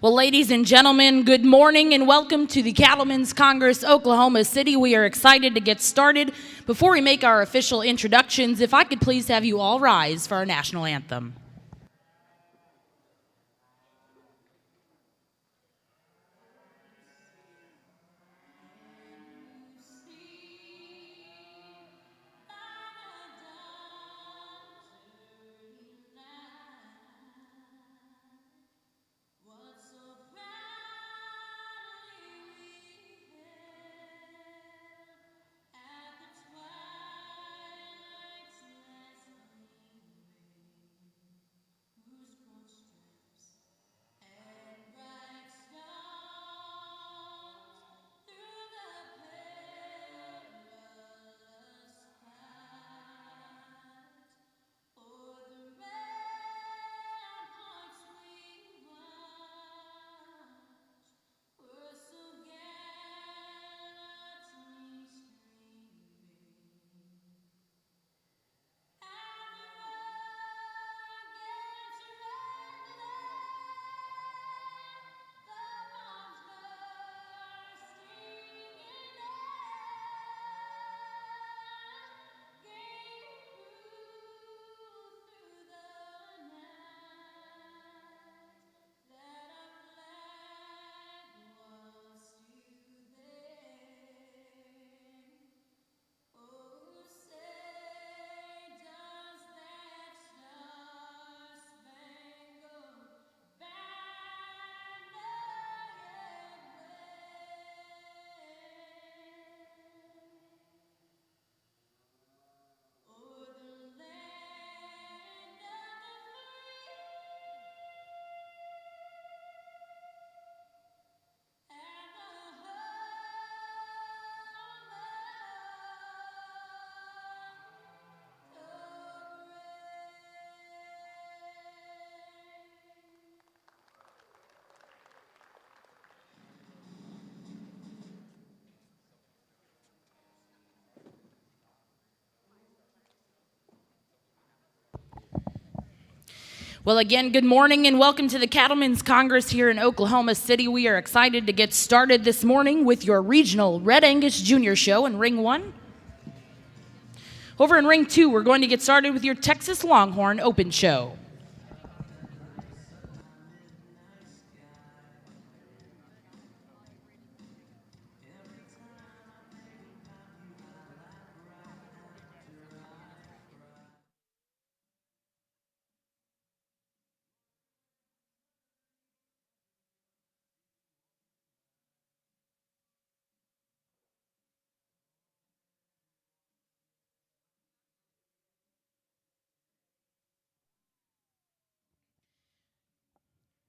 Well, ladies and gentlemen, good morning and welcome to the Cattlemen's Congress, Oklahoma City. We are excited to get started. Before we make our official introductions, if I could please have you all rise for our national anthem. Well, again, good morning and welcome to the Cattlemen's Congress here in Oklahoma City. We are excited to get started this morning with your regional Red Angus Junior Show in Ring 1. Over in Ring 2, we're going to get started with your Texas Longhorn Open Show.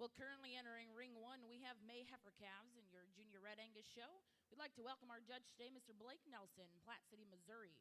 Well, currently entering Ring 1, we have May Heifer Calves in your Junior Red Angus Show. We'd like to welcome our judge today, Mr. Blake Nelson, Platte City, Missouri.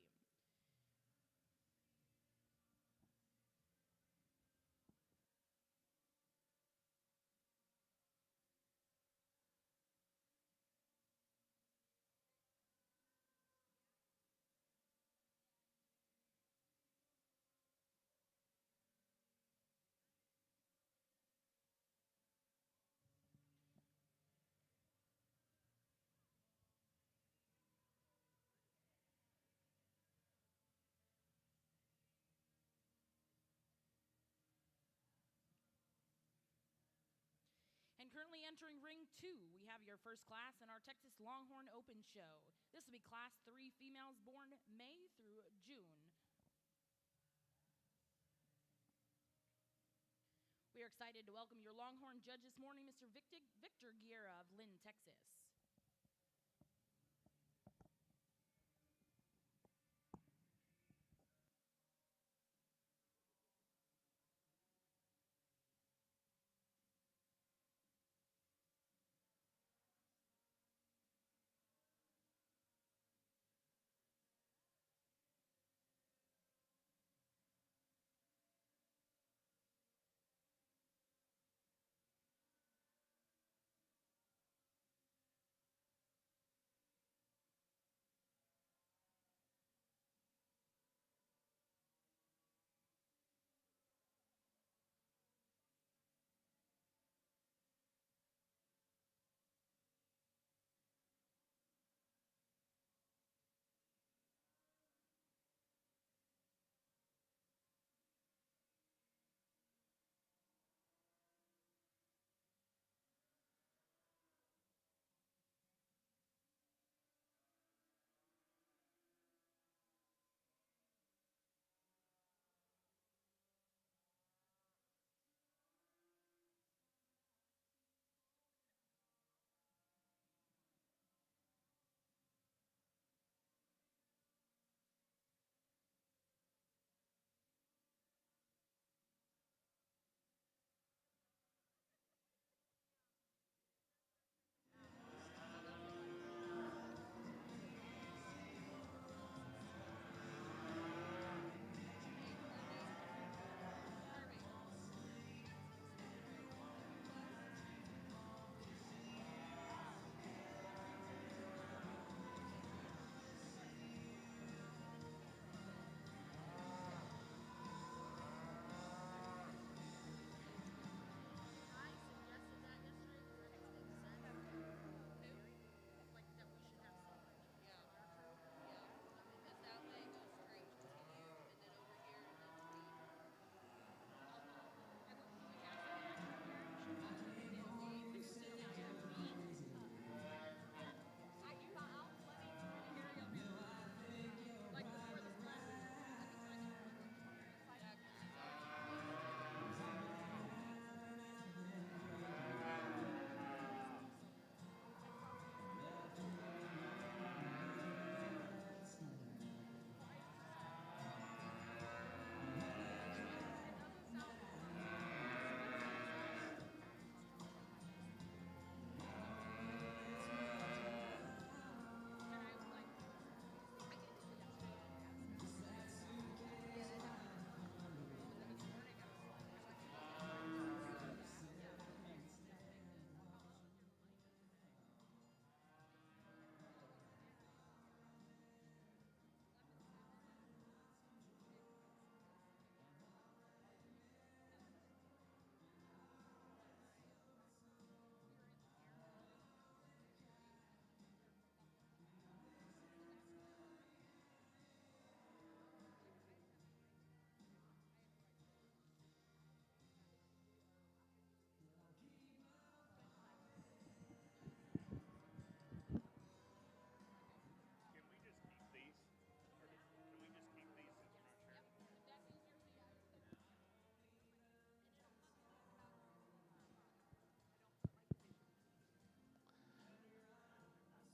And currently entering Ring 2, we have your first class in our Texas Longhorn Open Show. This will be Class 3 females born May through June. We are excited to welcome your Longhorn judge this morning, Mr. Victor Guerra of Lynn, Texas.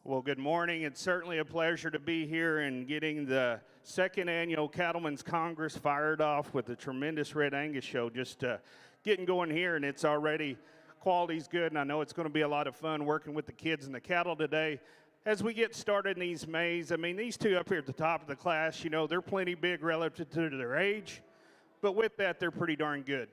Well, good morning. It's certainly a pleasure to be here and getting the second annual Cattlemen's Congress fired off with the tremendous Red Angus show. Just getting going here, and it's already quality's good, and I know it's going to be a lot of fun working with the kids and the cattle today. As we get started in these mays, I mean, these two up here at the top of the class, you know, they're plenty big relative to their age, but with that, they're pretty darn good.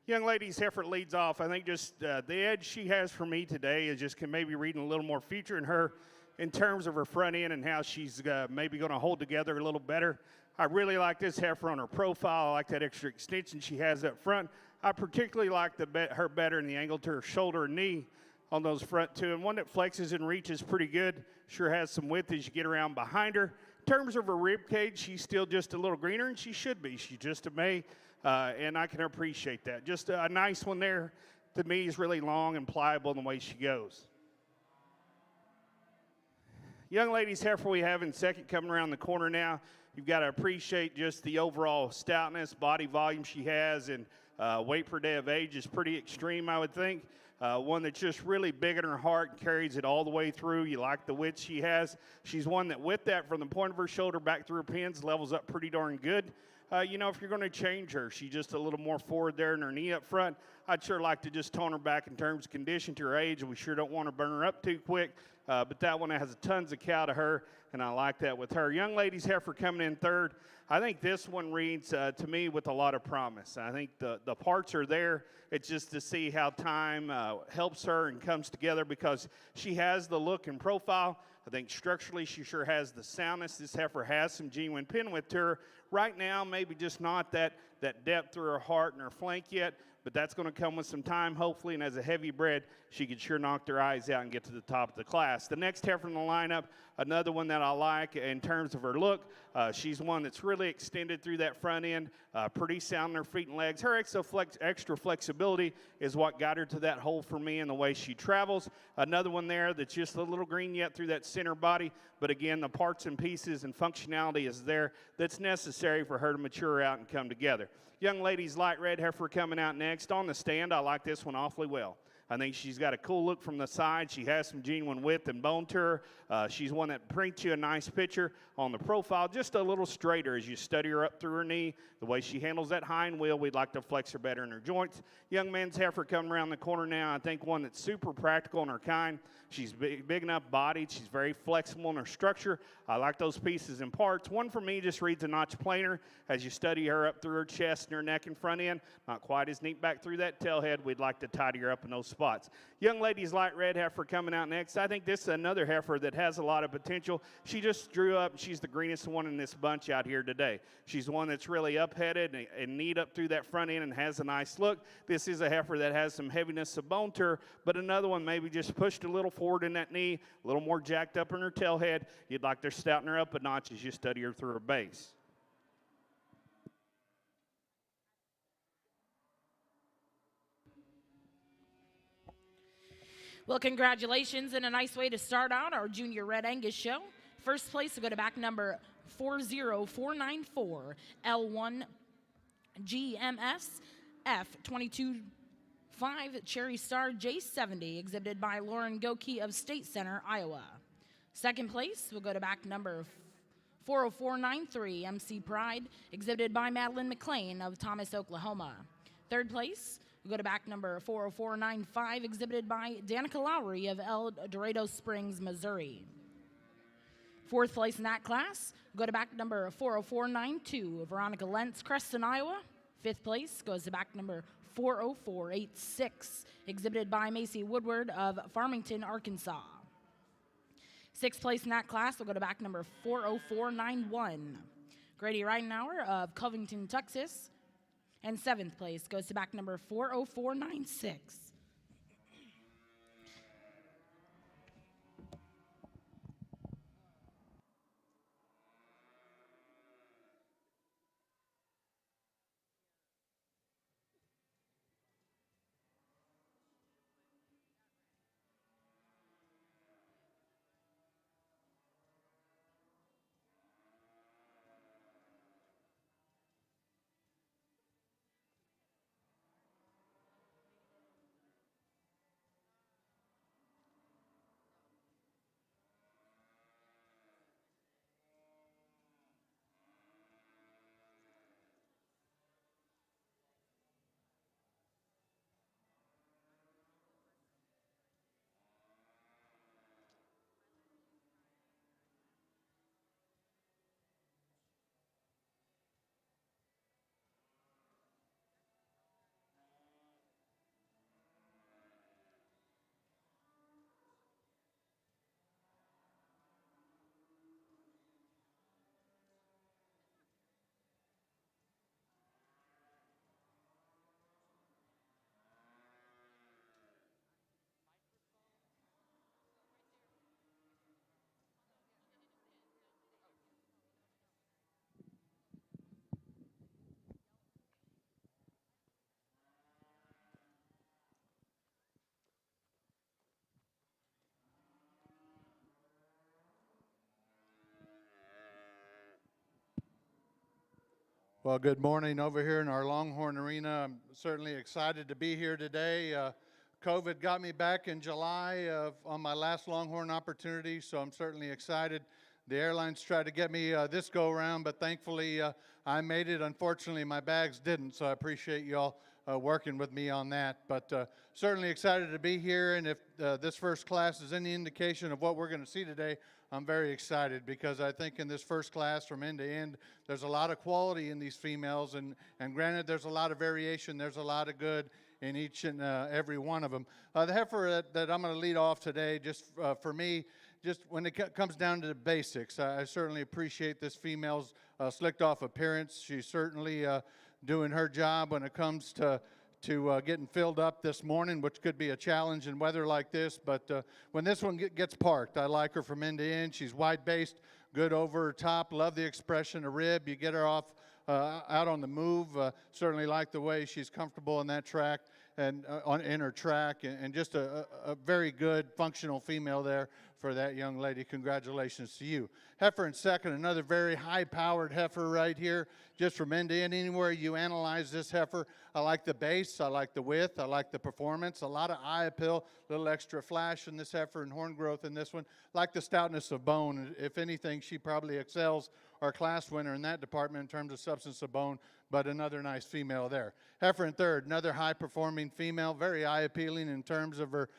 Young lady's heifer leads off. I think just the edge she has for me today is just maybe reading a little more feature in her in terms of her front end and how she's maybe going to hold together a little better. I really like this heifer on her profile. I like that extra extension she has up front. I particularly like her better in the angle to her shoulder and knee on those front two, and one that flexes and reaches pretty good. Sure has some width as you get around behind her. In terms of her rib cage, she's still just a little greener, and she should be. She's just a May, and I can appreciate that. Just a nice one there. To me, is really long and pliable in the way she goes. Young lady's heifer we have in second coming around the corner now. You've got to appreciate just the overall stoutness, body volume she has, and weight per day of age is pretty extreme, I would think. One that's just really big in her heart and carries it all the way through. You like the width she has. She's one that with that from the point of her shoulder back through her pins levels up pretty darn good. You know, if you're going to change her, she's just a little more forward there in her knee up front. I'd sure like to just tone her back in terms of condition to her age. We sure don't want to burn her up too quick, but that one has tons of cow to her, and I like that with her. Young lady's heifer coming in third. I think this one reads to me with a lot of promise. I think the parts are there. It's just to see how time helps her and comes together because she has the look and profile. I think structurally she sure has the soundness. This heifer has some genuine pin width to her. Right now, maybe just not that depth through her heart and her flank yet, but that's going to come with some time, hopefully, and as a heavy bred, she could sure knock their eyes out and get to the top of the class. The next heifer in the lineup, another one that I like in terms of her look, she's one that's really extended through that front end, pretty sound in her feet and legs. Her extra flexibility is what got her to that hole for me in the way she travels. Another one there that's just a little green yet through that center body, but again, the parts and pieces and functionality is there that's necessary for her to mature out and come together. Young lady's light red heifer coming out next. On the stand, I like this one awfully well. I think she's got a cool look from the side. She has some genuine width and bone to her. She's one that prints you a nice picture on the profile, just a little straighter as you study her up through her knee. The way she handles that hind wheel, we'd like to flex her better in her joints. Young man's heifer coming around the corner now. I think one that's super practical in her kind. She's big enough bodied. She's very flexible in her structure. I like those pieces and parts. One for me just reads a notch plainer as you study her up through her chest and her neck and front end. Not quite as neat back through that tail head. We'd like to tidy her up in those spots. Young lady's light red heifer coming out next. I think this is another heifer that has a lot of potential. She just drew up, and she's the greenest one in this bunch out here today. She's one that's really up-headed and neat up through that front end and has a nice look. This is a heifer that has some heaviness of bone to her, but another one maybe just pushed a little forward in that knee, a little more jacked up in her tail head. You'd like to stouten her up a notch as you study her through her base. Well, congratulations, and a nice way to start out our Junior Red Angus show. First place will go to back number 40494, L1 GMS F225 Cherry Star J70, exhibited by Lauren Goki of State Center, Iowa. Second place will go to back number 40493, MC Pride, exhibited by Madeline McLean of Thomas, Oklahoma. Third place, we go to back number 40495, exhibited by Danica Lowry of El Dorado Springs, Missouri. Fourth place in that class, we go to back number 40492, Veronica Lentz, Creston, Iowa. Fifth place goes to back number 40486, exhibited by Macy Woodward of Farmington, Arkansas. Sixth place in that class will go to back number 40491, Grady Reidenauer of Covington, Texas. And seventh place goes to back number 40496. Well, good morning over here in our Longhorn Arena. I'm certainly excited to be here today. COVID got me back in July on my last Longhorn opportunity, so I'm certainly excited. The airlines tried to get me this go around, but thankfully I made it. Unfortunately, my bags didn't, so I appreciate you all working with me on that. But certainly excited to be here, and if this first class is any indication of what we're going to see today, I'm very excited because I think in this first class from end to end, there's a lot of quality in these females, and granted, there's a lot of variation. There's a lot of good in each and every one of them. The heifer that I'm going to lead off today, just for me, just when it comes down to the basics, I certainly appreciate this female's slicked off appearance. She's certainly doing her job when it comes to getting filled up this morning, which could be a challenge in weather like this. But when this one gets parked, I like her from end to end. She's wide-based, good over her top. Love the expression of rib. You get her off out on the move. Certainly like the way she's comfortable in that track and in her track, and just a very good functional female there for that young lady. Congratulations to you. Heifer in second, another very high-powered heifer right here, just from end to end. Anywhere you analyze this heifer, I like the base, I like the width, I like the performance, a lot of eye appeal, a little extra flash in this heifer and horn growth in this one. Like the stoutness of bone. If anything, she probably excels our class winner in that department in terms of substance of bone, but another nice female there. Heifer in third, another high-performing female, very eye-appealing in terms of her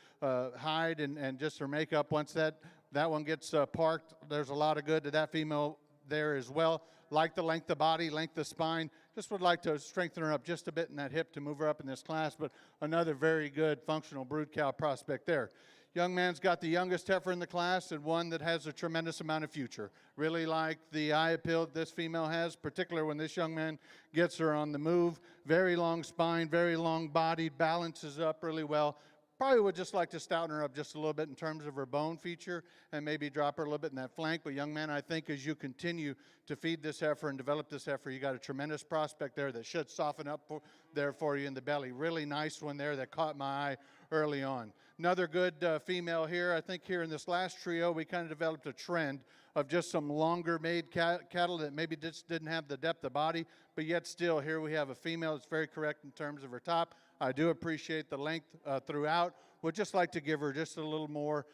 hide and just her makeup. Once that one gets parked, there's a lot of good to that female there as well. Like the length of body, length of spine. Just would like to strengthen her up just a bit in that hip to move her up in this class, but another very good functional brood cow prospect there. Young man's got the youngest heifer in the class and one that has a tremendous amount of future. Really like the eye appeal this female has, particularly when this young man gets her on the move. Very long spine, very long bodied, balances up really well. Probably would just like to stouten her up just a little bit in terms of her bone feature and maybe drop her a little bit in that flank. But young man, I think as you continue to feed this heifer and develop this heifer, you got a tremendous prospect there that should soften up there for you in the belly. Really nice one there that caught my eye early on. Another good female here. I think here in this last trio, we kind of developed a trend of just some longer made cattle that maybe just didn't have the depth of body, but yet still here we have a female that's very correct in terms of her top. I do appreciate the length throughout. Would just like to give her just a little more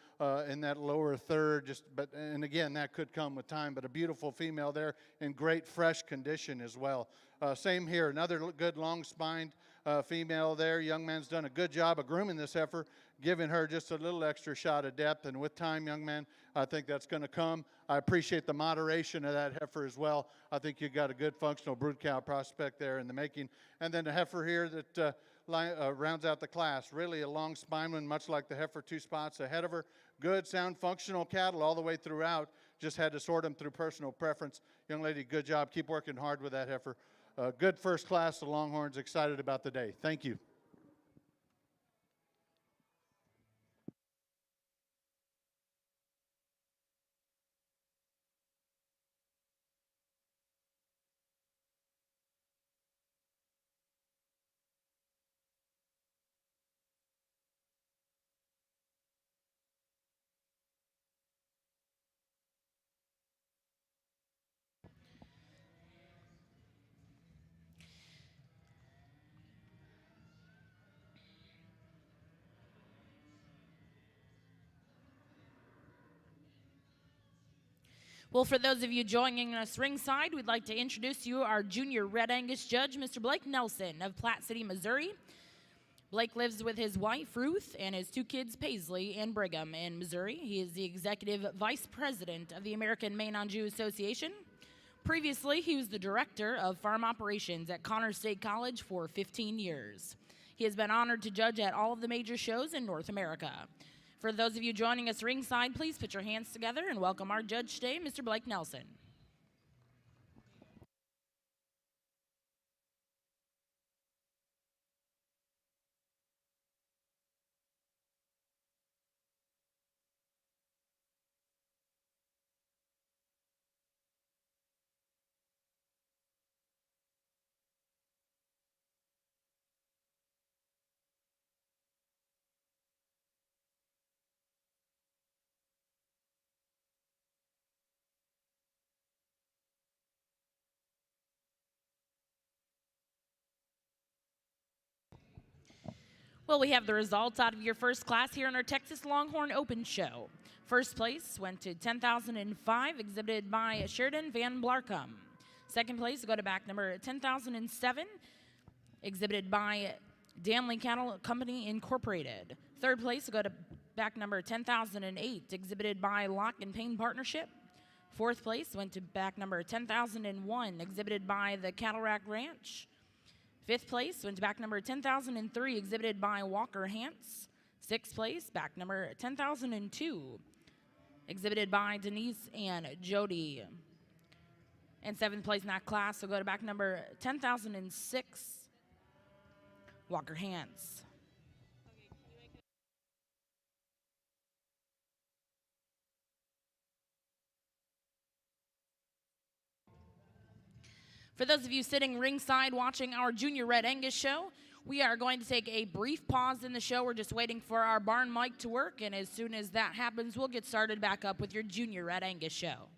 in that lower third. And again, that could come with time. But a beautiful female there in great fresh condition as well. Same here, another good long-spined female there. Young man's done a good job of grooming this heifer, giving her just a little extra shot of depth. And with time, young man, I think that's going to come. I appreciate the moderation of that heifer as well. I think you got a good functional brood cow prospect there in the making. And then the heifer here that rounds out the class. Really a long spine one, much like the heifer 2 spots ahead of her. Good, sound, functional cattle all the way throughout. Just had to sort them through personal preference. Young lady, good job. Keep working hard with that heifer. Good first class. The Longhorns excited about the day. Thank you. Well, for those of you joining us ringside, we'd like to introduce you our junior Red Angus judge, Mr. Blake Nelson of Platte City, Missouri. Blake lives with his wife, Ruth, and his 2 kids, Paisley and Brigham, in Missouri. He is the executive vice president of the American Maine-Anjou Association. Previously, he was the director of farm operations at Connors State College for 15 years. He has been honored to judge at all of the major shows in North America. For those of you joining us ringside, please put your hands together and welcome our judge today, Mr. Blake Nelson. Well, we have the results out of your first class here in our Texas Longhorn Open Show. First place went to 10,005, exhibited by Sheridan Van Blarcom. Second place go to back number 10,007, exhibited by Danley Cattle Company Incorporated. Third place go to back number 10,008, exhibited by Lock and Payne Partnership. Fourth place went to back number 10,001, exhibited by the Cattle Rack Ranch. Fifth place went to back number 10,003, exhibited by Walker Hance. Sixth place, back number 10,002, exhibited by Denise and Jody. And seventh place in that class will go to back number 10,006, Walker Hance. For those of you sitting ringside watching our Junior Red Angus show, we are going to take a brief pause in the show. We're just waiting for our barn mic to work, and as soon as that happens, we'll get started back up with your Junior Red Angus show.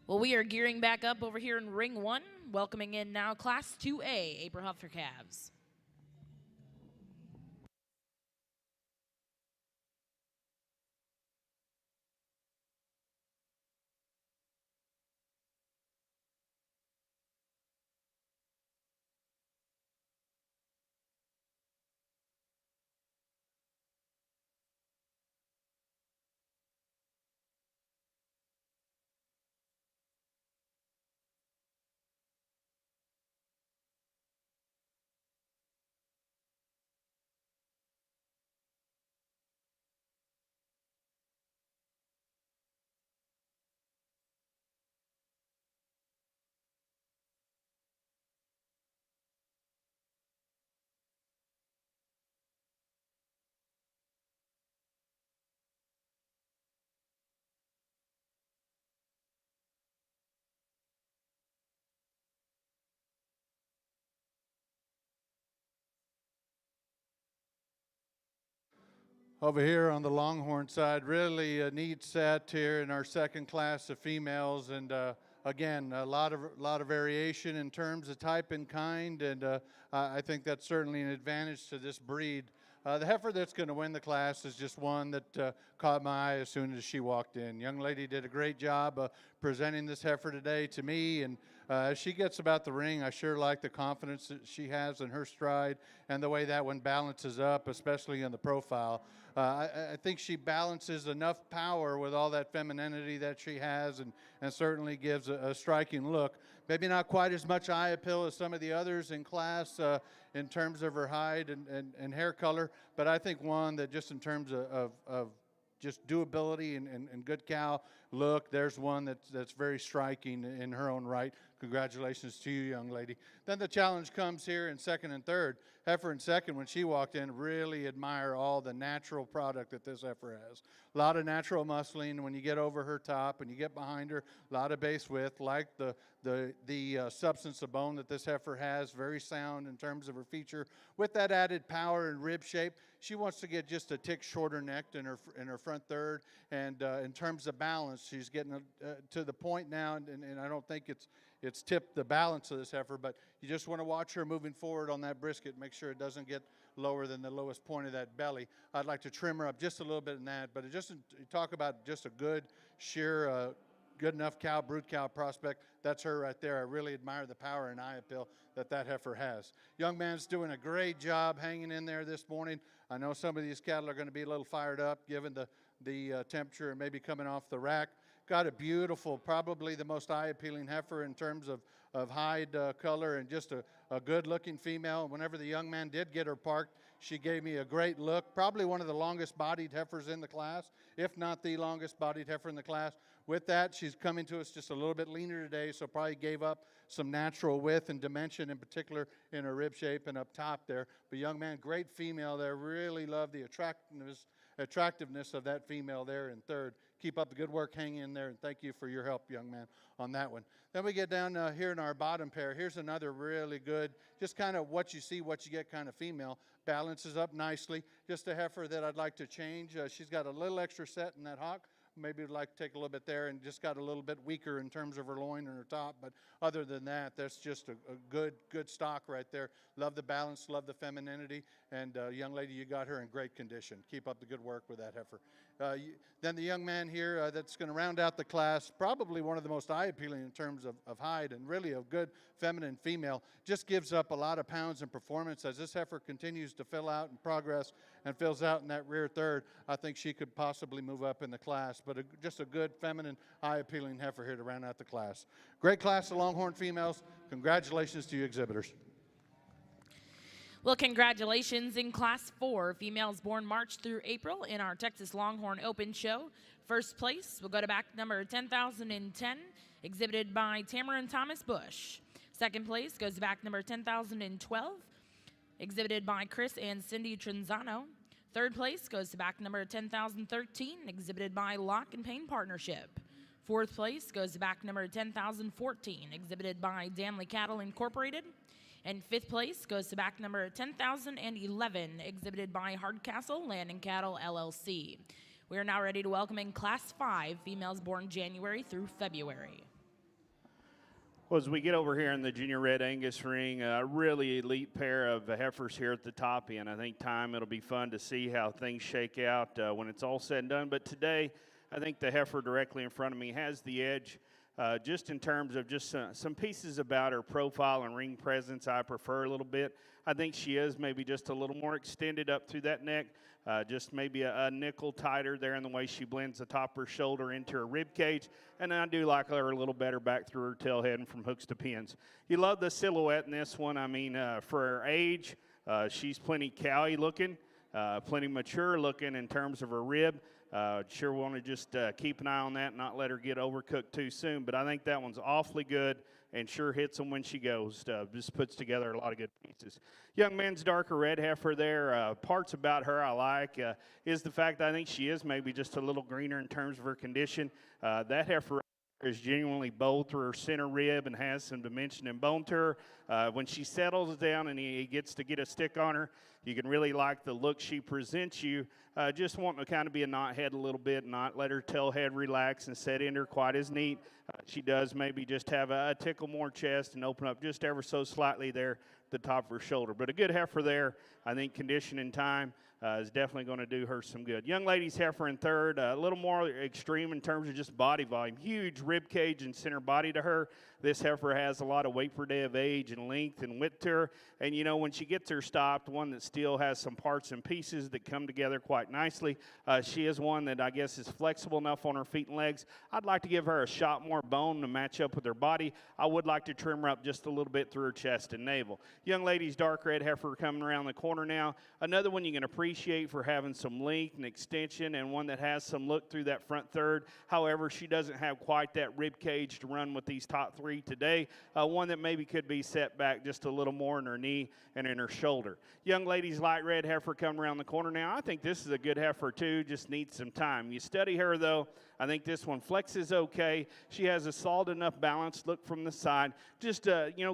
Well, we are gearing back up over here in Ring 1, welcoming in now Class 2A, Aberhuffer Calves. Over here on the Longhorn side, really a neat set here in our second class of females, and again, a lot of variation in terms of type and kind, and I think that's certainly an advantage to this breed. The heifer that's going to win the class is just one that caught my eye as soon as she walked in. Young lady did a great job presenting this heifer today to me, and as she gets about the ring, I sure like the confidence that she has in her stride and the way that one balances up, especially in the profile. I think she balances enough power with all that femininity that she has, and certainly gives a striking look. Maybe not quite as much eye appeal as some of the others in class in terms of her hide and hair color, but I think one that just in terms of just doability and good cow look, there's one that's very striking in her own right. Congratulations to you, young lady. Then the challenge comes here in second and third. Heifer in second, when she walked in, really admire all the natural product that this heifer has. A lot of natural muscling when you get over her top and you get behind her, a lot of base width, like the substance of bone that this heifer has, very sound in terms of her feature. With that added power and rib shape, she wants to get just a tick shorter necked in her front third, and in terms of balance, she's getting to the point now, and I don't think it's tipped the balance of this heifer, but you just want to watch her moving forward on that brisket, make sure it doesn't get lower than the lowest point of that belly. I'd like to trim her up just a little bit in that, but just talk about just a good, sheer, good enough cow, brood cow prospect. That's her right there. I really admire the power and eye appeal that heifer has. Young man's doing a great job hanging in there this morning. I know some of these cattle are going to be a little fired up given the temperature and maybe coming off the rack. Got a beautiful, probably the most eye-appealing heifer in terms of hide color, and just a good-looking female. Whenever the young man did get her parked, she gave me a great look. Probably one of the longest-bodied heifers in the class, if not the longest-bodied heifer in the class. With that, she's coming to us just a little bit leaner today, so probably gave up some natural width and dimension, in particular in her rib shape and up top there. But young man, great female there. Really love the attractiveness of that female there in third. Keep up the good work, hang in there, and thank you for your help, young man, on that one. Then we get down here in our bottom pair. Here's another really good, just kind of what you see, what you get kind of female. Balances up nicely. Just a heifer that I'd like to change. She's got a little extra set in that hock. Maybe would like to take a little bit there, and just got a little bit weaker in terms of her loin and her top. But other than that, that's just a good stock right there. Love the balance, love the femininity, and young lady, you got her in great condition. Keep up the good work with that heifer. Then the young man here that's going to round out the class, probably one of the most eye-appealing in terms of hide, and really a good feminine female. Just gives up a lot of pounds in performance as this heifer continues to fill out and progress and fills out in that rear third. I think she could possibly move up in the class, but just a good feminine, eye-appealing heifer here to round out the class. Great class of Longhorn females. Congratulations to you exhibitors. Well, congratulations in Class 4, females born March through April in our Texas Longhorn Open Show. First place will go to back number 10,010, exhibited by Tamarin Thomas Bush. Second place goes to back number 10,012, exhibited by Chris and Cindy Trenzano. Third place goes to back number 10,013, exhibited by Lock and Payne Partnership. Fourth place goes to back number 10,014, exhibited by Danley Cattle Incorporated. And fifth place goes to back number 10,011, exhibited by Hardcastle Land and Cattle, LLC. We are now ready to welcome in Class 5, females born January through February. Well, as we get over here in the Junior Red Angus ring, a really elite pair of heifers here at the top end. I think time it'll be fun to see how things shake out when it's all said and done. But today, I think the heifer directly in front of me has the edge. Just in terms of just some pieces about her profile and ring presence, I prefer a little bit. I think she is maybe just a little more extended up through that neck, just maybe a nickel tighter there in the way she blends the top of her shoulder into her rib cage. And I do like her a little better back through her tail head and from hooks to pins. You love the silhouette in this one. I mean, for her age, she's plenty cowy looking, plenty mature looking in terms of her rib. Sure want to just keep an eye on that and not let her get overcooked too soon. But I think that one's awfully good and sure hits them when she goes. Just puts together a lot of good pieces. Young man's darker red heifer there. Parts about her I like is the fact that I think she is maybe just a little greener in terms of her condition. That heifer is genuinely bold through her center rib and has some dimension and bone to her. When she settles down and he gets to get a stick on her, you can really like the look she presents you. Just wanting to kind of be a knot head a little bit, not let her tail head relax and set in her quite as neat. She does maybe just have a tickle more chest and open up just ever so slightly there at the top of her shoulder. But a good heifer there. I think condition and time is definitely going to do her some good. Young lady's heifer in third, a little more extreme in terms of just body volume. Huge rib cage and center body to her. This heifer has a lot of weight per day of age and length and width to her. And, you know, when she gets her stopped, one that still has some parts and pieces that come together quite nicely. She is one that I guess is flexible enough on her feet and legs. I'd like to give her a shot more bone to match up with her body. I would like to trim her up just a little bit through her chest and navel. Young lady's dark red heifer coming around the corner now. Another one you can appreciate for having some length and extension and one that has some look through that front third. However, she doesn't have quite that rib cage to run with these top three today. One that maybe could be set back just a little more in her knee and in her shoulder. Young lady's light red heifer coming around the corner now. I think this is a good heifer too, just needs some time. You study her though, I think this one flexes okay. She has a solid enough balanced look from the side. Just,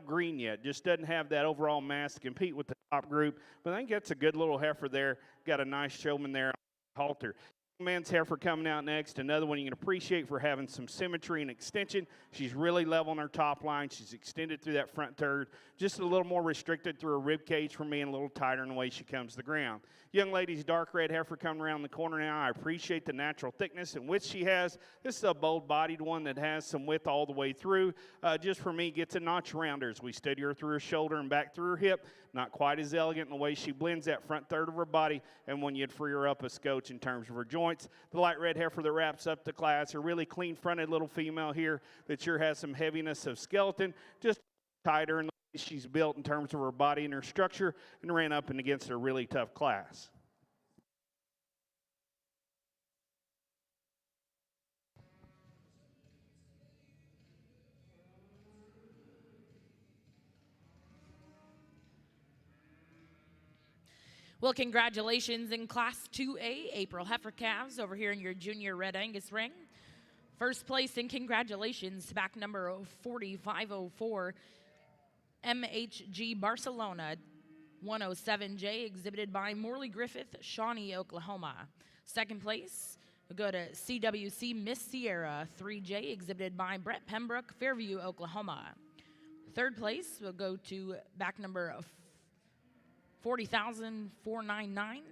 green yet. Just doesn't have that overall mass to compete with the top group. But I think that's a good little heifer there. Got a nice showman there on the halter. Man's heifer coming out next. Another one you can appreciate for having some symmetry and extension. She's really level on her top line. She's extended through that front third. Just a little more restricted through her rib cage for me and a little tighter in the way she comes to the ground. Young lady's dark red heifer coming around the corner now. I appreciate the natural thickness and width she has. This is a bold-bodied one that has some width all the way through. Just for me, gets a notch around her as we steady her through her shoulder and back through her hip. Not quite as elegant in the way she blends that front third of her body and when you'd free her up a scotch in terms of her joints. The light red heifer that wraps up the class, a really clean-fronted little female here that sure has some heaviness of skeleton, just tighter in the way she's built in terms of her body and her structure, and ran up and against a really tough class. Well, congratulations in Class 2A, April heifer calves over here in your Junior Red Angus ring. First place and congratulations to back number 4504, MHG Barcelona 107J, exhibited by Morley Griffith, Shawnee, Oklahoma. Second place, we'll go to CWC Miss Sierra 3J, exhibited by Brett Pembroke, Fairview, Oklahoma. Third place, we'll go to back number 40,499,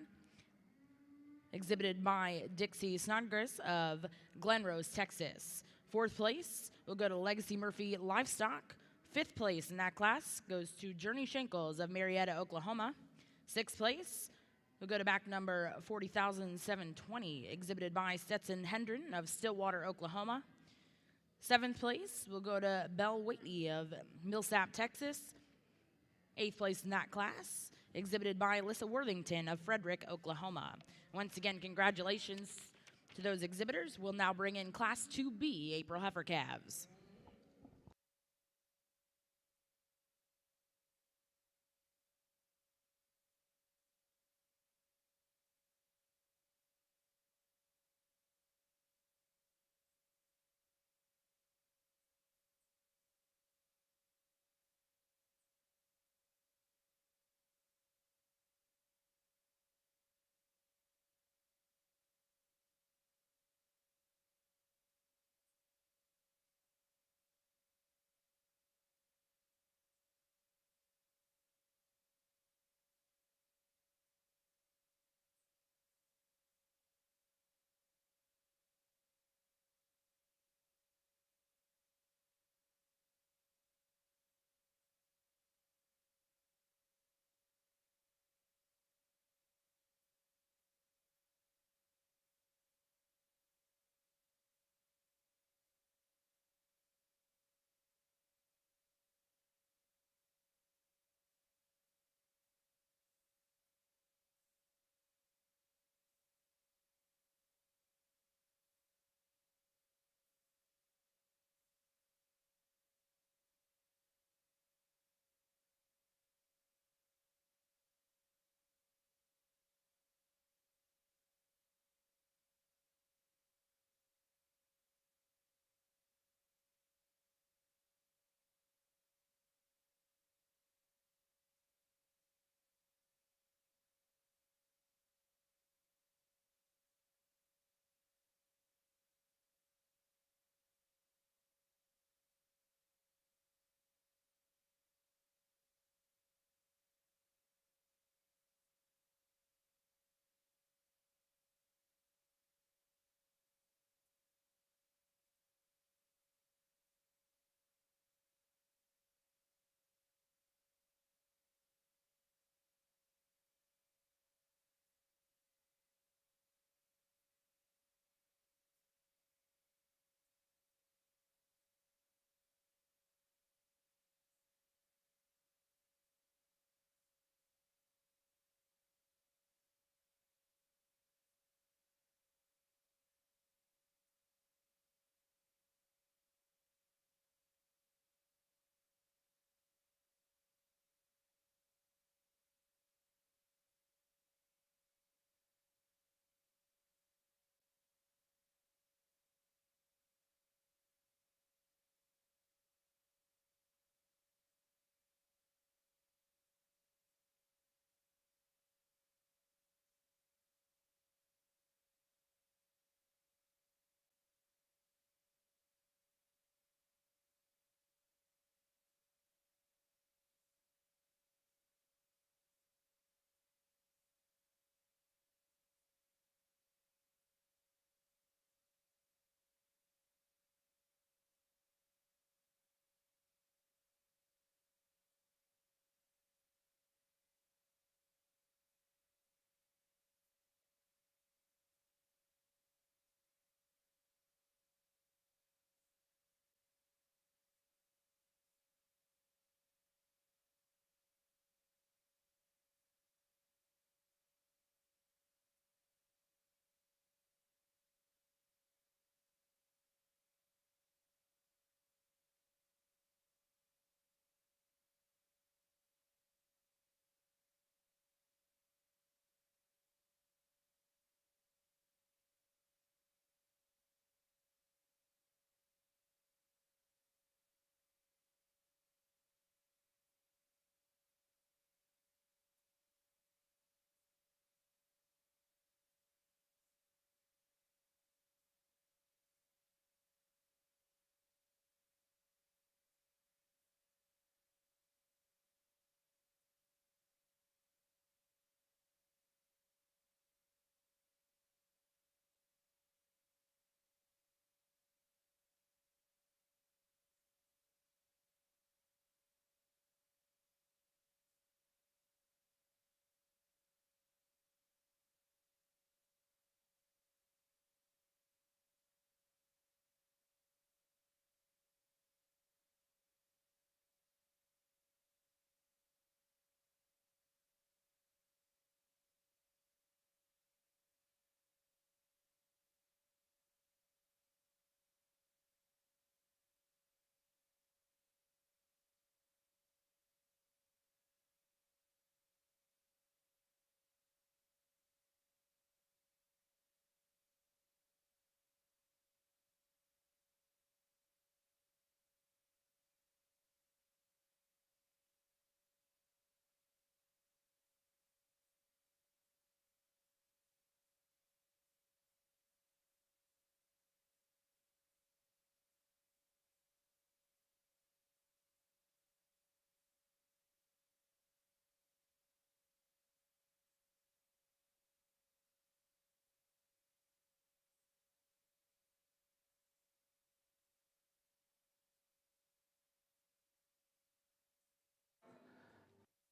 exhibited by Dixie Snodgrass of Glen Rose, Texas. Fourth place will go to Legacy Murphy Livestock. Fifth place in that class goes to Journey Schenkels of Marietta, Oklahoma. Sixth place will go to back number 40,720, exhibited by Stetson Hendren of Stillwater, Oklahoma. Seventh place will go to Belle Whately of Millsap, Texas. Eighth place in that class, exhibited by Alyssa Worthington of Frederick, Oklahoma. Once again, congratulations to those exhibitors. We'll now bring in Class 2B, April heifer calves.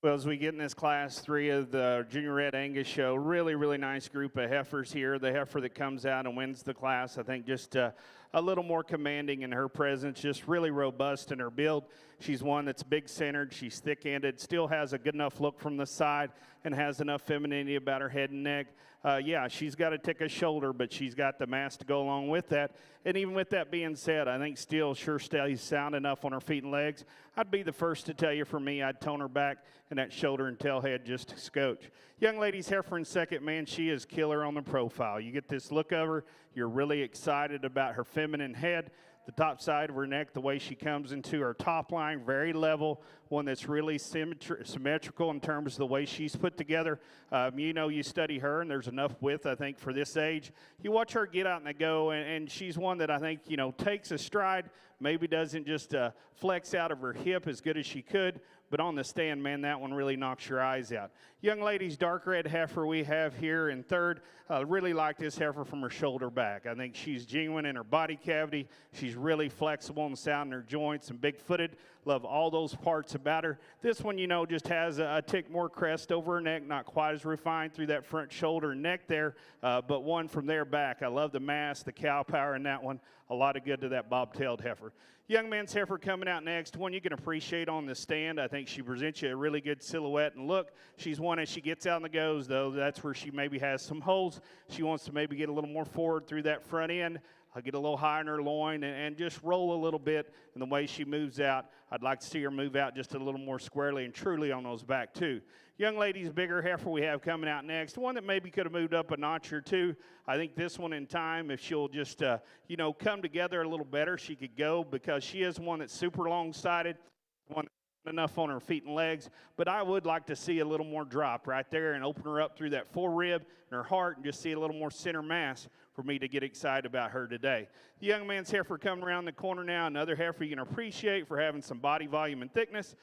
Well, as we get in this class 3 of the Junior Red Angus show, really nice group of heifers here. The heifer that comes out and wins the class, I think just a little more commanding in her presence, just really robust in her build. She's one that's big-centered, she's thick-ended, still has a good enough look from the side, and has enough femininity about her head and neck. Yeah, she's got a tick of shoulder, but she's got the mass to go along with that. And even with that being said, I think still sure stays sound enough on her feet and legs. I'd be the first to tell you, for me, I'd tone her back and that shoulder and tail head just a scotch. Young lady's heifer in second, man, she is killer on the profile. You get this look of her, you're really excited about her feminine head, the top side of her neck, the way she comes into her top line, very level, one that's really symmetrical in terms of the way she's put together. You know, you study her, and there's enough width, I think, for this age. You watch her get out in the go, and she's one that I think, you know, takes a stride, maybe doesn't just flex out of her hip as good as she could, but on the stand, man, that one really knocks your eyes out. Young lady's dark red heifer we have here in third. Really like this heifer from her shoulder back. I think she's genuine in her body cavity. She's really flexible and sound in her joints and big-footed. Love all those parts about her. This one, you know, just has a tick more crest over her neck, not quite as refined through that front shoulder and neck there, but one from there back. I love the mass, the cow power in that one. A lot of good to that bob-tailed heifer. Young man's heifer coming out next, one you can appreciate on the stand. I think she presents you a really good silhouette and look. She's one as she gets out and the goes, though, that's where she maybe has some holes. She wants to maybe get a little more forward through that front end. I'll get a little higher in her loin and just roll a little bit in the way she moves out. I'd like to see her move out just a little more squarely and truly on those back, too. Young lady's bigger heifer we have coming out next, one that maybe could have moved up a notch or two. I think this one in time, if she'll just, you know, come together a little better, she could go, because she is one that's super long-sided, one enough on her feet and legs, but I would like to see a little more drop right there and open her up through that forerib and her heart and just see a little more center mass for me to get excited about her today. The young man's heifer coming around the corner now, another heifer you can appreciate for having some body volume and thickness.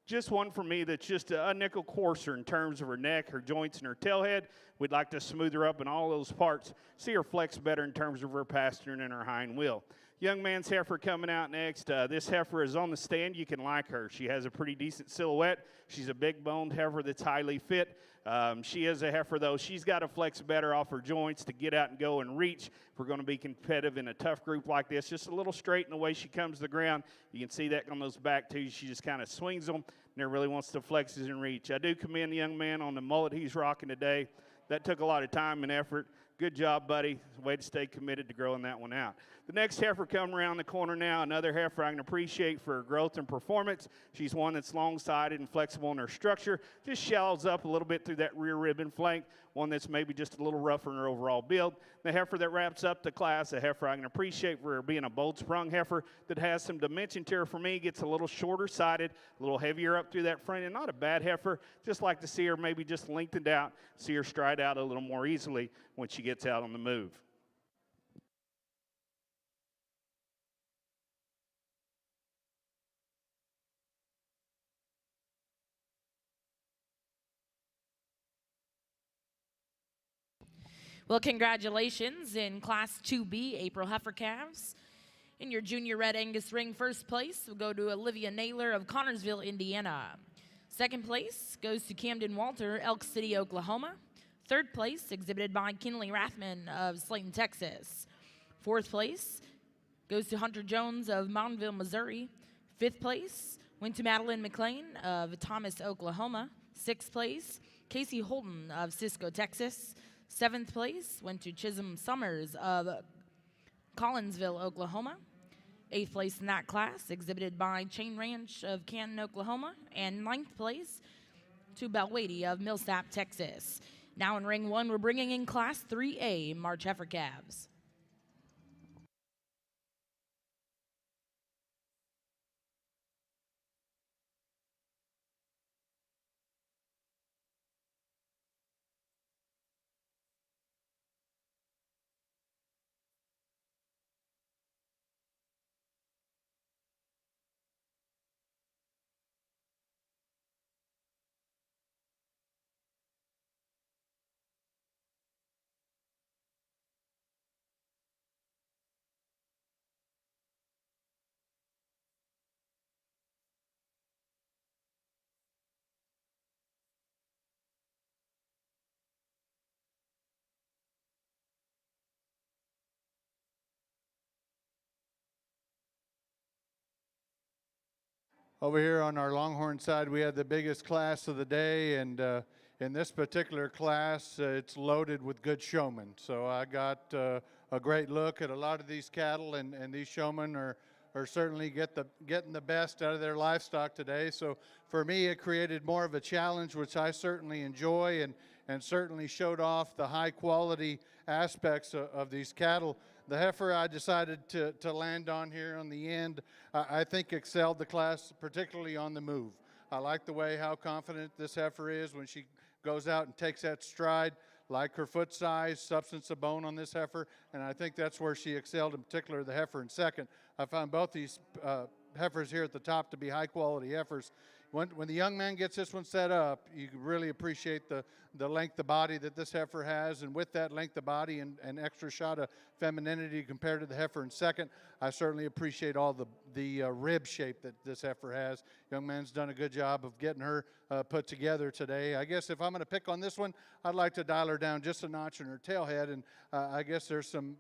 Just one for me that's just a nickel coarser in terms of her neck, her joints, and her tailhead. We'd like to smooth her up in all those parts, see her flex better in terms of her pastern and her hind wheel. Young man's heifer coming out next. This heifer is on the stand. You can like her. She has a pretty decent silhouette. She's a big-boned heifer that's highly fit. She is a heifer, though. She's got to flex better off her joints to get out and go and reach if we're going to be competitive in a tough group like this. Just a little straight in the way she comes to the ground. You can see that on those back, too. She just kind of swings them, never really wants to flex and reach. I do commend the young man on the mullet he's rocking today. That took a lot of time and effort. Good job, buddy. Way to stay committed to growing that one out. The next heifer coming around the corner now, another heifer I can appreciate for her growth and performance. She's one that's long-sided and flexible in her structure. Just shallows up a little bit through that rear rib and flank. One that's maybe just a little rougher in her overall build. The heifer that wraps up the class, a heifer I can appreciate for her being a bold-sprung heifer that has some dimension to her for me, gets a little shorter-sided, a little heavier up through that front end. Not a bad heifer. Just like to see her maybe just lengthened out, see her stride out a little more easily when she gets out on the move. Well, congratulations in Class 2B, April Heifer Calves. In your Junior Red Angus ring, first place will go to Olivia Naylor of Connorsville, Indiana. Second place goes to Camden Walter, Elk City, Oklahoma. Third place, exhibited by Kinley Rathman of Slayton, Texas. Fourth place goes to Hunter Jones of Mountainville, Missouri. Fifth place went to Madeline McLean of Thomas, Oklahoma. Sixth place, Casey Holton of Cisco, Texas. Seventh place went to Chisholm Summers of Collinsville, Oklahoma. Eighth place in that class, exhibited by Chain Ranch of Canton, Oklahoma. And ninth place to Belwady of Millsap, Texas. Now in ring one, we're bringing in Class 3A, March Heifer Calves. Over here on our Longhorn side, we had the biggest class of the day, and in this particular class, it's loaded with good showmen. So I got a great look at a lot of these cattle, and these showmen are certainly getting the best out of their livestock today. So for me, it created more of a challenge, which I certainly enjoy, and certainly showed off the high quality aspects of these cattle. The heifer I decided to land on here on the end, I think excelled the class, particularly on the move. I like the way how confident this heifer is when she goes out and takes that stride, like her foot size, substance of bone on this heifer, and I think that's where she excelled, in particular the heifer in second. I found both these heifers here at the top to be high quality heifers. When the young man gets this one set up, you can really appreciate the length of body that this heifer has, and with that length of body and extra shot of femininity compared to the heifer in second, I certainly appreciate all the rib shape that this heifer has. Young man's done a good job of getting her put together today. I guess if I'm going to pick on this one, I'd like to dial her down just a notch in her tail head, and I guess there's some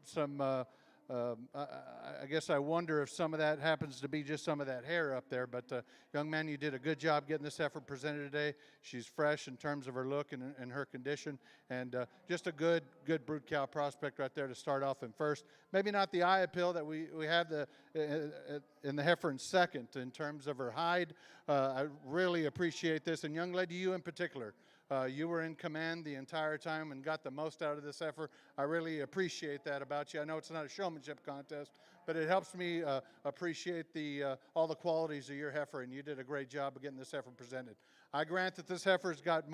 I guess I wonder if some of that happens to be just some of that hair up there. But young man, you did a good job getting this heifer presented today. She's fresh in terms of her look and her condition, and just a good brood cow prospect right there to start off in first. Maybe not the eye appeal that we have in the heifer in second in terms of her hide. I really appreciate this, and young lady, you in particular. You were in command the entire time and got the most out of this heifer. I really appreciate that about you. I know it's not a showmanship contest, but it helps me appreciate all the qualities of your heifer, and you did a great job of getting this heifer presented. I grant that this heifer's got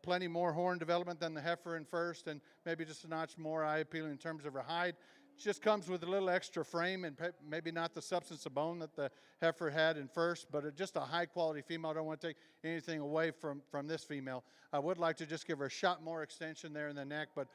plenty more horn development than the heifer in first, and maybe just a notch more eye appealing in terms of her hide. Just comes with a little extra frame and maybe not the substance of bone that the heifer had in first, but just a high quality female. I don't want to take anything away from this female. I would like to just give her a shot more extension there in the neck, but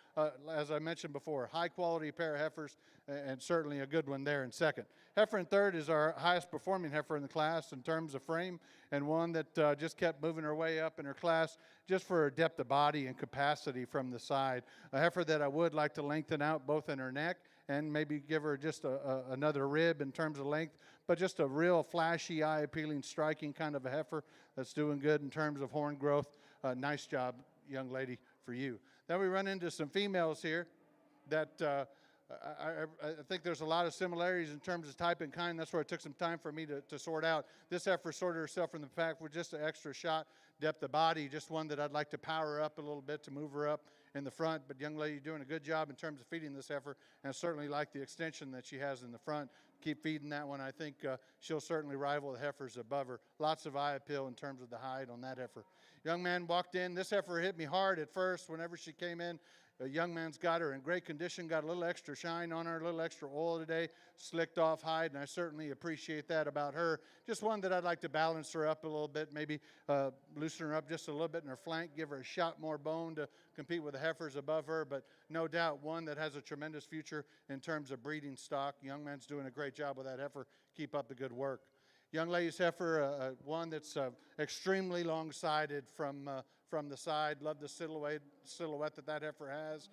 as I mentioned before, high quality pair of heifers, and certainly a good one there in second. Heifer in third is our highest performing heifer in the class in terms of frame, and one that just kept moving her way up in her class just for her depth of body and capacity from the side. A heifer that I would like to lengthen out both in her neck and maybe give her just another rib in terms of length, but just a real flashy, eye-appealing, striking kind of a heifer that's doing good in terms of horn growth. Nice job, young lady, for you. Then we run into some females here that I think there's a lot of similarities in terms of type and kind. That's where it took some time for me to sort out. This heifer sorted herself from the pack with just an extra shot, depth of body, just one that I'd like to power up a little bit to move her up in the front. But young lady, you're doing a good job in terms of feeding this heifer, and I certainly like the extension that she has in the front. Keep feeding that one. I think she'll certainly rival the heifers above her. Lots of eye appeal in terms of the hide on that heifer. Young man walked in. This heifer hit me hard at first whenever she came in. A young man's got her in great condition, got a little extra shine on her, a little extra oil today, slicked off hide, and I certainly appreciate that about her. Just one that I'd like to balance her up a little bit, maybe loosen her up just a little bit in her flank, give her a shot more bone to compete with the heifers above her, but no doubt one that has a tremendous future in terms of breeding stock. Young man's doing a great job with that heifer. Keep up the good work. Young lady's heifer, one that's extremely long-sided from the side. Love the silhouette that heifer has.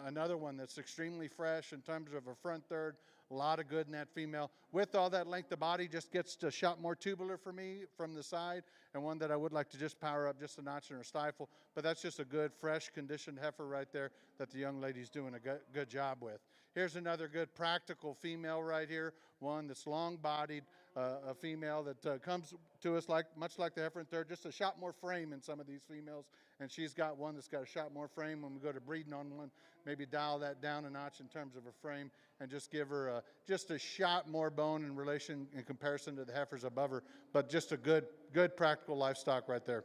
Another one that's extremely fresh in terms of her front third. A lot of good in that female. With all that length of body, just gets a shot more tubular for me from the side, and one that I would like to just power up just a notch in her stifle. But that's just a good, fresh, conditioned heifer right there that the young lady's doing a good job with. Here's another good practical female right here, one that's long-bodied, a female that comes to us much like the heifer in third, just a shot more frame in some of these females, and she's got one that's got a shot more frame. When we go to breeding on one, maybe dial that down a notch in terms of her frame and just give her just a shot more bone in comparison to the heifers above her, but just a good practical livestock right there.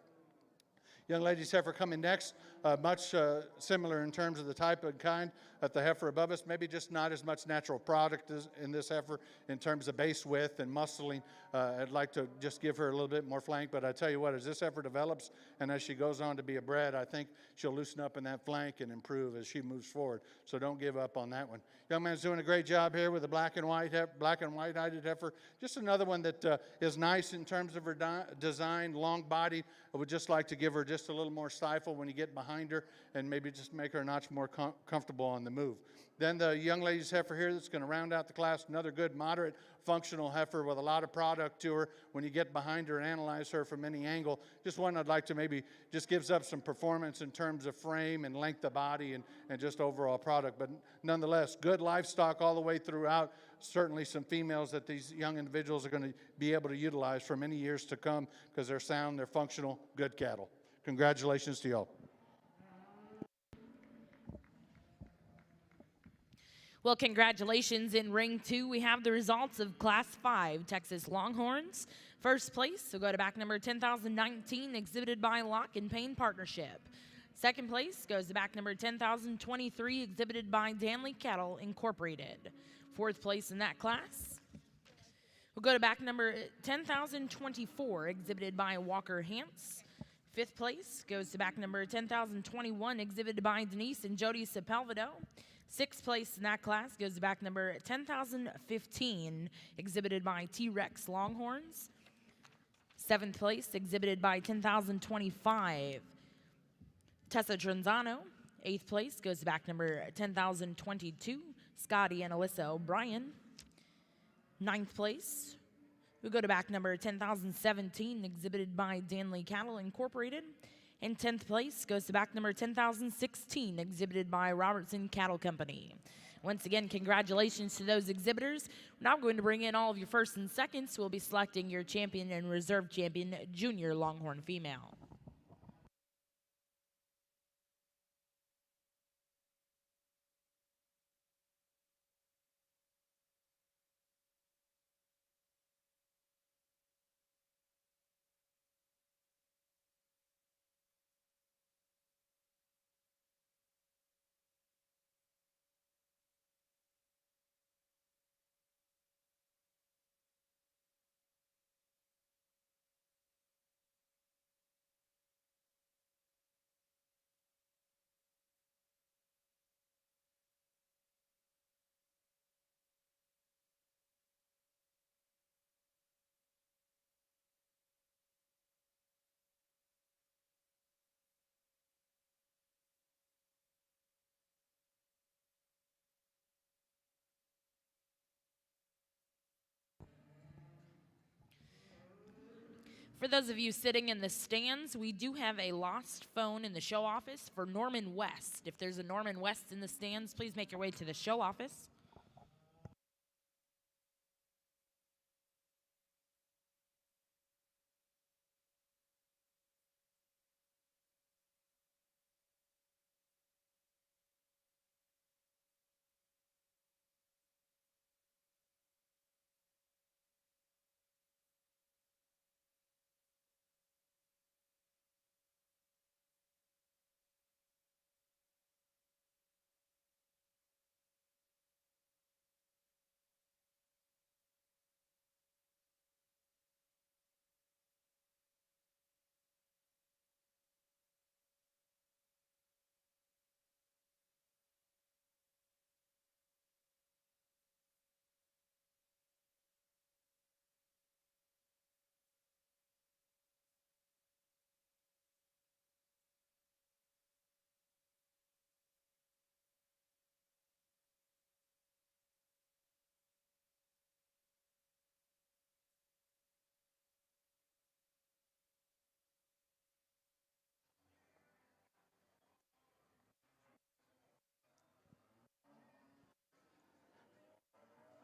Young lady's heifer coming next, much similar in terms of the type and kind at the heifer above us, maybe just not as much natural product as in this heifer in terms of base width and muscling. I'd like to just give her a little bit more flank, but I tell you what, as this heifer develops and as she goes on to be a bred, I think she'll loosen up in that flank and improve as she moves forward. So don't give up on that one. Young man's doing a great job here with the black and white-hided heifer. Just another one that is nice in terms of her design, long body. I would just like to give her just a little more stifle when you get behind her, and maybe just make her a notch more comfortable on the move. Then the young lady's heifer here that's going to round out the class, another good moderate functional heifer with a lot of product to her. When you get behind her and analyze her from any angle, just one I'd like to maybe just gives up some performance in terms of frame and length of body and just overall product. But nonetheless, good livestock all the way throughout. Certainly some females that these young individuals are going to be able to utilize for many years to come because they're sound, they're functional, good cattle. Congratulations to y'all. Well, congratulations. In ring 2, we have the results of Class 5 Texas Longhorns. First place will go to back number 10,019, exhibited by Lock and Payne Partnership. Second place goes to back number 10,023, exhibited by Danley Cattle Incorporated. Fourth place in that class will go to back number 10,024, exhibited by Walker Hance. Fifth place goes to back number 10,021, exhibited by Denise and Jody Sepulvedo. Sixth place in that class goes to back number 10,015, exhibited by T-Rex Longhorns. Seventh place, exhibited by 10,025, Tessa Trenzano. Eighth place goes to back number 10,022, Scotty and Alyssa O'Brien. Ninth place, we go to back number 10,017, exhibited by Danley Cattle Incorporated. And 10th place goes to back number 10,016, exhibited by Robertson Cattle Company. Once again, congratulations to those exhibitors. We're now going to bring in all of your first and seconds. We'll be selecting your champion and reserve champion junior Longhorn female. For those of you sitting in the stands, we do have a lost phone in the show office for Norman West. If there's a Norman West in the stands, please make your way to the show office.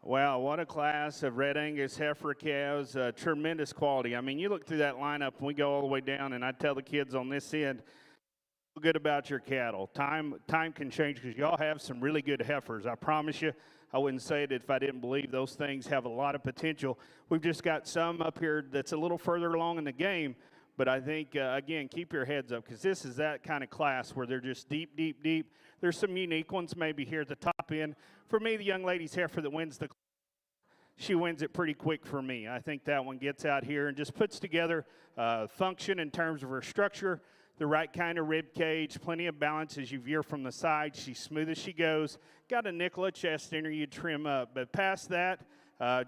Wow, what a class of Red Angus heifer cows, tremendous quality. I mean, you look through that lineup and we go all the way down, and I tell the kids on this end, feel good about your cattle. Time can change because y'all have some really good heifers. I promise you, I wouldn't say it if I didn't believe those things have a lot of potential. We've just got some up here that's a little further along in the game, but I think, again, keep your heads up because this is that kind of class where they're just deep, deep, deep. There's some unique ones maybe here at the top end. For me, the young lady's heifer that wins the she wins it pretty quick for me. I think that one gets out here and just puts together function in terms of her structure, the right kind of rib cage, plenty of balance as you veer from the side. She's smooth as she goes. Got a nickel of chest in her you trim up. But past that,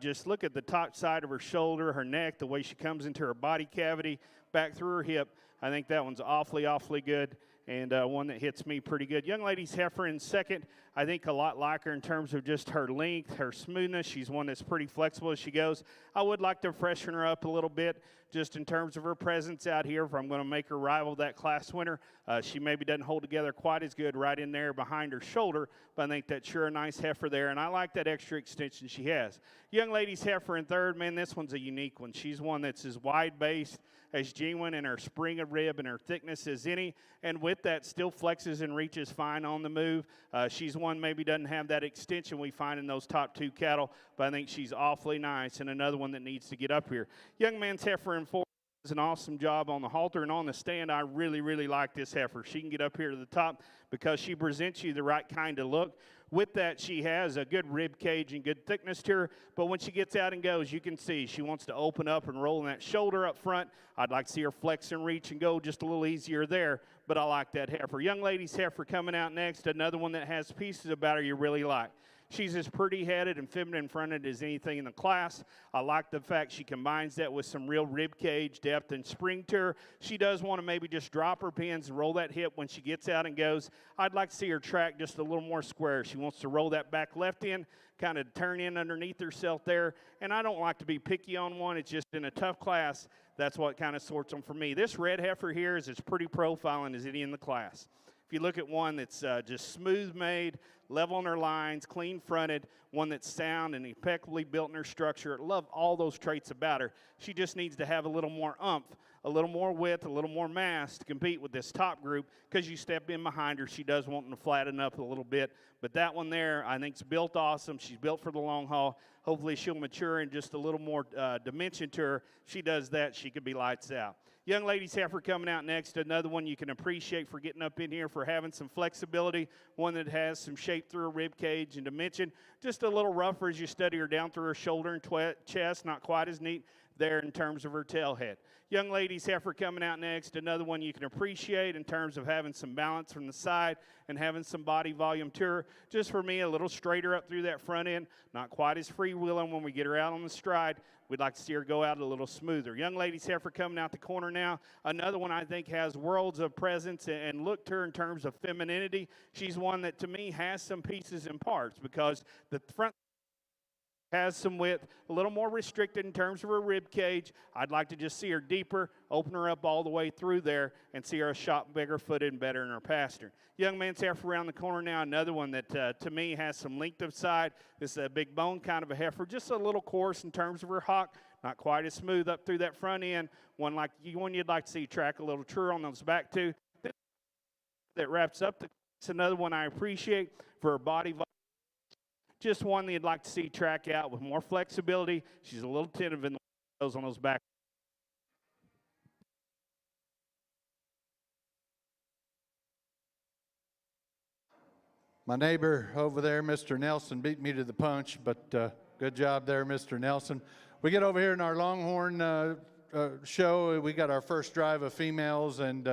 just look at the top side of her shoulder, her neck, the way she comes into her body cavity, back through her hip. I think that one's awfully good, and one that hits me pretty good. Young lady's heifer in second. I think a lot like her in terms of just her length, her smoothness. She's one that's pretty flexible as she goes. I would like to freshen her up a little bit just in terms of her presence out here. If I'm going to make her rival that class winner, she maybe doesn't hold together quite as good right in there behind her shoulder, but I think that's sure a nice heifer there, and I like that extra extension she has. Young lady's heifer in third. Man, this one's a unique one. She's one that's as wide-based, as genuine in her spring of rib and her thickness as any, and with that still flexes and reaches fine on the move. She's one maybe doesn't have that extension we find in those top two cattle, but I think she's awfully nice and another one that needs to get up here. Young man's heifer in four does an awesome job on the halter and on the stand. I really like this heifer. She can get up here to the top because she presents you the right kind of look. With that, she has a good rib cage and good thickness to her, but when she gets out and goes, you can see she wants to open up and roll in that shoulder up front. I'd like to see her flex and reach and go just a little easier there, but I like that heifer. Young lady's heifer coming out next, another one that has pieces about her you really like. She's as pretty-headed and feminine-fronted as anything in the class. I like the fact she combines that with some real rib cage depth and spring to her. She does want to maybe just drop her pins and roll that hip when she gets out and goes. I'd like to see her track just a little more square. She wants to roll that back left in, kind of turn in underneath herself there. And I don't like to be picky on one. It's just in a tough class, that's what kind of sorts them for me. This red heifer here is as pretty profiling as any in the class. If you look at one that's just smooth made, level in her lines, clean fronted, one that's sound and impeccably built in her structure, I love all those traits about her. She just needs to have a little more oomph, a little more width, a little more mass to compete with this top group, because you step in behind her, she does want to flatten up a little bit. But that one there, I think, is built awesome. She's built for the long haul. Hopefully she'll mature in just a little more dimension to her. If she does that, she could be lights out. Young lady's heifer coming out next, another one you can appreciate for getting up in here, for having some flexibility, one that has some shape through her rib cage and dimension. Just a little rougher as you study her down through her shoulder and chest, not quite as neat there in terms of her tail head. Young lady's heifer coming out next, another one you can appreciate in terms of having some balance from the side and having some body volume to her. Just for me, a little straighter up through that front end, not quite as freewheeling when we get her out on the stride. We'd like to see her go out a little smoother. Young lady's heifer coming out the corner now. Another one I think has worlds of presence and look to her in terms of femininity. She's one that to me has some pieces and parts, because the front has some width, a little more restricted in terms of her rib cage. I'd like to just see her deeper, open her up all the way through there, and see her a shot bigger footed and better in her pasture. Young man's heifer around the corner now, another one that to me has some length of side. This is a big bone kind of a heifer, just a little coarse in terms of her hock, not quite as smooth up through that front end. One you'd like to see track a little truer on those back two. That wraps up. It's another one I appreciate for her body volume. Just one that you'd like to see track out with more flexibility. She's a little tentative in those on those back. My neighbor over there, Mr. Nelson, beat me to the punch, but good job there, Mr. Nelson. We get over here in our Longhorn show. We got our first drive of females, and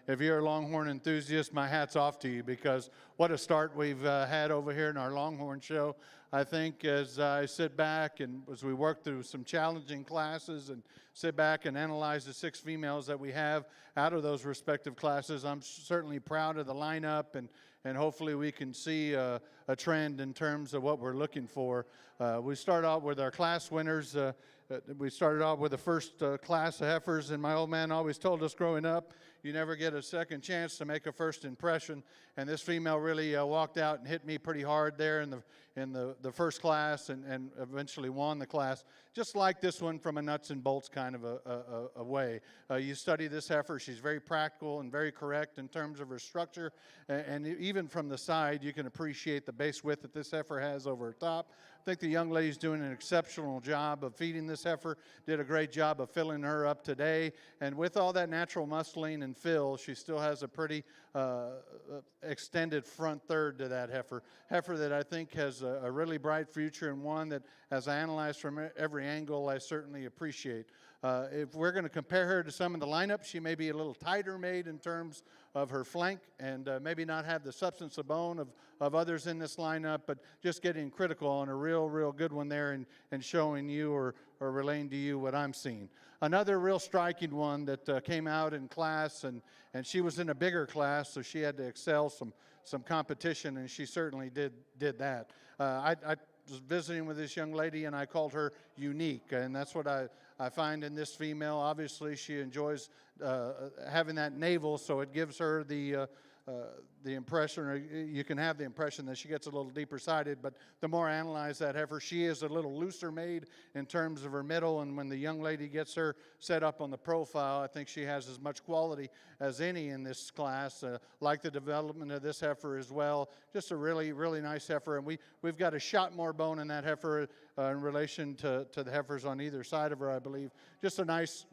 if you're a Longhorn enthusiast, my hat's off to you, because what a start we've had over here in our Longhorn show. I think as I sit back and as we work through some challenging classes and sit back and analyze the 6 females that we have out of those respective classes, I'm certainly proud of the lineup, and hopefully we can see a trend in terms of what we're looking for. We start out with our class winners. We started out with the first class of heifers, and my old man always told us growing up, you never get a second chance to make a first impression. And this female really walked out and hit me pretty hard there in the first class, and eventually won the class, just like this one from a nuts and bolts kind of a way. You study this heifer, she's very practical and very correct in terms of her structure, and even from the side you can appreciate the base width that this heifer has over her top. I think the young lady's doing an exceptional job of feeding this heifer, did a great job of filling her up today, and with all that natural muscling and fill, she still has a pretty extended front third to that heifer that I think has a really bright future, and one that, as I analyze from every angle, I certainly appreciate. If we're going to compare her to some of the lineup, she may be a little tighter made in terms of her flank, and maybe not have the substance of bone of others in this lineup, but just getting critical on her real good one there and showing you or relaying to you what I'm seeing. Another real striking one that came out in class, and she was in a bigger class, so she had to excel some competition, and she certainly did that. I was visiting with this young lady, and I called her unique, and that's what I find in this female. Obviously, she enjoys having that navel, so it gives her the impression, or you can have the impression that she gets a little deeper sided, but the more I analyze that heifer, she is a little looser made in terms of her middle, and when the young lady gets her set up on the profile, I think she has as much quality as any in this class. Like the development of this heifer as well. Just a really nice heifer, and we've got a shot more bone in that heifer in relation to the heifers on either side of her, I believe. Just a nice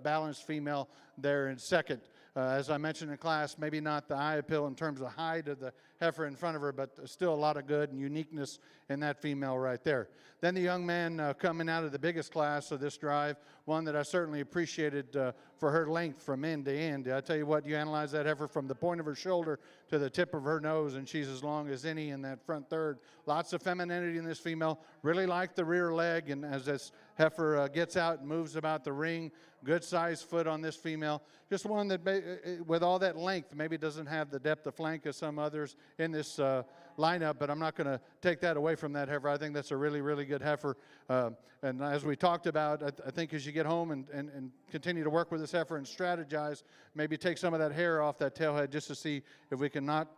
balanced female there in second. As I mentioned in class, maybe not the eye appeal in terms of height of the heifer in front of her, but still a lot of good and uniqueness in that female right there. Then the young man coming out of the biggest class of this drive, one that I certainly appreciated for her length from end to end. I tell you what, you analyze that heifer from the point of her shoulder to the tip of her nose, and she's as long as any in that front third. Lots of femininity in this female. Really like the rear leg, and as this heifer gets out and moves about the ring, good sized foot on this female. Just one that, with all that length, maybe doesn't have the depth of flank as some others in this lineup, but I'm not going to take that away from that heifer. I think that's a really good heifer. And as we talked about, I think as you get home and continue to work with this heifer and strategize, maybe take some of that hair off that tailhead just to see if we can knock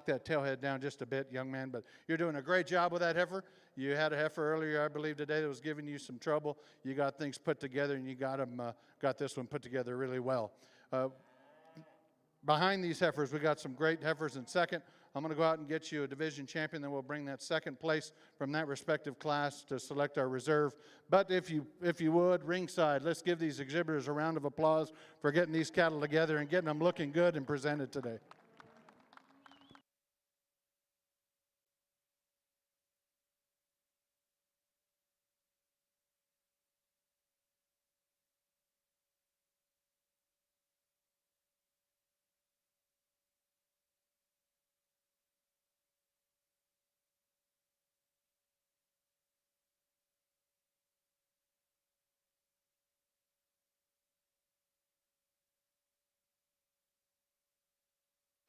that tailhead down just a bit, young man. But you're doing a great job with that heifer. You had a heifer earlier, I believe, today that was giving you some trouble. You got things put together, and you got this one put together really well. Behind these heifers, we got some great heifers in second. I'm going to go out and get you a division champion, then we'll bring that second place from that respective class to select our reserve. But if you would, ringside, let's give these exhibitors a round of applause for getting these cattle together and getting them looking good and presented today.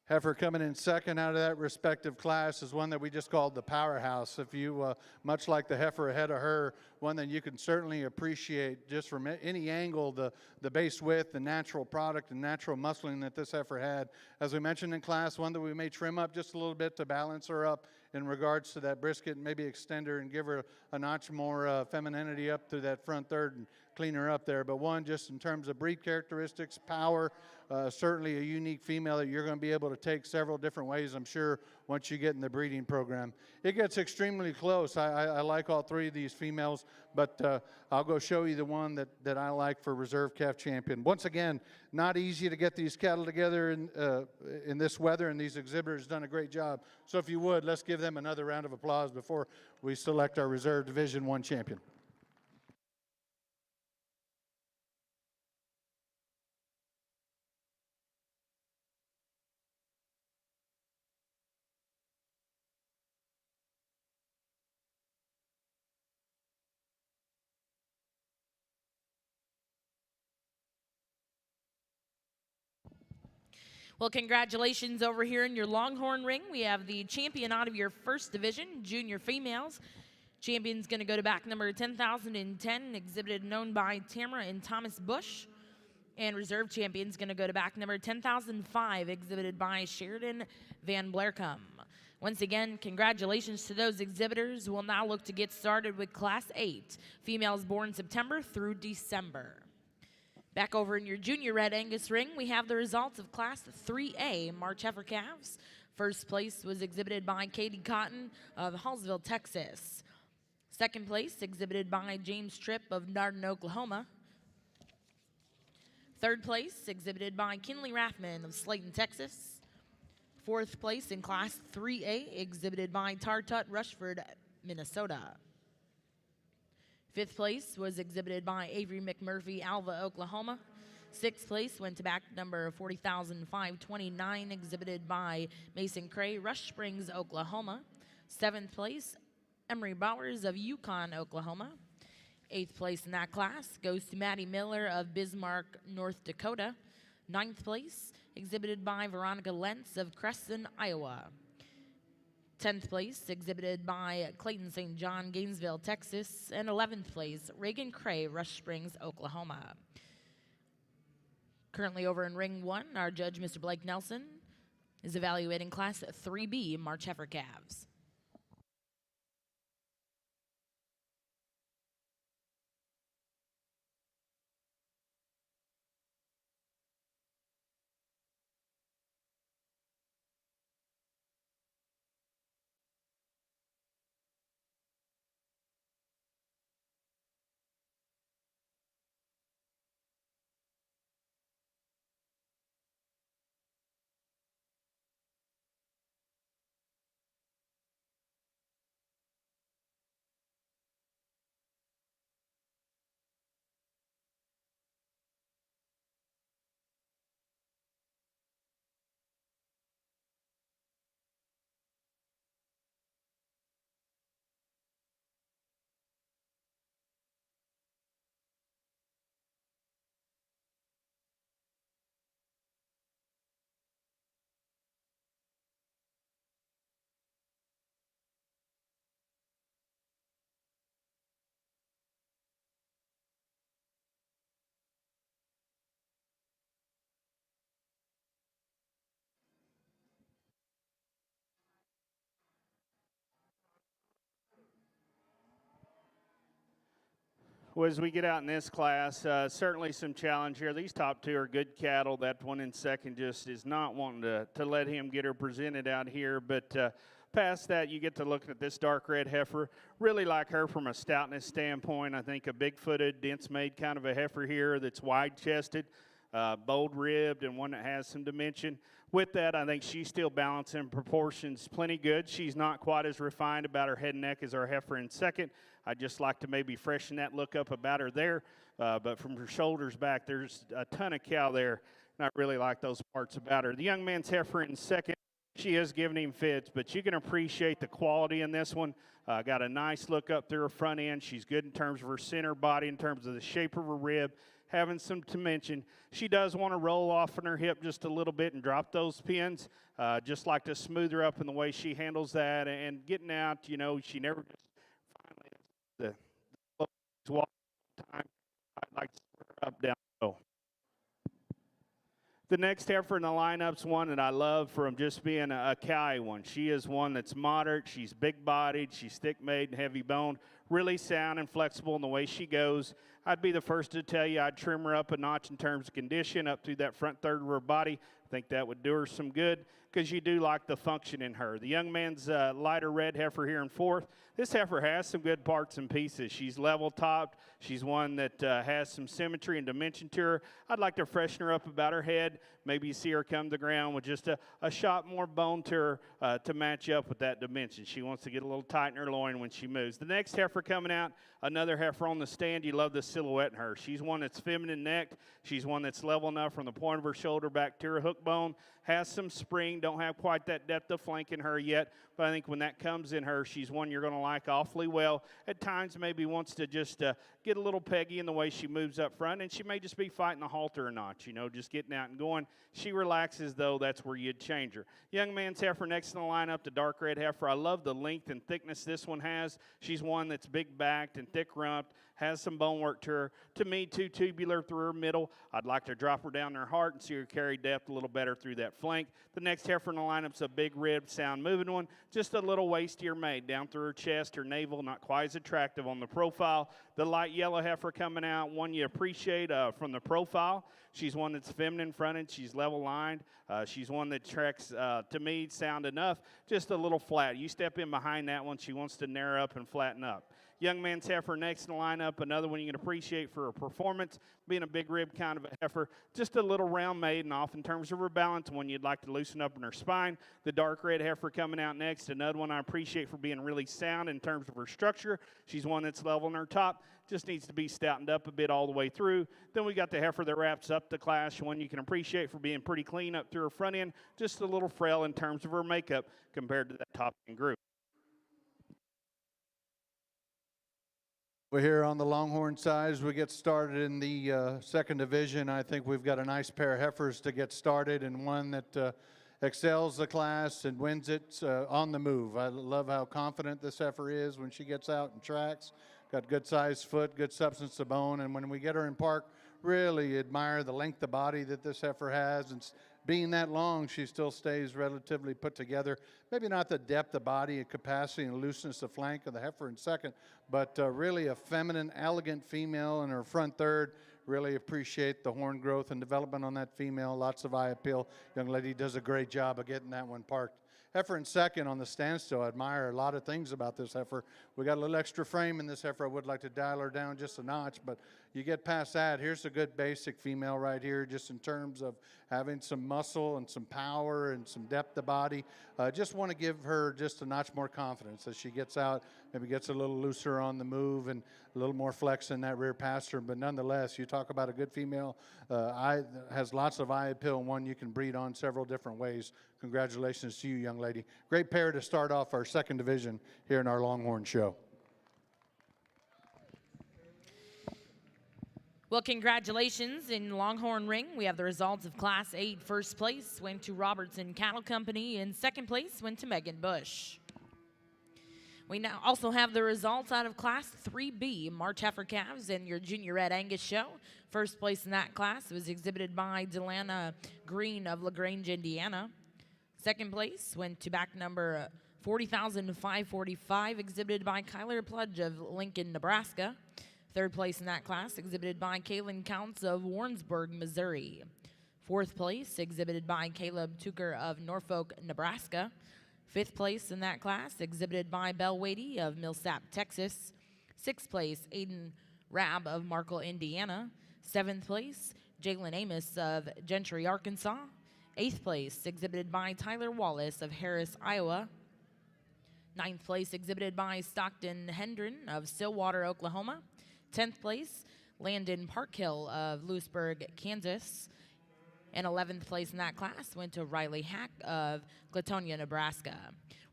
Heifer coming in second out of that respective class is one that we just called the powerhouse. If you, much like the heifer ahead of her, one that you can certainly appreciate just from any angle, the base width, the natural product, and natural muscling that this heifer had. As we mentioned in class, one that we may trim up just a little bit to balance her up in regards to that brisket, and maybe extend her and give her a notch more femininity up through that front third and clean her up there. But one, just in terms of breed characteristics, power, certainly a unique female that you're going to be able to take several different ways, I'm sure, once you get in the breeding program. It gets extremely close. I like all three of these females, but I'll go show you the one that I like for reserve calf champion. Once again, not easy to get these cattle together in this weather, and these exhibitors done a great job. So if you would, let's give them another round of applause before we select our reserve Division I champion. Well, congratulations over here in your Longhorn ring. We have the champion out of your first division, junior females. Champion's going to go to back number 10,010, exhibited and owned by Tamara and Thomas Bush. And reserve champion's going to go to back number 10,005, exhibited by Sheridan Van Blaircombe. Once again, congratulations to those exhibitors. We'll now look to get started with Class 8, females born September through December. Back over in your junior red Angus ring, we have the results of Class 3A March heifer calves. First place was exhibited by Katie Cotton of Hallsville, Texas. Second place exhibited by James Tripp of Nardin, Oklahoma. Third place exhibited by Kinley Rathman of Slayton, Texas. Fourth place in Class 3A exhibited by Tartut Rushford, Minnesota. Fifth place was exhibited by Avery McMurphy, Alva, Oklahoma. Sixth place went to back number 40,529, exhibited by Mason Cray, Rush Springs, Oklahoma. Seventh place Emery Bowers of Yukon, Oklahoma. 8th place in that class goes to Maddie Miller of Bismarck, North Dakota. 9th place, exhibited by Veronica Lentz of Creston, Iowa. 10th place, exhibited by Clayton St. John, Gainesville, Texas. And 11th place, Reagan Cray, Rush Springs, Oklahoma. Currently over in Ring 1, our judge, Mr. Blake Nelson, is evaluating Class 3B March Heifer calves. Well, as we get out in this class, certainly some challenge here. These top two are good cattle. That one in second just is not wanting to let him get her presented out here. But past that, you get to look at this dark red heifer. Really like her from a stoutness standpoint. I think a big-footed, dense-made kind of a heifer here that's wide-chested. Bold-ribbed, and one that has some dimension. With that, I think she's still balancing proportions plenty good. She's not quite as refined about her head and neck as our heifer in second. I'd just like to maybe freshen that look up about her there. But from her shoulders back, there's a ton of cow there, and I really like those parts about her. The young man's heifer in second. She is giving him fits, but you can appreciate the quality in this one. Got a nice look up through her front end. She's good in terms of her center body, in terms of the shape of her rib, having some dimension. She does want to roll off on her hip just a little bit and drop those pins. Just like to smooth her up in the way she handles that and getting out. You know, she never just finally the walk time. I'd like to square her up down low. The next heifer in the lineup's one that I love from just being a cow one. She is one that's moderate. She's big-bodied. She's thick-made and heavy-boned. Really sound and flexible in the way she goes. I'd be the first to tell you I'd trim her up a notch in terms of condition up through that front third of her body. I think that would do her some good because you do like the function in her. The young man's lighter red heifer here in fourth. This heifer has some good parts and pieces. She's level-topped. She's one that has some symmetry and dimension to her. I'd like to freshen her up about her head. Maybe you see her come to the ground with just a shot more bone to her to match up with that dimension. She wants to get a little tight in her loin when she moves. The next heifer coming out, another heifer on the stand. You love the silhouette in her. She's one that's feminine necked. She's one that's level enough from the point of her shoulder back to her hook bone. Has some spring. Don't have quite that depth of flank in her yet, but I think when that comes in her, she's one you're going to like awfully well. At times maybe wants to just get a little peggy in the way she moves up front, and she may just be fighting the halter or not, you know, just getting out and going. She relaxes, though. That's where you'd change her. Young man's heifer next in the lineup, the dark red heifer. I love the length and thickness this one has. She's one that's big-backed and thick-rumped, has some bone work to her. To me, too tubular through her middle. I'd like to drop her down her heart and see her carry depth a little better through that flank. The next heifer in the lineup's a big-ribbed, sound-moving one. Just a little waistier made down through her chest, her navel, not quite as attractive on the profile. The light yellow heifer coming out, one you appreciate from the profile. She's one that's feminine fronted. She's level-lined. She's one that tracks, to me, sound enough, just a little flat. You step in behind that one, she wants to narrow up and flatten up. Young man's heifer next in the lineup, another one you can appreciate for her performance, being a big rib kind of a heifer, just a little round made and off in terms of her balance, one you'd like to loosen up in her spine. The dark red heifer coming out next, another one I appreciate for being really sound in terms of her structure. She's one that's level in her top, just needs to be stoutened up a bit all the way through. Then we got the heifer that wraps up the class, one you can appreciate for being pretty clean up through her front end, just a little frail in terms of her makeup compared to that top end group. We're here on the Longhorn side as we get started in the second division. I think we've got a nice pair of heifers to get started, and one that excels the class and wins it on the move. I love how confident this heifer is when she gets out and tracks. Got good sized foot, good substance of bone, and when we get her in park, really admire the length of body that this heifer has. And being that long, she still stays relatively put together. Maybe not the depth of body and capacity and looseness of flank of the heifer in second, but really a feminine, elegant female in her front third. Really appreciate the horn growth and development on that female. Lots of eye appeal. Young lady does a great job of getting that one parked. Heifer in second on the standstill. I admire a lot of things about this heifer. We got a little extra frame in this heifer. I would like to dial her down just a notch, but you get past that. Here's a good basic female right here, just in terms of having some muscle and some power and some depth of body. Just want to give her just a notch more confidence as she gets out, maybe gets a little looser on the move and a little more flex in that rear pasture. But nonetheless, you talk about a good female, has lots of eye appeal, and one you can breed on several different ways. Congratulations to you, young lady. Great pair to start off our second division here in our Longhorn show. Well, congratulations in Longhorn Ring. We have the results of Class 8. First place went to Robertson Cattle Company, and second place went to Megan Bush. We now also have the results out of Class 3B, March Heifer Calves and your Junior Red Angus show. First place in that class was exhibited by Delana Green of LaGrange, Indiana. Second place went to back number 40,545, exhibited by Kyler Pludge of Lincoln, Nebraska. Third place in that class, exhibited by Kaylin Counts of Warrensburg, Missouri. Fourth place, exhibited by Caleb Tucker of Norfolk, Nebraska. Fifth place in that class, exhibited by Belle Wadey of Millsap, Texas. Sixth place, Aiden Rabb of Markle, Indiana. Seventh place, Jalen Amos of Gentry, Arkansas. Eighth place, exhibited by Tyler Wallace of Harris, Iowa. Ninth place, exhibited by Stockton Hendren of Stillwater, Oklahoma. 10th place, Landon Parkhill of Lewisburg, Kansas. And 11th place in that class went to Riley Hack of Clatonia, Nebraska.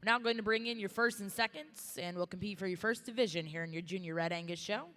We're now going to bring in your first and seconds, and we'll compete for your first division here in your Junior Red Angus show.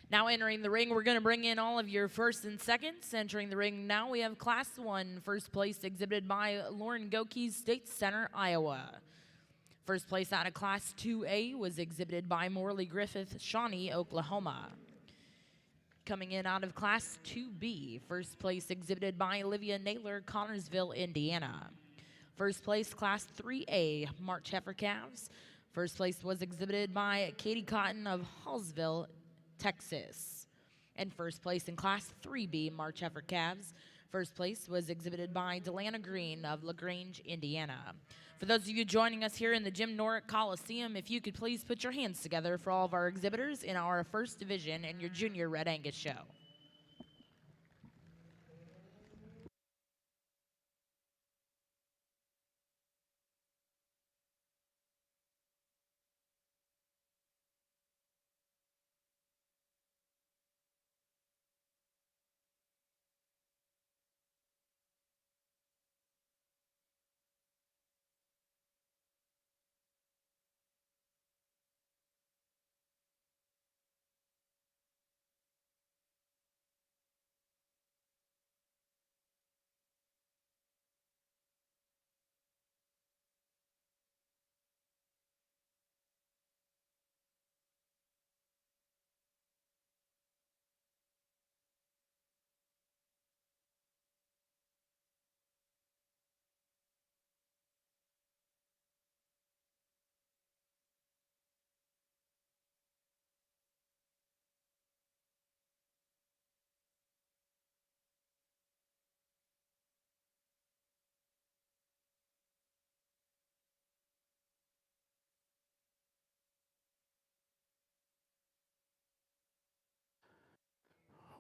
Now entering the ring, we're going to bring in all of your first and seconds. Entering the ring now, we have Class 1, first place exhibited by Lauren Gokey's State Center, Iowa. First place out of Class 2A was exhibited by Morley Griffith, Shawnee, Oklahoma. Coming in out of Class 2B, first place exhibited by Olivia Naylor, Connorsville, Indiana. First place, Class 3A, March Heifer Calves. First place was exhibited by Katie Cotton of Hallsville, Texas. And first place in Class 3B, March Heifer Calves. First place was exhibited by Delana Green of LaGrange, Indiana. For those of you joining us here in the Jim Norick Coliseum, if you could please put your hands together for all of our exhibitors in our first division and your Junior Red Angus show.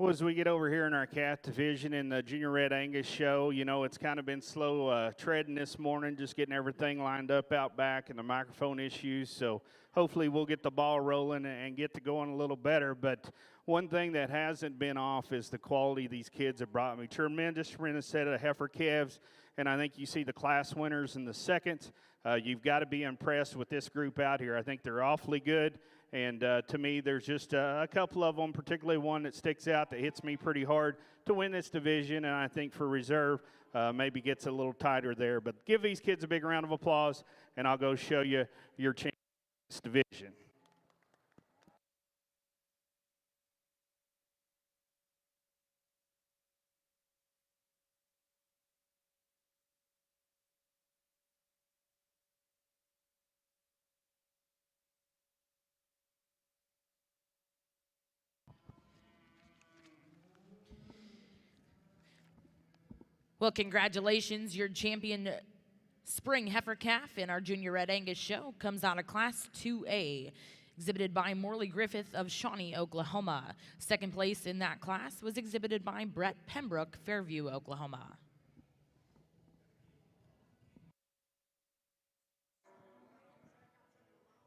Well, as we get over here in our calf division in the Junior Red Angus show, you know, it's kind of been slow treading this morning, just getting everything lined up out back and the microphone issues. So hopefully we'll get the ball rolling and get to going a little better. But one thing that hasn't been off is the quality these kids have brought me. Tremendous set of heifer calves, and I think you see the class winners in the second. You've got to be impressed with this group out here. I think they're awfully good. And to me, there's just a couple of them, particularly one that sticks out that hits me pretty hard to win this division. And I think for reserve, maybe gets a little tighter there. But give these kids a big round of applause, and I'll go show you your champion in this division. Well, congratulations. Your champion spring heifer calf in our Junior Red Angus show comes out of Class 2A, exhibited by Morley Griffith of Shawnee, Oklahoma. Second place in that class was exhibited by Brett Pembroke, Fairview, Oklahoma.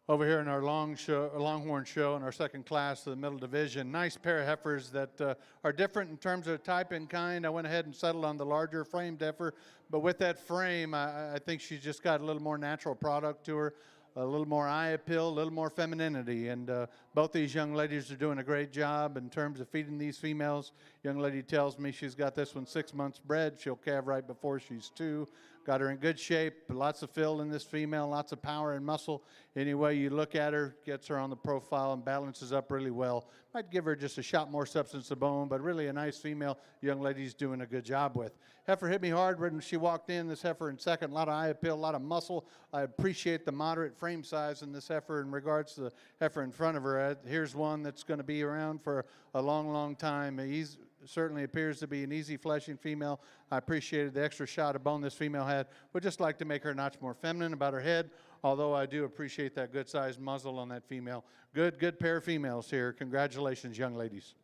Over here in our Longhorn show in our second class of the middle division, nice pair of heifers that are different in terms of type and kind. I went ahead and settled on the larger framed heifer, but with that frame, I think she's just got a little more natural product to her, a little more eye appeal, a little more femininity, and both these young ladies are doing a great job in terms of feeding these females. Young lady tells me she's got this one 6 months bred. She'll calve right before she's 2. Got her in good shape, lots of fill in this female, lots of power and muscle. Any way you look at her, gets her on the profile and balances up really well. Might give her just a shot more substance to bone, but really a nice female young lady's doing a good job with. Heifer hit me hard when she walked in. This heifer in second, a lot of eye appeal, a lot of muscle. I appreciate the moderate frame size in this heifer in regards to the heifer in front of her. Here's one that's going to be around for a long, long time. He's certainly appears to be an easy fleshing female. I appreciated the extra shot of bone this female had. Would just like to make her a notch more feminine about her head, although I do appreciate that good sized muzzle on that female. Good pair of females here. Congratulations, young ladies.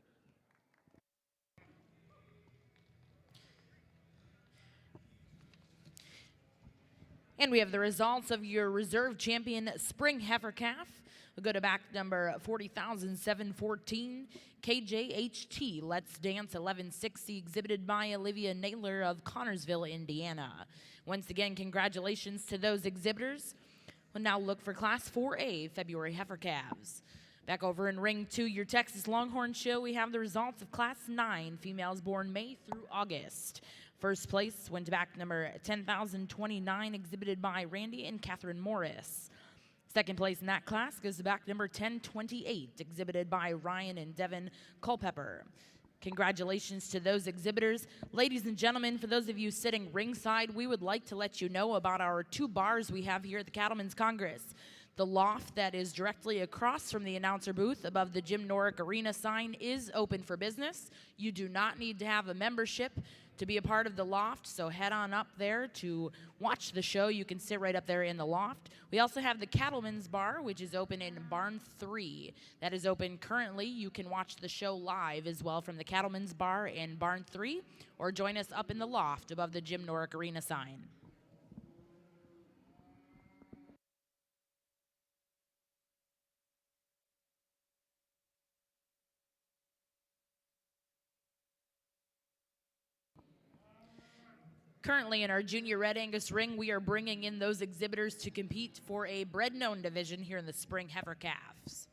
And we have the results of your reserve champion spring heifer calf. We'll go to back number 40,714, KJHT Let's Dance 1160, exhibited by Olivia Naylor of Connorsville, Indiana. Once again, congratulations to those exhibitors. We'll now look for Class 4A February heifer calves. Back over in Ring 2, your Texas Longhorn show, we have the results of Class 9 females born May through August. First place went to back number 10,029, exhibited by Randy and Catherine Morris. Second place in that class goes to back number 1028, exhibited by Ryan and Devin Culpepper. Congratulations to those exhibitors. Ladies and gentlemen, for those of you sitting ringside, we would like to let you know about our 2 bars we have here at the Cattlemen's Congress. The loft that is directly across from the announcer booth above the Jim Norick Arena sign is open for business. You do not need to have a membership to be a part of the loft, so head on up there to watch the show. You can sit right up there in the loft. We also have the Cattlemen's Bar, which is open in Barn 3. That is open currently. You can watch the show live as well from the Cattlemen's Bar in Barn 3, or join us up in the loft above the Jim Norick Arena sign. Currently in our Junior Red Angus ring, we are bringing in those exhibitors to compete for a bred-known division here in the spring heifer calves.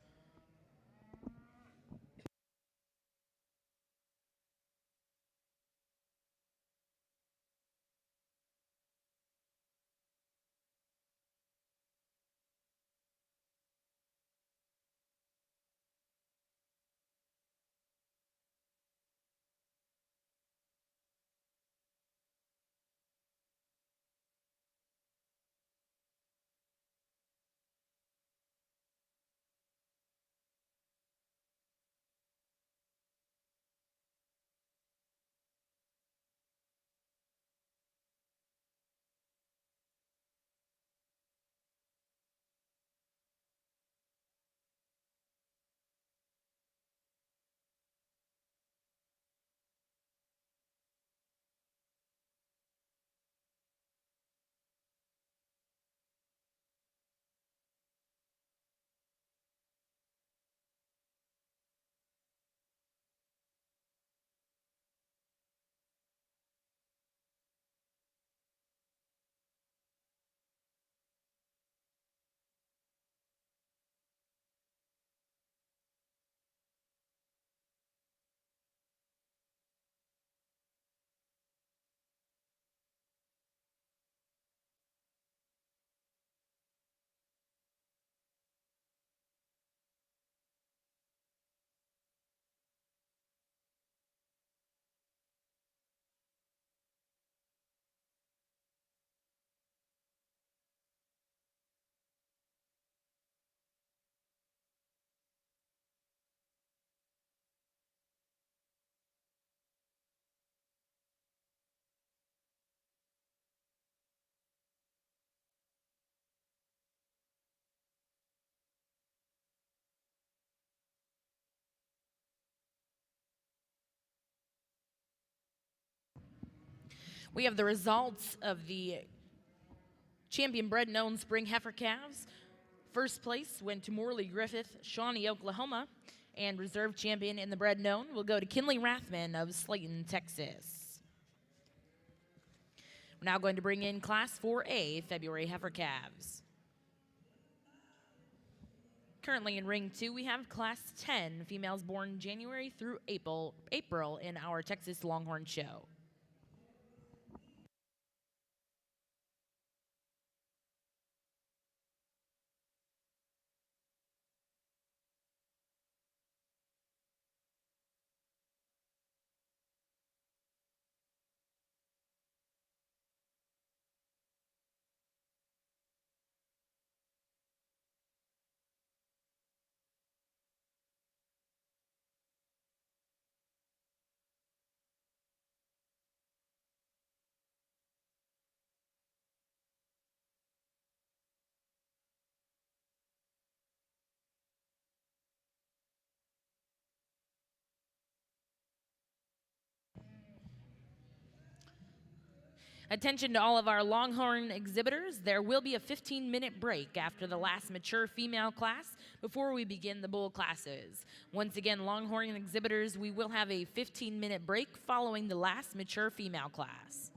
We have the results of the champion bred known spring heifer calves. First place went to Morley Griffith, Shawnee, Oklahoma, and reserve champion in the bred known will go to Kinley Rathman of Slayton, Texas. We're now going to bring in Class 4A February heifer calves. Currently in Ring 2, we have Class 10 females born January through April in our Texas Longhorn Show. Attention to all of our Longhorn exhibitors. There will be a 15-minute break after the last mature female class before we begin the bull classes. Once again, Longhorn exhibitors, we will have a 15-minute break following the last mature female class.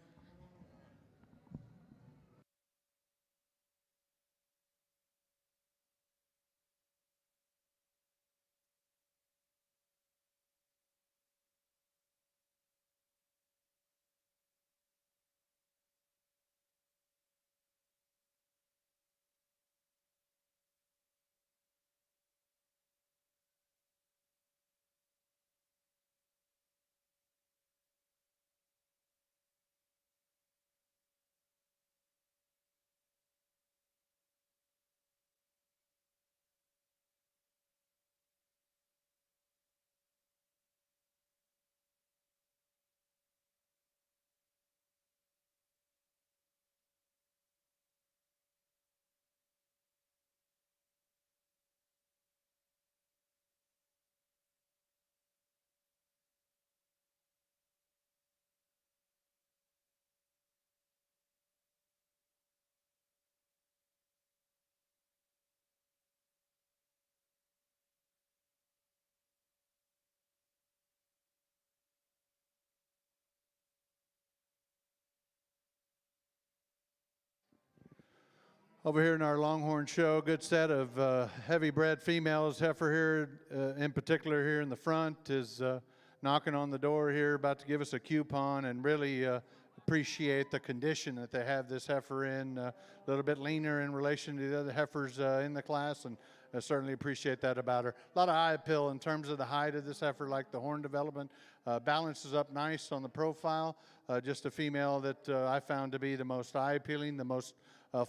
Over here in our Longhorn Show, good set of heavy bred females. Heifer here, in particular here in the front, is knocking on the door here, about to give us a coupon, and really appreciate the condition that they have this heifer in. A little bit leaner in relation to the other heifers in the class, and I certainly appreciate that about her. A lot of eye appeal in terms of the height of this heifer, like the horn development. Balances up nice on the profile. Just a female that I found to be the most eye appealing, the most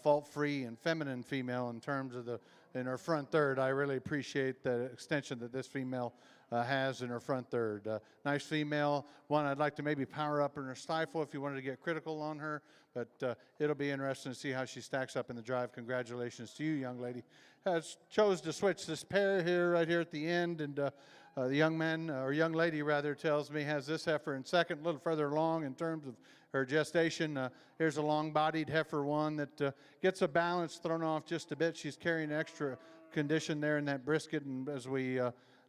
fault-free and feminine female in terms of in her front third. I really appreciate the extension that this female has in her front third. Nice female, one I'd like to maybe power up in her stifle if you wanted to get critical on her, but it'll be interesting to see how she stacks up in the drive. Congratulations to you, young lady. Chose to switch this pair here, right here at the end, and the young man, or young lady rather, tells me has this heifer in second, a little further along in terms of her gestation. Here's a long-bodied heifer one that gets a balance thrown off just a bit. She's carrying extra condition there in that brisket, and as we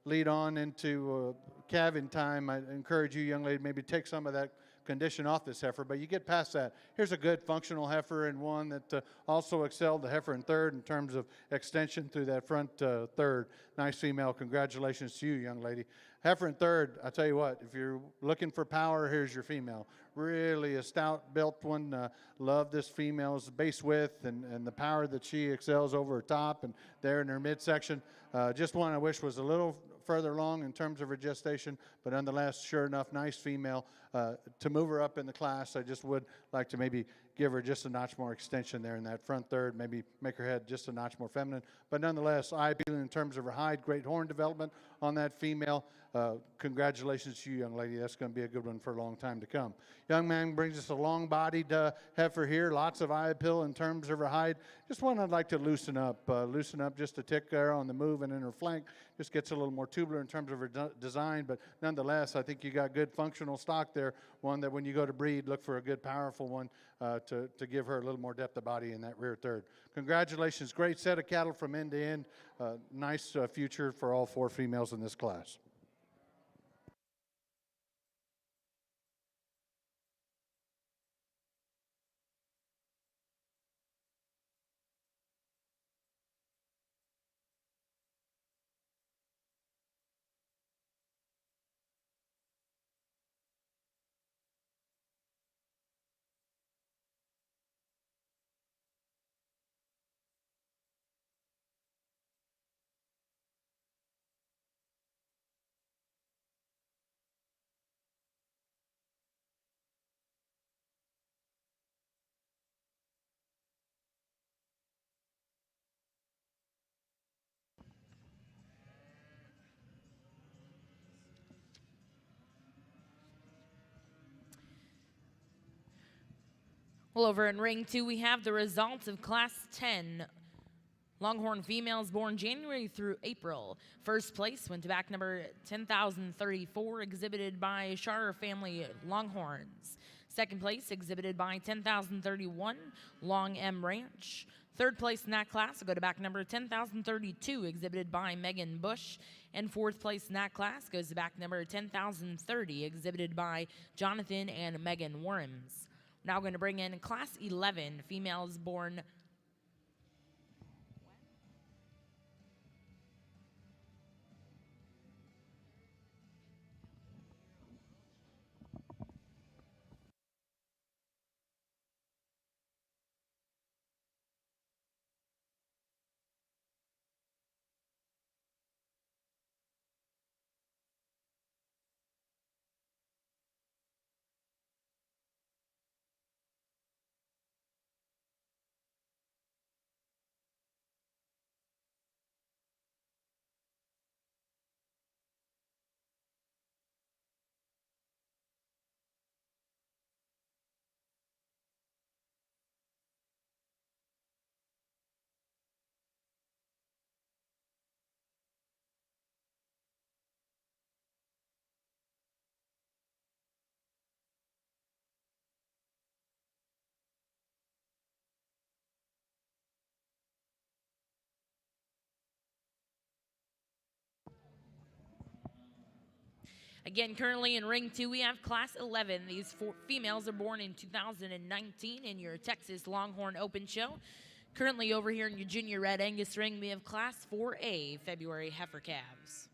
lead on into calving time, I encourage you, young lady, maybe take some of that condition off this heifer, but you get past that. Here's a good functional heifer, and one that also excelled the heifer in third in terms of extension through that front third. Nice female. Congratulations to you, young lady. Heifer in third, I tell you what, if you're looking for power, here's your female. Really a stout built one. Love this female's base width and the power that she excels over her top and there in her midsection. Just one I wish was a little further along in terms of her gestation, but nonetheless, sure enough, nice female. To move her up in the class, I just would like to maybe give her just a notch more extension there in that front third, maybe make her head just a notch more feminine, but nonetheless, eye appealing in terms of her hide, great horn development on that female. Congratulations to you, young lady. That's going to be a good one for a long time to come. Young man brings us a long-bodied heifer here, lots of eye appeal in terms of her hide. Just one I'd like to loosen up just a tick there on the move and in her flank. Just gets a little more tubular in terms of her design, but nonetheless, I think you got good functional stock there there, one that when you go to breed, look for a good, powerful one to give her a little more depth of body in that rear third. Congratulations. Great set of cattle from end to end. Nice future for all 4 females in this class. Well, over in ring 2, we have the results of Class 10 Longhorn females born January through April. First place went to back number 10,034, exhibited by Sharer Family Longhorns. Second place, exhibited by 10,031, Long M Ranch. Third place in that class will go to back number 10,032, exhibited by Megan Bush. And fourth place in that class goes to back number 10,030, exhibited by Jonathan and Megan Worms. Now going to bring in Class 11, females born Again, currently in ring 2, we have Class 11. These 4 females are born in 2019 in your Texas Longhorn Open Show. Currently over here in your Junior Red Angus ring, we have Class 4A February heifer calves.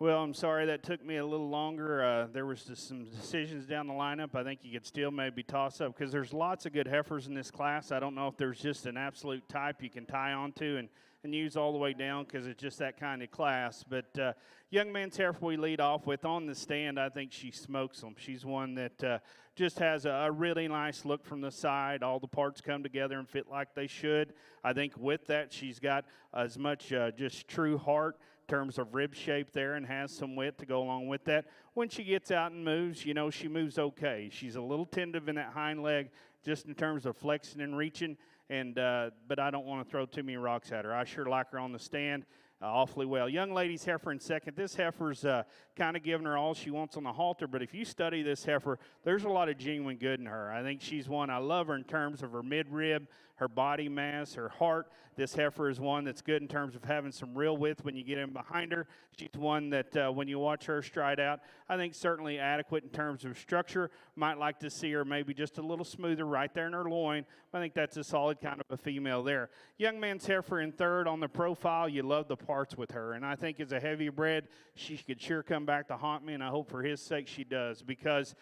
Well, I'm sorry that took me a little longer. There was just some decisions down the lineup. I think you could still maybe toss up because there's lots of good heifers in this class. I don't know if there's just an absolute type you can tie onto and use all the way down because it's just that kind of class. But young man's heifer we lead off with on the stand, I think she smokes them. She's one that just has a really nice look from the side. All the parts come together and fit like they should. I think with that, she's got as much just true heart in terms of rib shape there and has some width to go along with that. When she gets out and moves, you know, she moves okay. She's a little tentative in that hind leg just in terms of flexing and reaching, and but I don't want to throw too many rocks at her. I sure like her on the stand awfully well. Young lady's heifer in second. This heifer's kind of giving her all she wants on the halter, but if you study this heifer, there's a lot of genuine good in her. I think she's one, I love her in terms of her midrib, her body mass, her heart. This heifer is one that's good in terms of having some real width when you get in behind her. She's one that when you watch her stride out, I think certainly adequate in terms of structure. Might like to see her maybe just a little smoother right there in her loin. I think that's a solid kind of a female there. Young man's heifer in third on the profile. You love the parts with her, and I think as a heavy bred, she could sure come back to haunt me, and I hope for his sake she does, because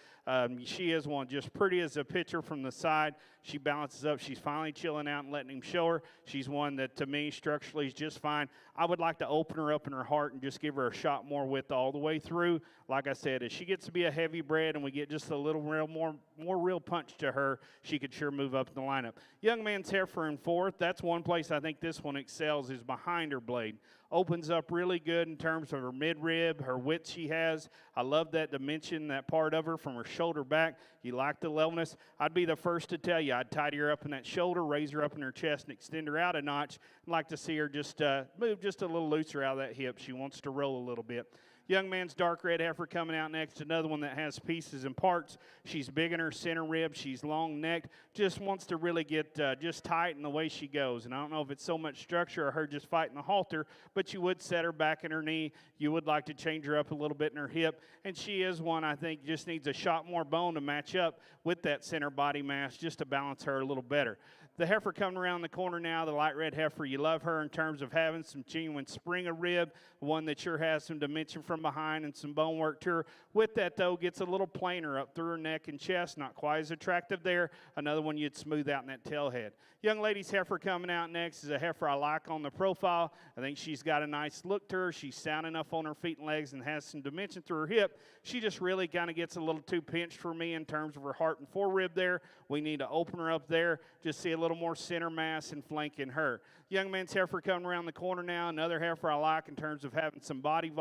she is one just pretty as a picture from the side. She balances up. She's finally chilling out and letting him show her. She's one that, to me, structurally is just fine. I would like to open her up in her heart and just give her a shot more width all the way through. Like I said, if she gets to be a heavy bred and we get just a little more real punch to her, she could sure move up in the lineup. Young man's heifer in fourth. That's one place I think this one excels is behind her blade. Opens up really good in terms of her midrib, her width she has. I love that dimension, that part of her from her shoulder back. You like the levelness. I'd be the first to tell you I'd tidy her up in that shoulder, raise her up in her chest, and extend her out a notch. I'd like to see her just move just a little looser out of that hip. She wants to roll a little bit. Young man's dark red heifer coming out next, another one that has pieces and parts. She's big in her center rib. She's long-necked. Just wants to really get just tight in the way she goes. And I don't know if it's so much structure or her just fighting the halter, but you would set her back in her knee. You would like to change her up a little bit in her hip. And she is one I think just needs a shot more bone to match up with that center body mass just to balance her a little better. The heifer coming around the corner now, the light red heifer, you love her in terms of having some genuine spring of rib, one that sure has some dimension from behind and some bone work to her. With that, though, gets a little plainer up through her neck and chest, not quite as attractive there. Another one you'd smooth out in that tail head. Young lady's heifer coming out next is a heifer I like on the profile. I think she's got a nice look to her. She's sound enough on her feet and legs and has some dimension through her hip. She just really kind of gets a little too pinched for me in terms of her heart and forerib there. We need to open her up there, just see a little more center mass and flank in her. Young man's heifer coming around the corner now. Another heifer I like in terms of having some body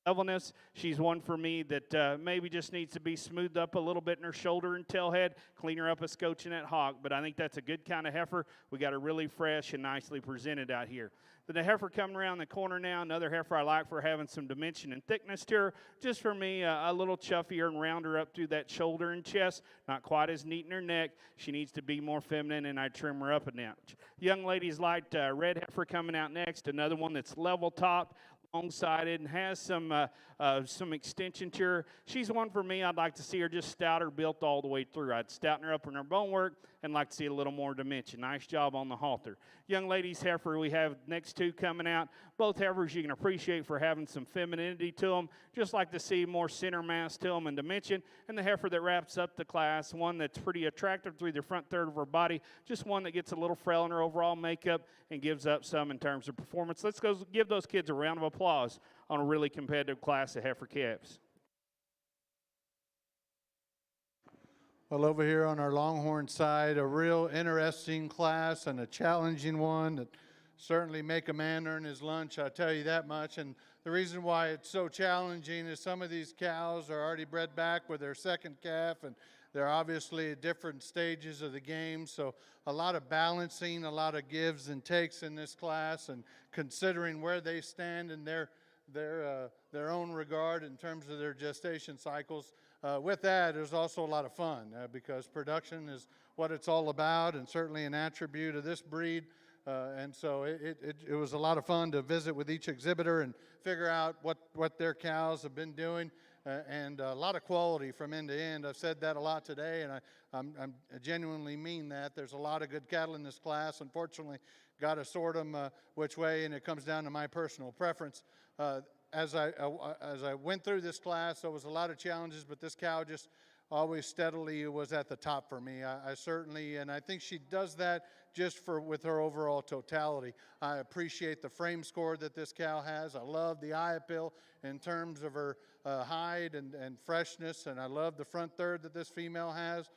levelness. She's one for me that maybe just needs to be smoothed up a little bit in her shoulder and tail head, clean her up a scotch in that hock. But I think that's a good kind of heifer. We got her really fresh and nicely presented out here. The heifer coming around the corner now, another heifer I like for having some dimension and thickness to her. Just for me, a little chuffier and rounder up through that shoulder and chest. Not quite as neat in her neck. She needs to be more feminine, and I trim her up a notch. Young lady's light red heifer coming out next. Another one that's level top, long-sided, and has some extension to her. She's one for me. I'd like to see her just stouter built all the way through. I'd stouten her up in her bone work and like to see a little more dimension. Nice job on the halter. Young lady's heifer we have next two coming out. Both heifers you can appreciate for having some femininity to them. Just like to see more center mass to them and dimension. And the heifer that wraps up the class, one that's pretty attractive through the front third of her body. Just one that gets a little frail in her overall makeup and gives up some in terms of performance. Let's go give those kids a round of applause on a really competitive class of heifer calves. Well, over here on our Longhorn side, a real interesting class and a challenging one that certainly make a man earn his lunch, I'll tell you that much. And the reason why it's so challenging is some of these cows are already bred back with their second calf, and they're obviously at different stages of the game. So a lot of balancing, a lot of gives and takes in this class, and considering where they stand in their own regard in terms of their gestation cycles. With that, there's also a lot of fun because production is what it's all about, and certainly an attribute of this breed. And so it was a lot of fun to visit with each exhibitor and figure out what their cows have been doing, and a lot of quality from end to end. I've said that a lot today, and I genuinely mean that. There's a lot of good cattle in this class. Unfortunately, got to sort them which way, and it comes down to my personal preference. as I went through this class, there was a lot of challenges, but this cow just always steadily was at the top for me. I certainly, and I think she does that just with her overall totality. I appreciate the frame score that this cow has. I love the eye appeal in terms of her hide and freshness, and I love the front third that this female has.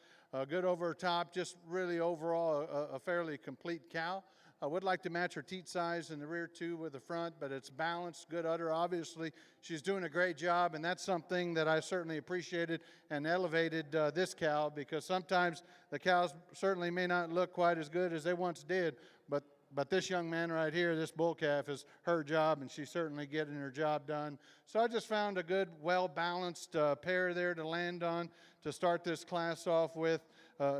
Good over her top, just really overall a fairly complete cow. I would like to match her teat size in the rear too with the front, but it's balanced, good udder. Obviously, she's doing a great job, and that's something that I certainly appreciated and elevated this cow, because sometimes the cows certainly may not look quite as good as they once did, but this young man right here, this bull calf, is her job, and she's certainly getting her job done. So I just found a good, well-balanced pair there to land on to start this class off with.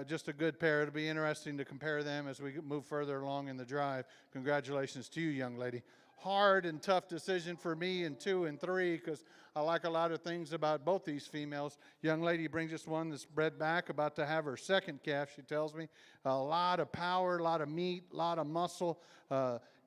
Just a good pair. It'll be interesting to compare them as we move further along in the drive. Congratulations to you, young lady. Hard and tough decision for me in 2 and 3, because I like a lot of things about both these females. Young lady brings us one that's bred back, about to have her second calf, she tells me. A lot of power, a lot of meat, a lot of muscle.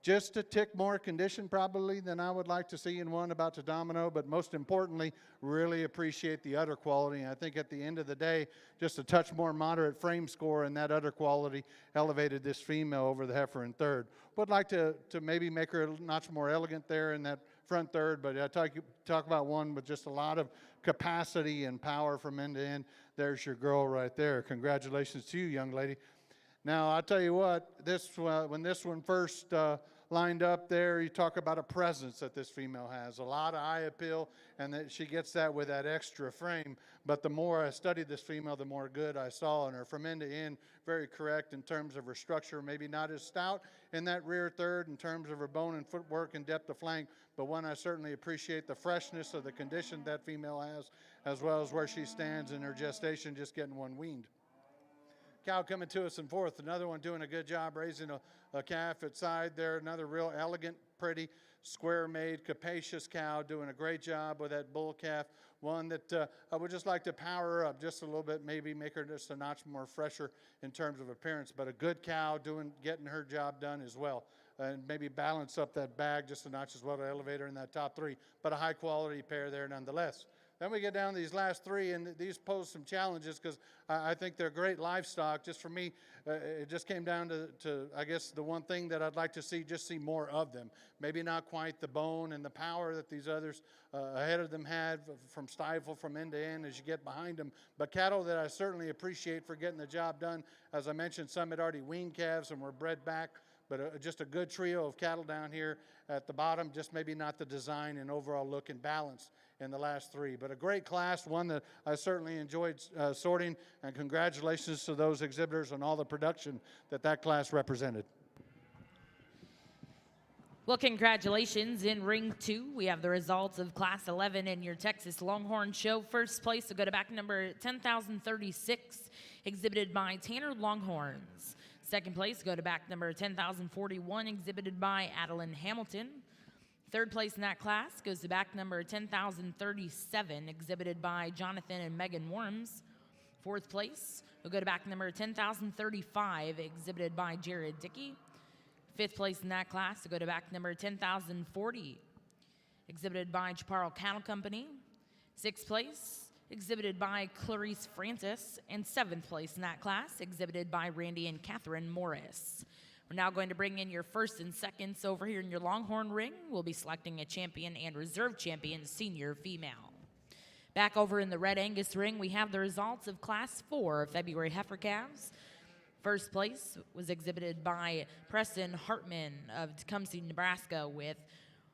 Just a tick more condition probably than I would like to see in one about to domino, but most importantly, really appreciate the udder quality. And I think at the end of the day, just a touch more moderate frame score and that udder quality elevated this female over the heifer in third. Would like to maybe make her a notch more elegant there in that front third, but I talk about one with just a lot of capacity and power from end to end. There's your girl right there. Congratulations to you, young lady. Now, I'll tell you what, when this one first lined up there, you talk about a presence that this female has, a lot of eye appeal, and that she gets that with that extra frame. But the more I studied this female, the more good I saw in her. From end to end, very correct in terms of her structure, maybe not as stout in that rear third in terms of her bone and footwork and depth of flank, but one I certainly appreciate the freshness of the condition that female has, as well as where she stands in her gestation, just getting one weaned. Cow coming to us in fourth, another one doing a good job raising a calf at side there, another real elegant, pretty, square-made, capacious cow doing a great job with that bull calf, one that I would just like to power her up just a little bit, maybe make her just a notch more fresher in terms of appearance, but a good cow getting her job done as well, and maybe balance up that bag just a notch as well to elevate her in that top three, but a high-quality pair there nonetheless. Then we get down to these last three, and these pose some challenges because I think they're great livestock. Just for me, it just came down to, I guess, the one thing that I'd like to see more of them. Maybe not quite the bone and the power that these others ahead of them had from stifle, from end to end as you get behind them. But cattle that I certainly appreciate for getting the job done. As I mentioned, some had already weaned calves and were bred back. But just a good trio of cattle down here at the bottom, just maybe not the design and overall look and balance in the last three. But a great class, one that I certainly enjoyed sorting, and congratulations to those exhibitors on all the production that class represented. Well, congratulations. In ring 2, we have the results of Class 11 in your Texas Longhorn Show. First place will go to back number 10,036, exhibited by Tanner Longhorns. Second place go to back number 10,041, exhibited by Adeline Hamilton. Third place in that class goes to back number 10,037, exhibited by Jonathan and Megan Worms. Fourth place will go to back number 10,035, exhibited by Jared Dickey. Fifth place in that class will go to back number 10,040, exhibited by Chaparral Cattle Company. Sixth place, exhibited by Clarice Francis, and seventh place in that class, exhibited by Randy and Catherine Morris. We're now going to bring in your first and seconds over here in your Longhorn ring. We'll be selecting a champion and reserve champion senior female. Back over in the Red Angus ring, we have the results of Class 4 February heifer calves. First place was exhibited by Preston Hartman of Tecumseh, Nebraska, with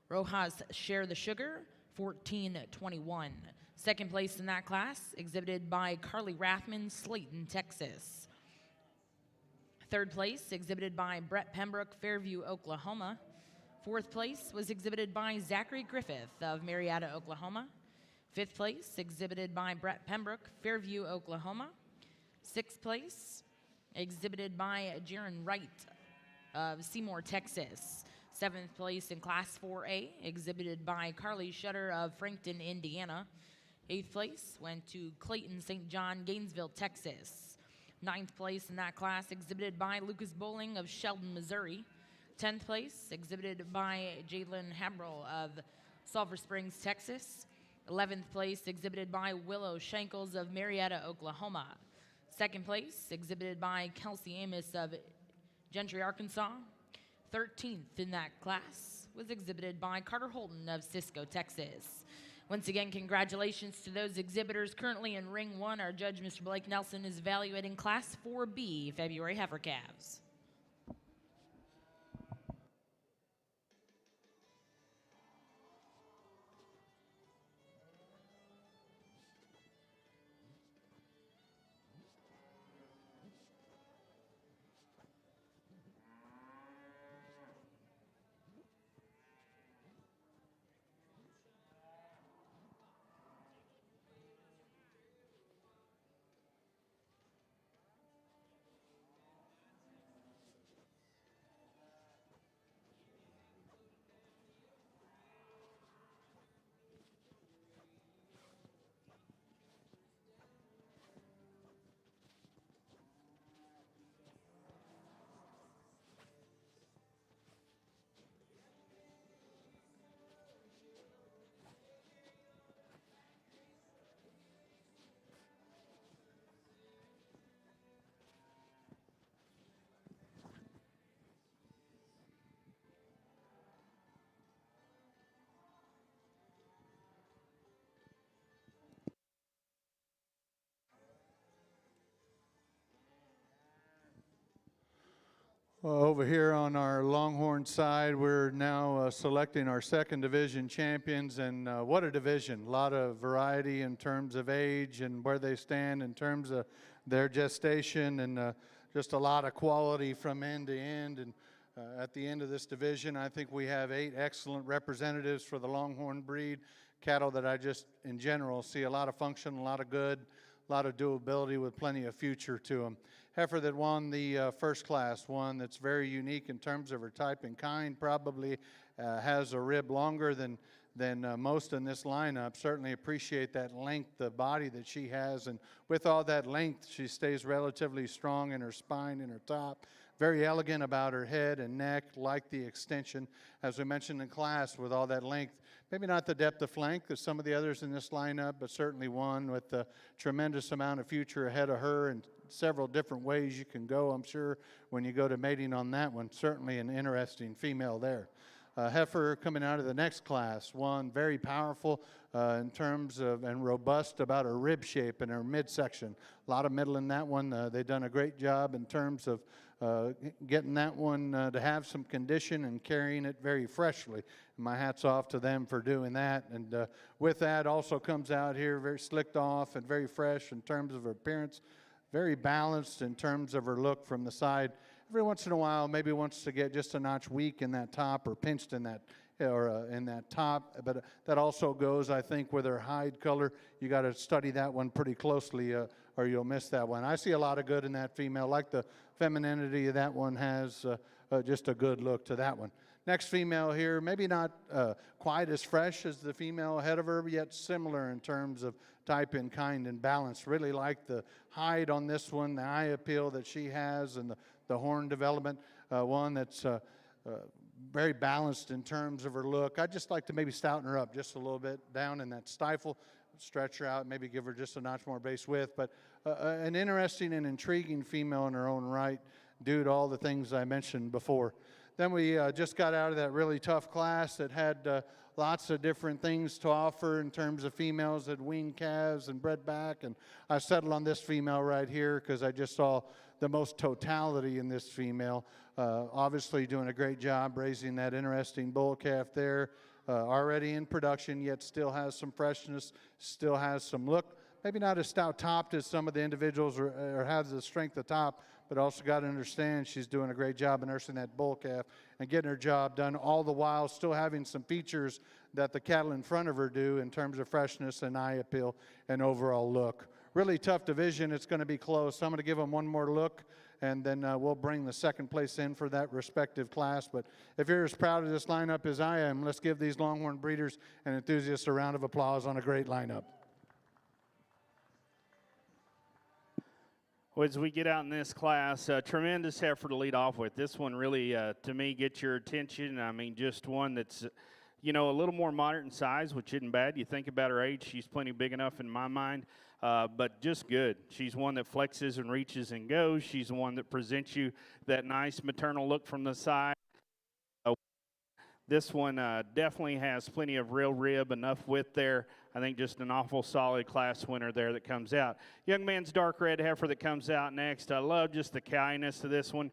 Rojas Share the Sugar, 1421. Second place in that class, exhibited by Carly Rathman, Slayton, Texas. Third place, exhibited by Brett Pembroke, Fairview, Oklahoma. Fourth place was exhibited by Zachary Griffith of Marietta, Oklahoma. Fifth place, exhibited by Brett Pembroke, Fairview, Oklahoma. Sixth place, exhibited by Jaron Wright of Seymour, Texas. Seventh place in Class 4A, exhibited by Carly Shutter of Frankton, Indiana. Eighth place went to Clayton St. John, Gainesville, Texas. Ninth place in that class, exhibited by Lucas Bowling of Sheldon, Missouri. 10th place, exhibited by Jalen Habrel of Sulphur Springs, Texas. 11th place, exhibited by Willow Shankles of Marietta, Oklahoma. 2nd place, exhibited by Kelsey Amos of Gentry, Arkansas. 13th in that class was exhibited by Carter Holton of Cisco, Texas. Once again, congratulations to those exhibitors. Currently in Ring 1, our judge, Mr. Blake Nelson, is evaluating Class 4B February heifer calves. Well, over here on our Longhorn side, we're now selecting our second division champions, and what a division. A lot of variety in terms of age and where they stand in terms of their gestation, and just a lot of quality from end to end. And at the end of this division, I think we have 8 excellent representatives for the Longhorn breed, cattle that I just, in general, see a lot of function, a lot of good, a lot of doability with plenty of future to them. Heifer that won the first class, one that's very unique in terms of her type and kind, probably has a rib longer than most in this lineup. Certainly appreciate that length of body that she has, and with all that length, she stays relatively strong in her spine and her top. Very elegant about her head and neck, like the extension, as we mentioned in class, with all that length. Maybe not the depth of flank as some of the others in this lineup, but certainly one with a tremendous amount of future ahead of her, and several different ways you can go, I'm sure, when you go to mating on that one. Certainly an interesting female there. Heifer coming out of the next class, one very powerful in terms of, and robust about her rib shape and her midsection. A lot of middle in that one. They've done a great job in terms of getting that one to have some condition and carrying it very freshly. My hat's off to them for doing that. And with that also comes out here very slicked off and very fresh in terms of her appearance. Very balanced in terms of her look from the side. Every once in a while, maybe wants to get just a notch weak in that top or pinched in that top, but that also goes, I think, with her hide color. You got to study that one pretty closely, or you'll miss that one. I see a lot of good in that female, like the femininity that one has, just a good look to that one. Next female here, maybe not quite as fresh as the female ahead of her, yet similar in terms of type and kind and balance. Really like the hide on this one, the eye appeal that she has, and the horn development. One that's very balanced in terms of her look. I'd just like to maybe stouten her up just a little bit down in that stifle, stretch her out, maybe give her just a notch more base width. But an interesting and intriguing female in her own right, due to all the things I mentioned before. Then we just got out of that really tough class that had lots of different things to offer in terms of females that weaned calves and bred back. And I settled on this female right here because I just saw the most totality in this female. Obviously doing a great job raising that interesting bull calf there. Already in production, yet still has some freshness, still has some look. Maybe not as stout-topped as some of the individuals or has the strength of top, but also got to understand she's doing a great job of nursing that bull calf and getting her job done, all the while still having some features that the cattle in front of her do in terms of freshness and eye appeal and overall look. Really tough division. It's going to be close. So I'm going to give them one more look, and then we'll bring the second place in for that respective class. But if you're as proud of this lineup as I am, let's give these Longhorn breeders and enthusiasts a round of applause on a great lineup. Well, as we get out in this class, tremendous heifer to lead off with. This one really, to me, gets your attention. I mean, just one that's, a little more moderate in size, which isn't bad. You think about her age, she's plenty big enough in my mind, but just good. She's one that flexes and reaches and goes. She's the one that presents you that nice maternal look from the side. This one definitely has plenty of real rib, enough width there. I think just an awful solid class winner there that comes out. Young man's dark red heifer that comes out next. I love just the cowness of this one.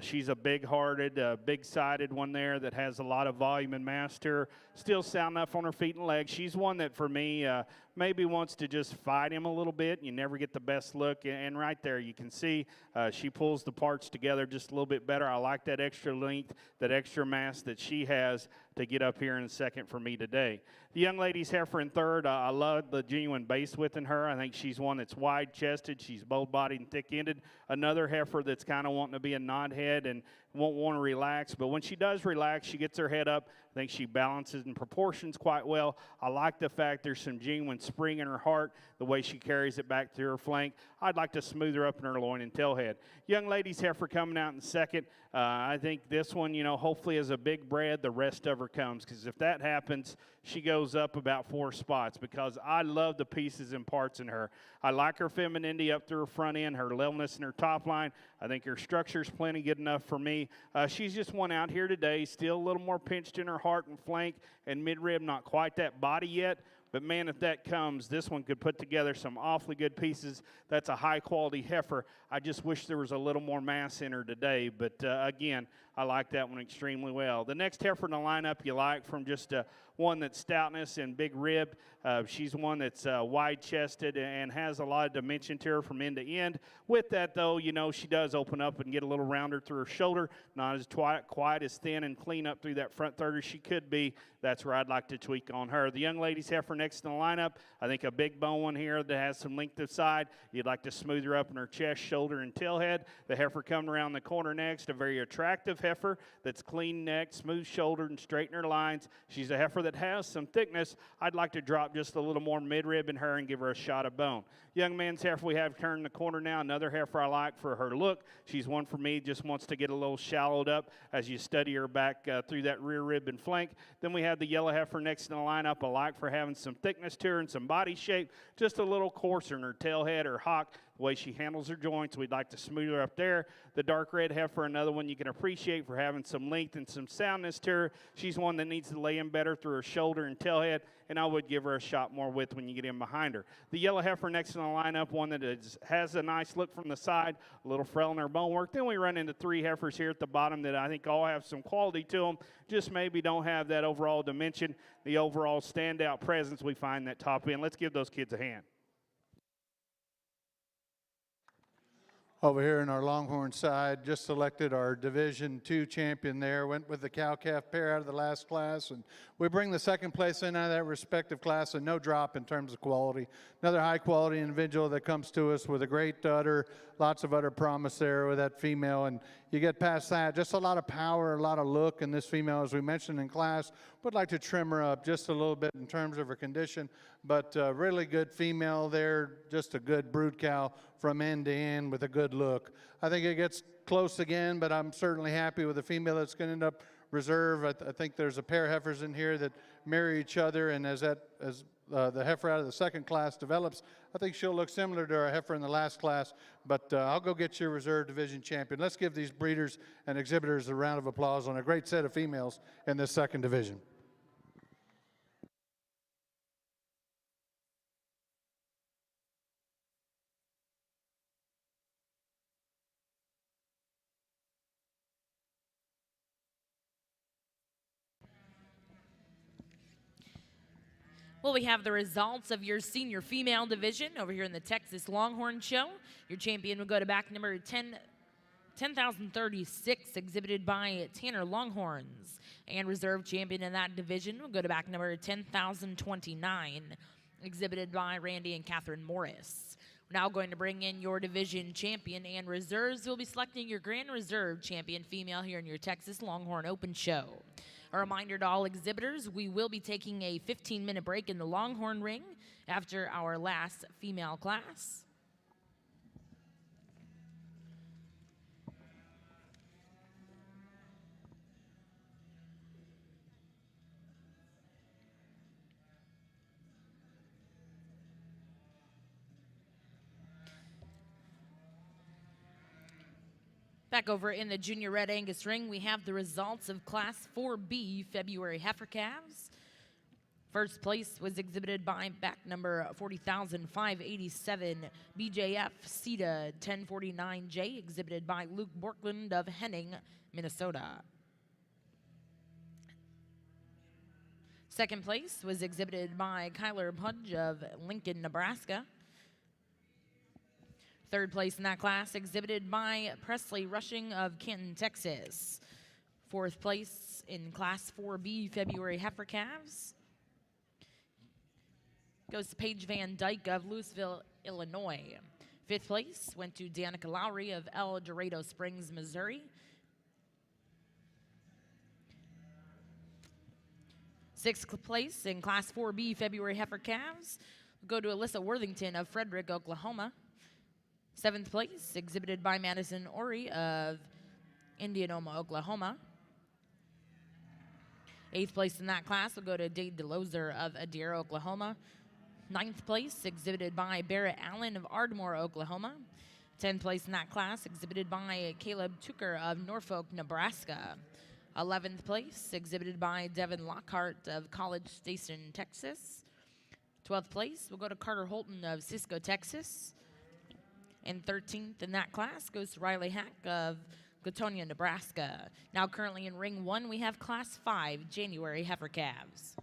She's a big-hearted, big-sided one there that has a lot of volume and mass to her. Still sound enough on her feet and legs. She's one that, for me, maybe wants to just fight him a little bit. You never get the best look. And right there, you can see she pulls the parts together just a little bit better. I like that extra length, that extra mass that she has to get up here in second for me today. The young lady's heifer in third. I love the genuine base width in her. I think she's one that's wide-chested. She's bold-bodied and thick-ended. Another heifer that's kind of wanting to be a nod head and won't want to relax. But when she does relax, she gets her head up. I think she balances in proportions quite well. I like the fact there's some genuine spring in her heart, the way she carries it back to her flank. I'd like to smooth her up in her loin and tail head. Young lady's heifer coming out in second. I think this one, hopefully is a big bred. The rest of her comes, because if that happens, she goes up about 4 spots, because I love the pieces and parts in her. I like her femininity up through her front end, her levelness in her top line. I think her structure's plenty good enough for me. She's just one out here today, still a little more pinched in her heart and flank and midrib, not quite that body yet. But, man, if that comes, this one could put together some awfully good pieces. That's a high-quality heifer. I just wish there was a little more mass in her today. But, again, I like that one extremely well. The next heifer in the lineup you like from just one that's stoutness and big rib. She's one that's wide-chested and has a lot of dimension to her from end to end. With that, though, she does open up and get a little rounder through her shoulder. Not as quite as thin and clean up through that front third as she could be. That's where I'd like to tweak on her. The young lady's heifer next in the lineup, I think a big bone one here that has some length of side. You'd like to smooth her up in her chest, shoulder, and tail head. The heifer coming around the corner next, a very attractive heifer that's clean necked, smooth shouldered, and straight in her lines. She's a heifer that has some thickness. I'd like to drop just a little more midrib in her and give her a shot of bone. Young man's heifer we have turned the corner now. Another heifer I like for her look. She's one for me, just wants to get a little shallowed up as you study her back through that rear rib and flank. Then we have the yellow heifer next in the lineup. I like for having some thickness to her and some body shape, just a little coarser in her tail head or hock, the way she handles her joints. We'd like to smooth her up there. The dark red heifer, another one you can appreciate for having some length and some soundness to her. She's one that needs to lay in better through her shoulder and tail head, and I would give her a shot more width when you get in behind her. The yellow heifer next in the lineup, one that has a nice look from the side, a little frail in her bone work. Then we run into 3 heifers here at the bottom that I think all have some quality to them, just maybe don't have that overall dimension, the overall standout presence we find that top end. Let's give those kids a hand. Over here in our Longhorn side, just selected our Division II champion there. Went with the cow-calf pair out of the last class. And we bring the second place in out of that respective class, and no drop in terms of quality. Another high-quality individual that comes to us with a great udder, lots of udder promise there with that female. And you get past that, just a lot of power, a lot of look in this female. As we mentioned in class, would like to trim her up just a little bit in terms of her condition. But really good female there, just a good brood cow from end to end with a good look. I think it gets close again, but I'm certainly happy with the female that's going to end up reserve. I think there's a pair of heifers in here that marry each other, and as the heifer out of the second class develops, I think she'll look similar to our heifer in the last class. But I'll go get your reserve division champion. Let's give these breeders and exhibitors a round of applause on a great set of females in this second division. Well, we have the results of your senior female division over here in the Texas Longhorn Show. Your champion will go to back number 10,036, exhibited by Tanner Longhorns. And reserve champion in that division will go to back number 10,029, exhibited by Randy and Catherine Morris. We're now going to bring in your division champion, and reserves will be selecting your grand reserve champion female here in your Texas Longhorn Open Show. A reminder to all exhibitors, we will be taking a 15-minute break in the Longhorn ring after our last female class. Back over in the Junior Red Angus ring, we have the results of Class 4B February heifer calves. First place was exhibited by back number 40,587 BJF CETA 1049J, exhibited by Luke Borkland of Henning, Minnesota. Second place was exhibited by Kyler Pudge of Lincoln, Nebraska. Third place in that class exhibited by Presley Rushing of Canton, Texas. Fourth place in Class 4B February heifer calves goes to Paige Van Dyke of Louisville, Illinois. Fifth place went to Danica Lowry of El Dorado Springs, Missouri. Sixth place in Class 4B February heifer calves go to Alyssa Worthington of Frederick, Oklahoma. Seventh place exhibited by Madison Ori of Indianola, Oklahoma. Eighth place in that class will go to Dade DeLozer of Adair, Oklahoma. Ninth place exhibited by Barrett Allen of Ardmore, Oklahoma. 10th place in that class exhibited by Caleb Tucker of Norfolk, Nebraska. 11th place exhibited by Devin Lockhart of College Station, Texas. 12th place will go to Carter Holton of Cisco, Texas. And 13th in that class goes to Riley Hack of Gatonia, Nebraska. Now currently in ring 1, we have Class 5 January heifer calves.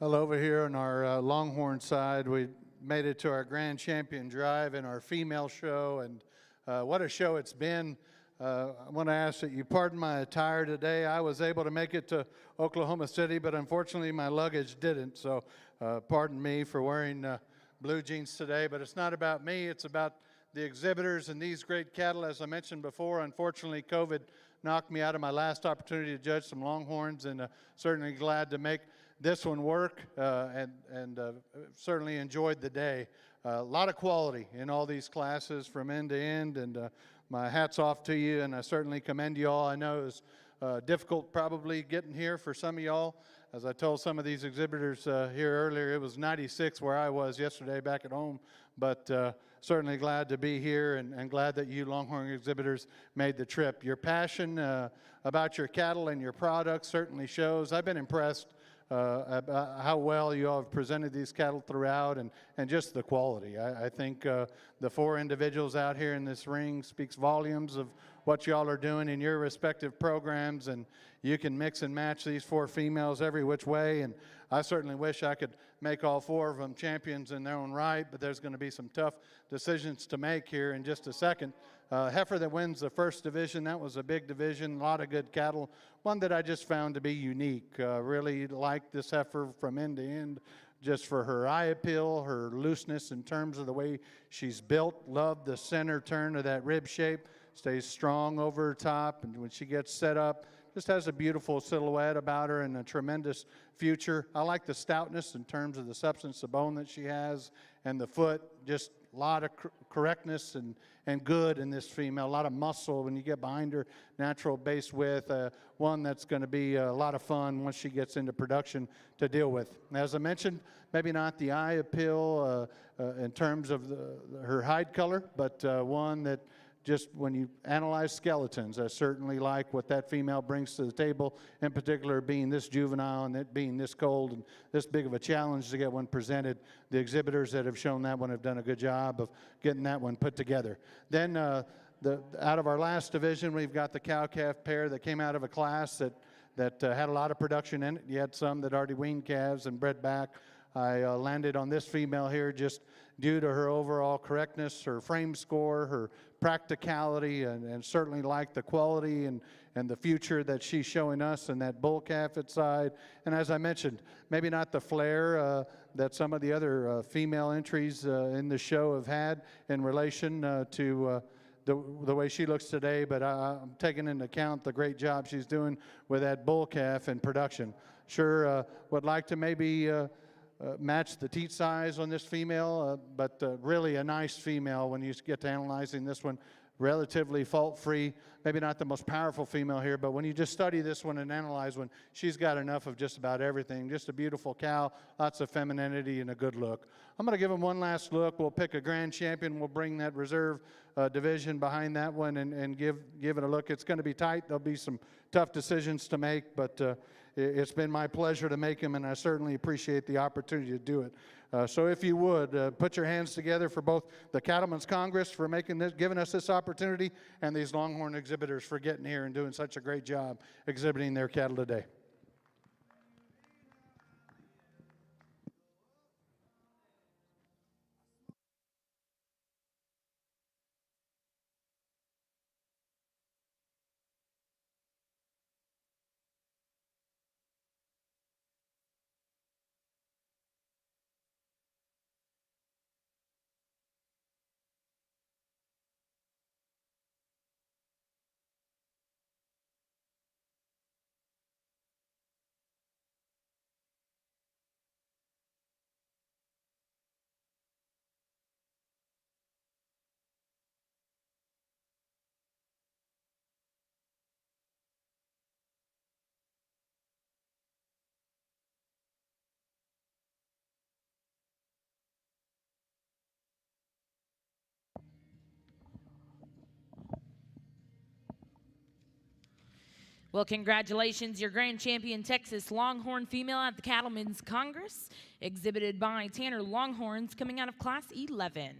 Well, over here on our Longhorn side, we made it to our Grand Champion Drive in our female show, and what a show it's been. I want to ask that you pardon my attire today. I was able to make it to Oklahoma City, but unfortunately my luggage didn't, so pardon me for wearing blue jeans today. But it's not about me, it's about the exhibitors and these great cattle. As I mentioned before, unfortunately COVID knocked me out of my last opportunity to judge some Longhorns, and certainly glad to make this one work, and certainly enjoyed the day. A lot of quality in all these classes from end to end, and my hat's off to you, and I certainly commend you all. I know it was difficult probably getting here for some of y'all. As I told some of these exhibitors here earlier, it was 96 where I was yesterday back at home, but certainly glad to be here, and glad that you Longhorn exhibitors made the trip. Your passion about your cattle and your products certainly shows. I've been impressed about how well you all have presented these cattle throughout, and just the quality. I think the four individuals out here in this ring speaks volumes of what you all are doing in your respective programs, and you can mix and match these four females every which way, and I certainly wish I could make all four of them champions in their own right, but there's going to be some tough decisions to make here in just a second. Heifer that wins the first division, that was a big division, a lot of good cattle, one that I just found to be unique. Really liked this heifer from end to end, just for her eye appeal, her looseness in terms of the way she's built. Loved the center turn of that rib shape, stays strong over her top, and when she gets set up, just has a beautiful silhouette about her and a tremendous future. I like the stoutness in terms of the substance of bone that she has, and the foot, just lot of correctness and good in this female, a lot of muscle when you get behind her, natural base width, one that's going to be a lot of fun once she gets into production to deal with. As I mentioned, maybe not the eye appeal in terms of her hide color, but one that just when you analyze skeletons, I certainly like what that female brings to the table, in particular being this juvenile and it being this cold and this big of a challenge to get one presented. The exhibitors that have shown that one have done a good job of getting that one put together. Then out of our last division, we've got the cow-calf pair that came out of a class that had a lot of production in it. You had some that already weaned calves and bred back. I landed on this female here just due to her overall correctness, her frame score, her practicality, and certainly like the quality and the future that she's showing us in that bull calf at side. And as I mentioned, maybe not the flair that some of the other female entries in the show have had in relation to the way she looks today, but I'm taking into account the great job she's doing with that bull calf in production. Sure, would like to maybe match the teat size on this female, but really a nice female when you get to analyzing this one. Relatively fault-free, maybe not the most powerful female here, but when you just study this one and analyze one, she's got enough of just about everything. Just a beautiful cow, lots of femininity, and a good look. I'm going to give them one last look. We'll pick a grand champion. We'll bring that reserve division behind that one and give it a look. It's going to be tight. There'll be some tough decisions to make, but it's been my pleasure to make them, and I certainly appreciate the opportunity to do it. So if you would, put your hands together for both the Cattlemen's Congress for giving us this opportunity, and these Longhorn exhibitors for getting here and doing such a great job exhibiting their cattle today. Well, congratulations, your grand champion Texas Longhorn female at the Cattlemen's Congress, exhibited by Tanner Longhorns, coming out of Class 11.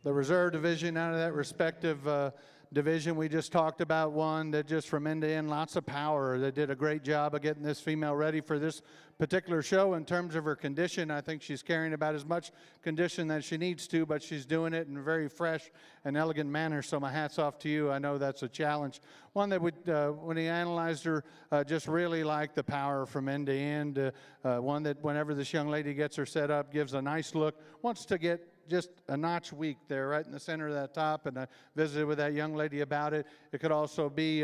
The reserve division out of that respective division, we just talked about one that just from end to end, lots of power. They did a great job of getting this female ready for this particular show. In terms of her condition, I think she's carrying about as much condition that she needs to, but she's doing it in a very fresh and elegant manner, so my hat's off to you. I know that's a challenge. One that would, when he analyzed her, just really liked the power from end to end. One that whenever this young lady gets her set up, gives a nice look, wants to get just a notch weak there right in the center of that top, and I visited with that young lady about it. It could also be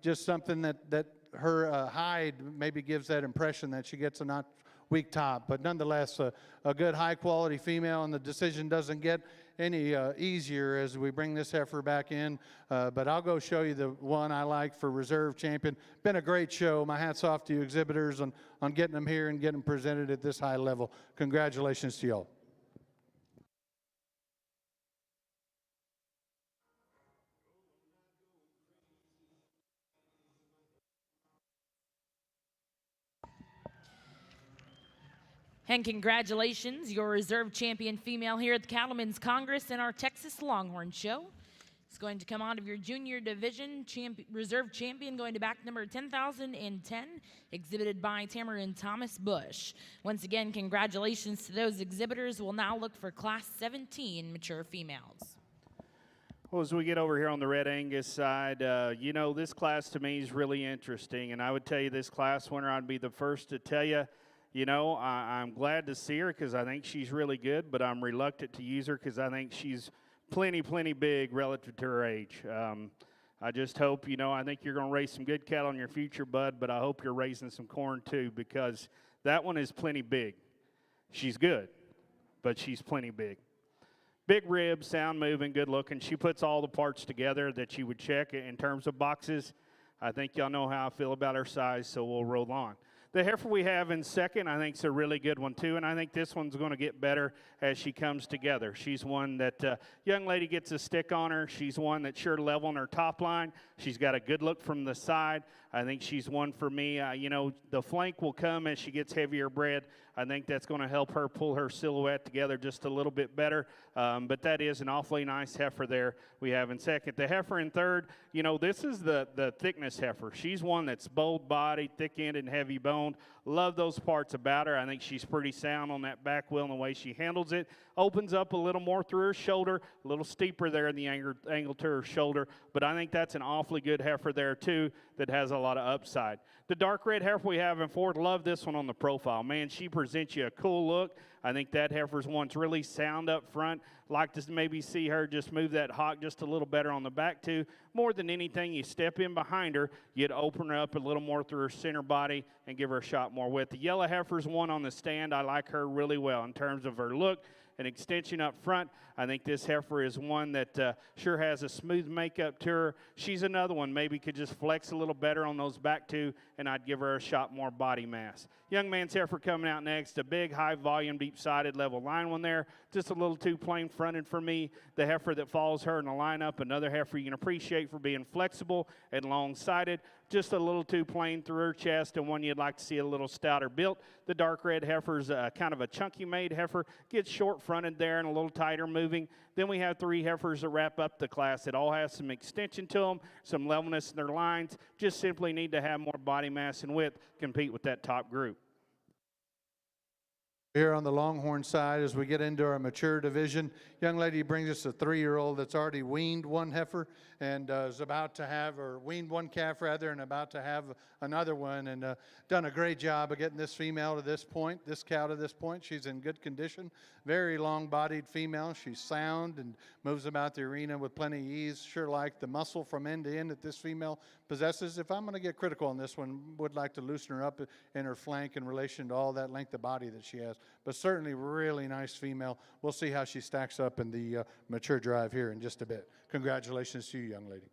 just something that her hide maybe gives that impression that she gets a notch weak top, but nonetheless a good high quality female, and the decision doesn't get any easier as we bring this heifer back in, but I'll go show you the one I like for reserve champion. Been a great show. My hat's off to you exhibitors on getting them here and getting them presented at this high level. Congratulations to y'all. And congratulations, your reserve champion female here at the Cattlemen's Congress in our Texas Longhorn Show. It's going to come out of your junior division reserve champion, going to back number 10,010, exhibited by Tamarin Thomas Bush. Once again, congratulations to those exhibitors. We'll now look for Class 17 mature females. Well, as we get over here on the Red Angus side, you know, this class to me is really interesting, and I would tell you this class winner, I'd be the first to tell you, you know, I'm glad to see her because I think she's really good, but I'm reluctant to use her because I think she's plenty big relative to her age. I just hope, you know, I think you're going to raise some good cattle in your future, bud, but I hope you're raising some corn too, because that one is plenty big. She's good, but she's plenty big. Big ribs, sound moving, good looking. She puts all the parts together that you would check in terms of boxes. I think y'all know how I feel about her size, so we'll roll on. The heifer we have in second, I think, is a really good one, too, and I think this one's going to get better as she comes together. She's one that young lady gets a stick on her. She's one that's sure to level on her top line. She's got a good look from the side. I think she's one for me. The flank will come as she gets heavier bred. I think that's going to help her pull her silhouette together just a little bit better, but that is an awfully nice heifer there we have in second. The heifer in third, this is the thickness heifer. She's one that's bold-bodied, thick-ended, and heavy-boned. Love those parts about her. I think she's pretty sound on that back wheel and the way she handles it. Opens up a little more through her shoulder, a little steeper there in the angle to her shoulder, but I think that's an awfully good heifer there too that has a lot of upside. The dark red heifer we have in fourth, love this one on the profile. Man, she presents you a cool look. I think that heifer's one's really sound up front. Like to maybe see her just move that hock just a little better on the back too. More than anything, you step in behind her, you'd open her up a little more through her center body and give her a shot more width. The yellow heifer's one on the stand. I like her really well in terms of her look and extension up front. I think this heifer is one that sure has a smooth makeup to her. She's another one maybe could just flex a little better on those back two, and I'd give her a shot more body mass. Young man's heifer coming out next, a big, high volume, deep-sided level line one there. Just a little too plain fronted for me. The heifer that follows her in the lineup, another heifer you can appreciate for being flexible and long-sided. Just a little too plain through her chest, and one you'd like to see a little stouter built. The dark red heifer's kind of a chunky made heifer, gets short fronted there and a little tighter moving. Then we have three heifers that wrap up the class that all have some extension to them, some levelness in their lines, just simply need to have more body mass and width, compete with that top group. Here on the Longhorn side, as we get into our mature division, young lady brings us a 3-year-old that's already weaned one heifer and is about to have, or weaned one calf rather, and about to have another one, and done a great job of getting this female to this point, this cow to this point. She's in good condition, very long-bodied female. She's sound and moves about the arena with plenty of ease. Sure like the muscle from end to end that this female possesses. If I'm going to get critical on this one, would like to loosen her up in her flank in relation to all that length of body that she has. But certainly really nice female. We'll see how she stacks up in the mature drive here in just a bit. Congratulations to you, young lady.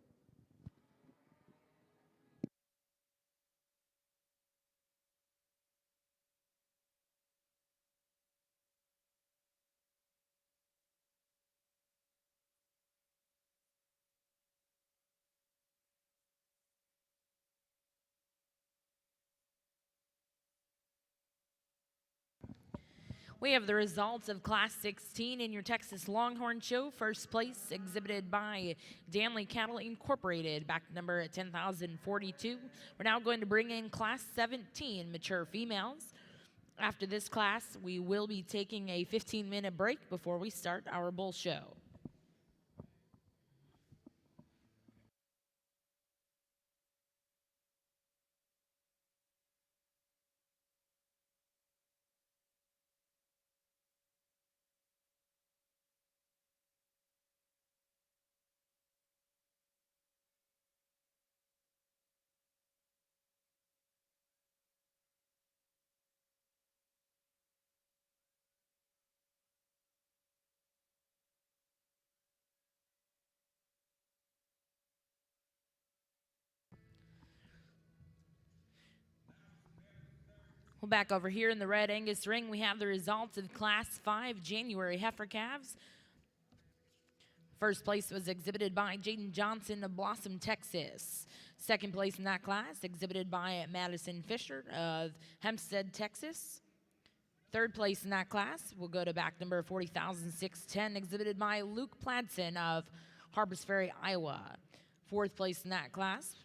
We have the results of Class 16 in your Texas Longhorn Show. First place exhibited by Danley Cattle Incorporated, back number 10,042. We're now going to bring in Class 17 mature females. After this class, we will be taking a 15-minute break before we start our bull show. Well, back over here in the Red Angus ring, we have the results of Class 5 January heifer calves. First place was exhibited by Jaden Johnson of Blossom, Texas. Second place in that class exhibited by Madison Fisher of Hempstead, Texas. Third place in that class will go to back number 40,610, exhibited by Luke Pladson of Harpers Ferry, Iowa. Fourth place in that class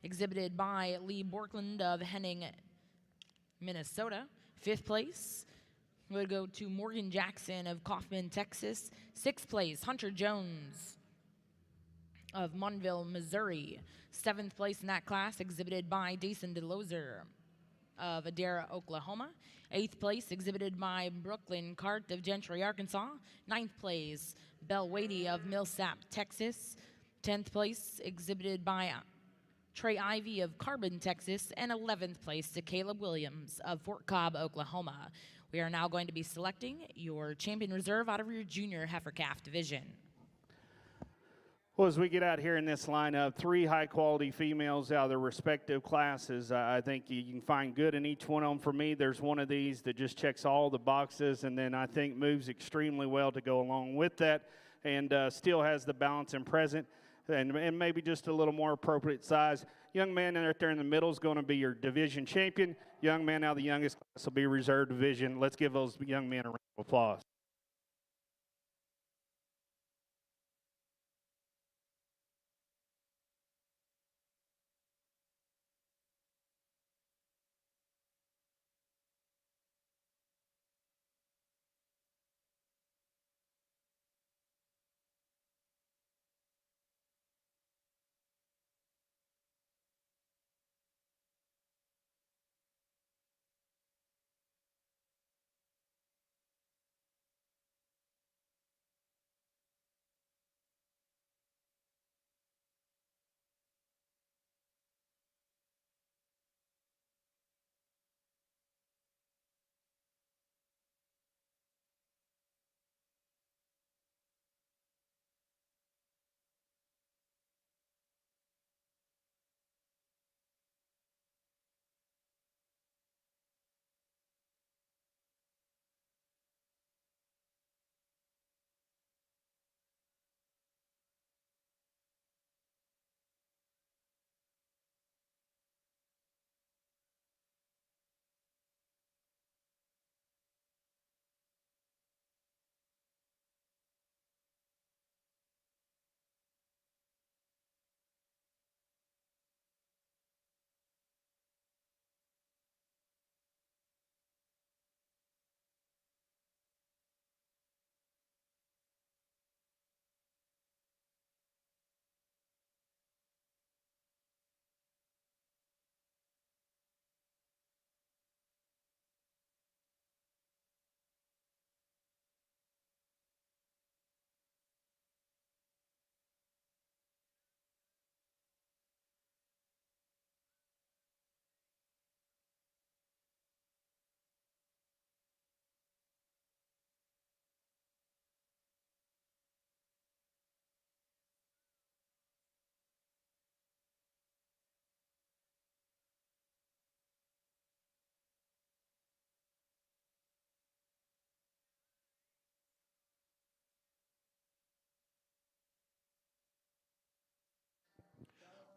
exhibited by Lee Borkland of Henning, Minnesota. Fifth place would go to Morgan Jackson of Kaufman, Texas. Sixth place, Hunter Jones of Monville, Missouri. Seventh place in that class exhibited by Jason DeLozer of Adara, Oklahoma. Eighth place exhibited by Brooklyn Cart of Gentry, Arkansas. Ninth place, Belle Wadey of Millsap, Texas. 10th place exhibited by Trey Ivy of Carbon, Texas, and 11th place to Caleb Williams of Fort Cobb, Oklahoma. We are now going to be selecting your champion reserve out of your junior heifer calf division. Well, as we get out here in this lineup, 3 high-quality females out of their respective classes. I think you can find good in each one of them. For me, there's one of these that just checks all the boxes and then I think moves extremely well to go along with that and still has the balance and present and maybe just a little more appropriate size. Young man right there in the middle is going to be your division champion. Young man out of the youngest class will be reserve division. Let's give those young men a round of applause.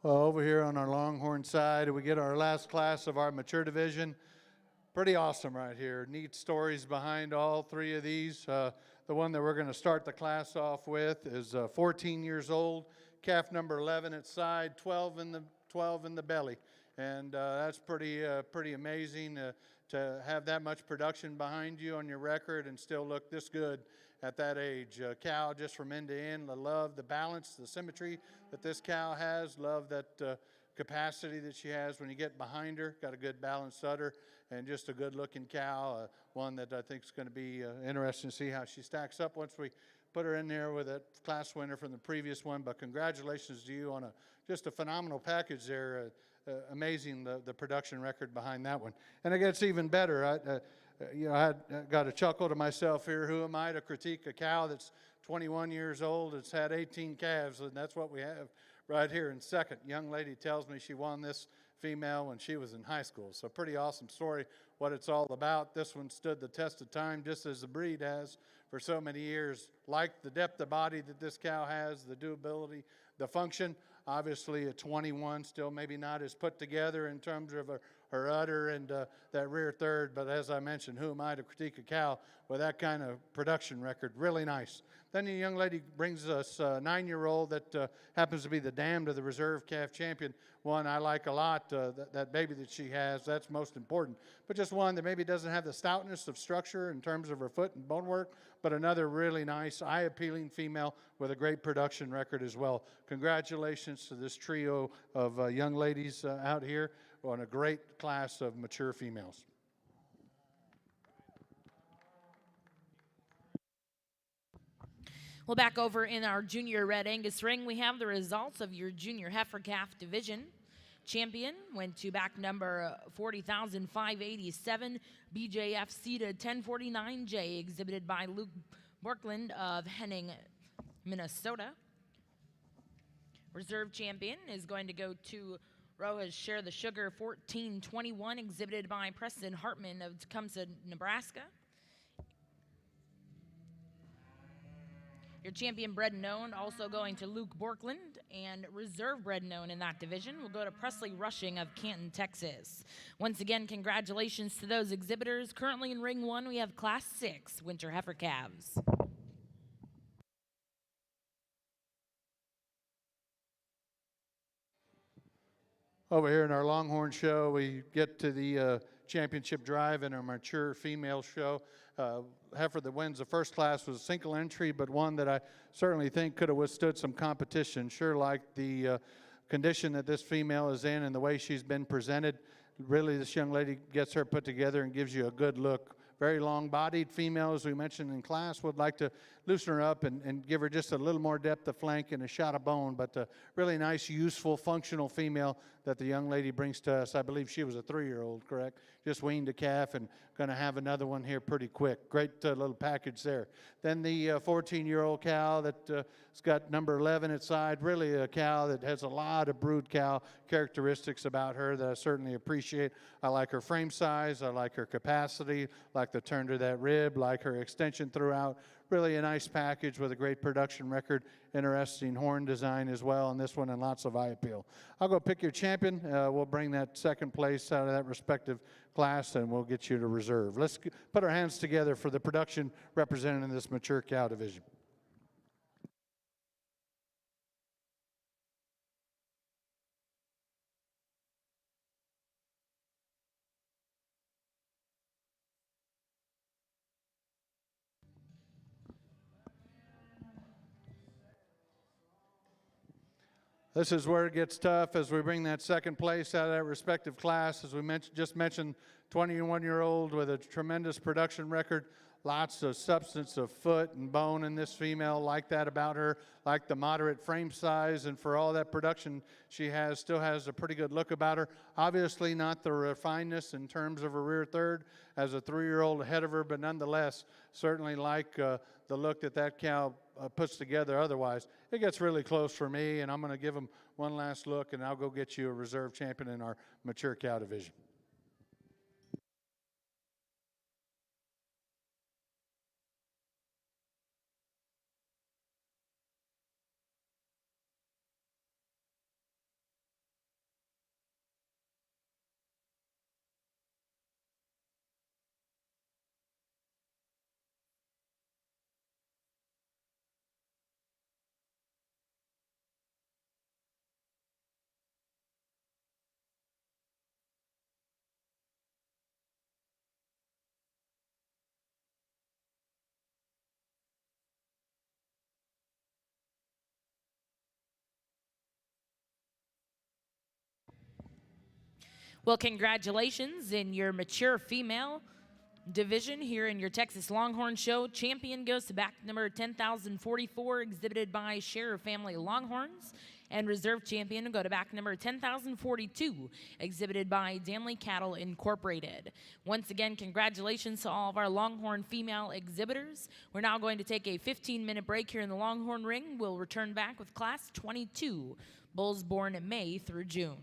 Well, over here on our Longhorn side, we get our last class of our mature division. Pretty awesome right here. Neat stories behind all 3 of these. The one that we're going to start the class off with is 14 years old, calf number 11 at side, 12 in the belly, and that's pretty amazing to have that much production behind you on your record and still look this good at that age. Cow just from end to end. I love the balance, the symmetry that this cow has. Love that capacity that she has when you get behind her. Got a good balanced udder and just a good looking cow. One that I think is going to be interesting to see how she stacks up once we put her in there with that class winner from the previous one. But congratulations to you on just a phenomenal package there. Amazing the production record behind that one. And it gets even better. I got a chuckle to myself here. Who am I to critique a cow that's 21 years old? It's had 18 calves, and that's what we have right here in second. Young lady tells me she won this female when she was in high school. So pretty awesome story, what it's all about. This one stood the test of time just as the breed has for so many years. Like the depth of body that this cow has, the durability, the function. Obviously at 21, still maybe not as put together in terms of her udder and that rear third, but as I mentioned, who am I to critique a cow with that kind of production record? Really nice. Then the young lady brings us a 9-year-old that happens to be the dam to the reserve calf champion. One I like a lot, that baby that she has, that's most important. But just one that maybe doesn't have the stoutness of structure in terms of her foot and bone work, but another really nice, eye-appealing female with a great production record as well. Congratulations to this trio of young ladies out here on a great class of mature females. Well, back over in our junior red Angus ring, we have the results of your junior heifer calf division. champion went to back number 40,587, BJF Cedar 1049J, exhibited by Luke Borkland of Henning, Minnesota. Reserve champion is going to go to Rojas Share the Sugar 1421, exhibited by Preston Hartman of Tecumseh, Nebraska. Your champion bred and owned also going to Luke Borkland, and reserve bred and owned in that division will go to Presley Rushing of Canton, Texas. Once again, congratulations to those exhibitors. Currently in ring 1, we have Class 6 Winter Heifer Calves. Over here in our Longhorn show, we get to the championship drive in our mature female show. Heifer that wins the first class was a single entry, but one that I certainly think could have withstood some competition. Sure like the condition that this female is in and the way she's been presented. Really, this young lady gets her put together and gives you a good look. Very long-bodied female, as we mentioned in class. Would like to loosen her up and give her just a little more depth of flank and a shot of bone, but a really nice, useful, functional female that the young lady brings to us. I believe she was a 3-year-old, correct? Just weaned a calf and going to have another one here pretty quick. Great little package there. Then the 14-year-old cow that's got number 11 at side. Really a cow that has a lot of brood cow characteristics about her that I certainly appreciate. I like her frame size. I like her capacity. Like the turn to that rib. Like her extension throughout. Really a nice package with a great production record. Interesting horn design as well on this one and lots of eye appeal. I'll go pick your champion. We'll bring that second place out of that respective class and we'll get you to reserve. Let's put our hands together for the production representing this mature cow division. This is where it gets tough as we bring that second place out of that respective class. As we just mentioned, 21-year-old with a tremendous production record, lots of substance of foot and bone in this female. Like that about her, like the moderate frame size, and for all that production she has, still has a pretty good look about her. Obviously not the refinedness in terms of her rear third as a 3-year-old ahead of her, but nonetheless, certainly like the look that cow puts together otherwise. It gets really close for me, and I'm going to give them one last look, and I'll go get you a reserve champion in our mature cow division. Well, congratulations in your mature female division here in your Texas Longhorn Show. Champion goes to back number 10,044, exhibited by Sheriff Family Longhorns. And reserve champion will go to back number 10,042, exhibited by Danley Cattle Incorporated. Once again, congratulations to all of our Longhorn female exhibitors. We're now going to take a 15-minute break here in the Longhorn Ring. We'll return back with Class 22, bulls born in May through June.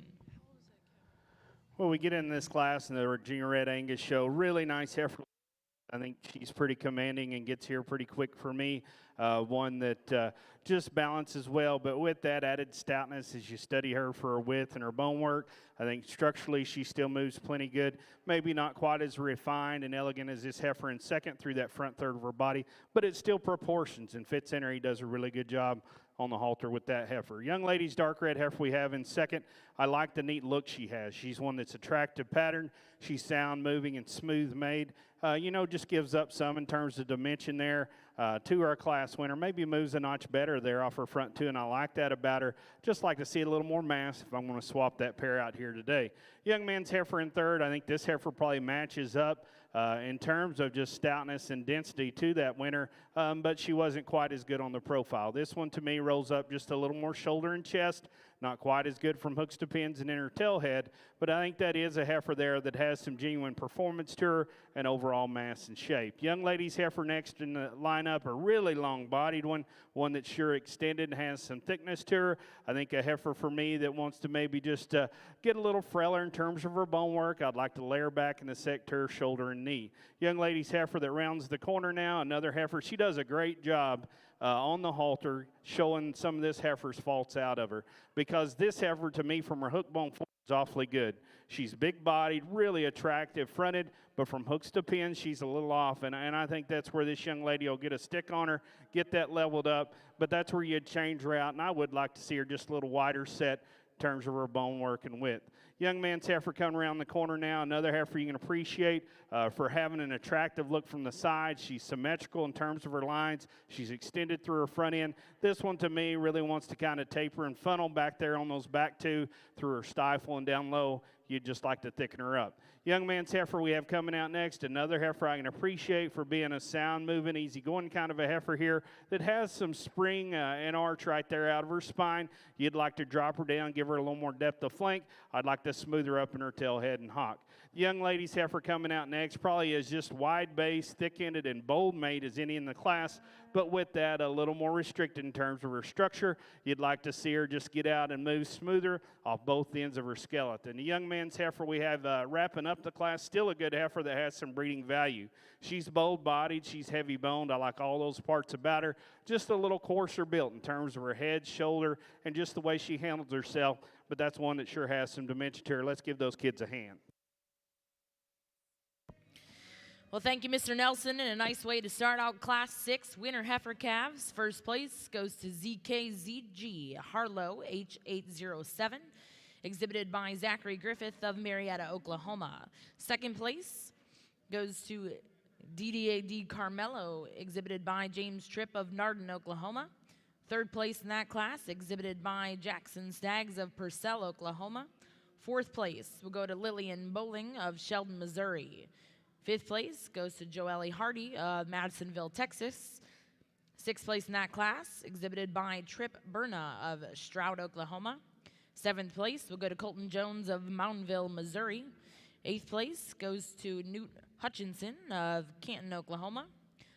Well, we get in this class in the Junior Red Angus show. Really nice heifer. I think she's pretty commanding and gets here pretty quick for me. One that just balances well, but with that added stoutness as you study her for her width and her bone work, I think structurally she still moves plenty good. Maybe not quite as refined and elegant as this heifer in second through that front third of her body, but it still proportions and fits in her. He does a really good job on the halter with that heifer. Young lady's dark red heifer we have in second. I like the neat look she has. She's one that's attractive pattern. She's sound moving and smooth made. Just gives up some in terms of dimension there to our class winner. Maybe moves a notch better there off her front too, and I like that about her. Just like to see a little more mass if I'm going to swap that pair out here today. Young man's heifer in third. I think this heifer probably matches up in terms of just stoutness and density to that winner, but she wasn't quite as good on the profile. This one to me rolls up just a little more shoulder and chest, Not quite as good from hooks to pins and in her tail head, but I think that is a heifer there that has some genuine performance to her and overall mass and shape. Young lady's heifer next in the lineup, a really long-bodied one that's sure extended and has some thickness to her. I think a heifer for me that wants to maybe just get a little frailer in terms of her bone work. I'd like to lay her back in the sector, shoulder, and knee. Young lady's heifer that rounds the corner now, another heifer. She does a great job on the halter, showing some of this heifer's faults out of her. Because this heifer, to me, from her hook bone forward, is awfully good. She's big-bodied, really attractive fronted, but from hooks to pins, she's a little off. And I think that's where this young lady will get a stick on her, get that leveled up. But that's where you'd change her out, and I would like to see her just a little wider set in terms of her bone work and width. Young man's heifer coming around the corner now. Another heifer you can appreciate for having an attractive look from the side. She's symmetrical in terms of her lines. She's extended through her front end. This one, to me, really wants to kind of taper and funnel back there on those back two through her stifle and down low. You'd just like to thicken her up. Young man's heifer we have coming out next, another heifer I can appreciate for being a sound, moving, easy-going kind of a heifer here that has some spring and arch right there out of her spine. You'd like to drop her down, give her a little more depth of flank. I'd like to smooth her up in her tail head and hock. The young lady's heifer coming out next probably is just wide-base, thick-ended, and bold-made as any in the class, but with that a little more restricted in terms of her structure. You'd like to see her just get out and move smoother off both ends of her skeleton. The young man's heifer we have wrapping up the class, still a good heifer that has some breeding value. She's bold-bodied, she's heavy-boned. I like all those parts about her. Just a little coarser built in terms of her head, shoulder, and just the way she handles herself, but that's one that sure has some dimension to her. Let's give those kids a hand. Well, thank you, Mr. Nelson, and a nice way to start out Class 6 winter heifer calves. First place goes to ZKZG Harlow H807, exhibited by Zachary Griffith of Marietta, Oklahoma. Second place goes to DDAD Carmelo, exhibited by James Tripp of Nardin, Oklahoma. Third place in that class, exhibited by Jackson Staggs of Purcell, Oklahoma. Fourth place will go to Lillian Bowling of Sheldon, Missouri. Fifth place goes to Joelle Hardy of Madisonville, Texas. Sixth place in that class, exhibited by Tripp Berna of Stroud, Oklahoma. Seventh place will go to Colton Jones of Mountainville, Missouri. Eighth place goes to Newt Hutchinson of Canton, Oklahoma.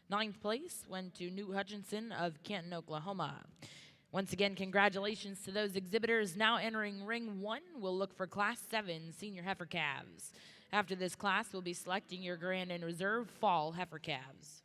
Ninth place went to Newt Hutchinson of Canton, Oklahoma. Once again, congratulations to those exhibitors. Now entering Ring 1, we'll look for Class 7 senior heifer calves. After this class, we'll be selecting your Grand and Reserve fall heifer calves.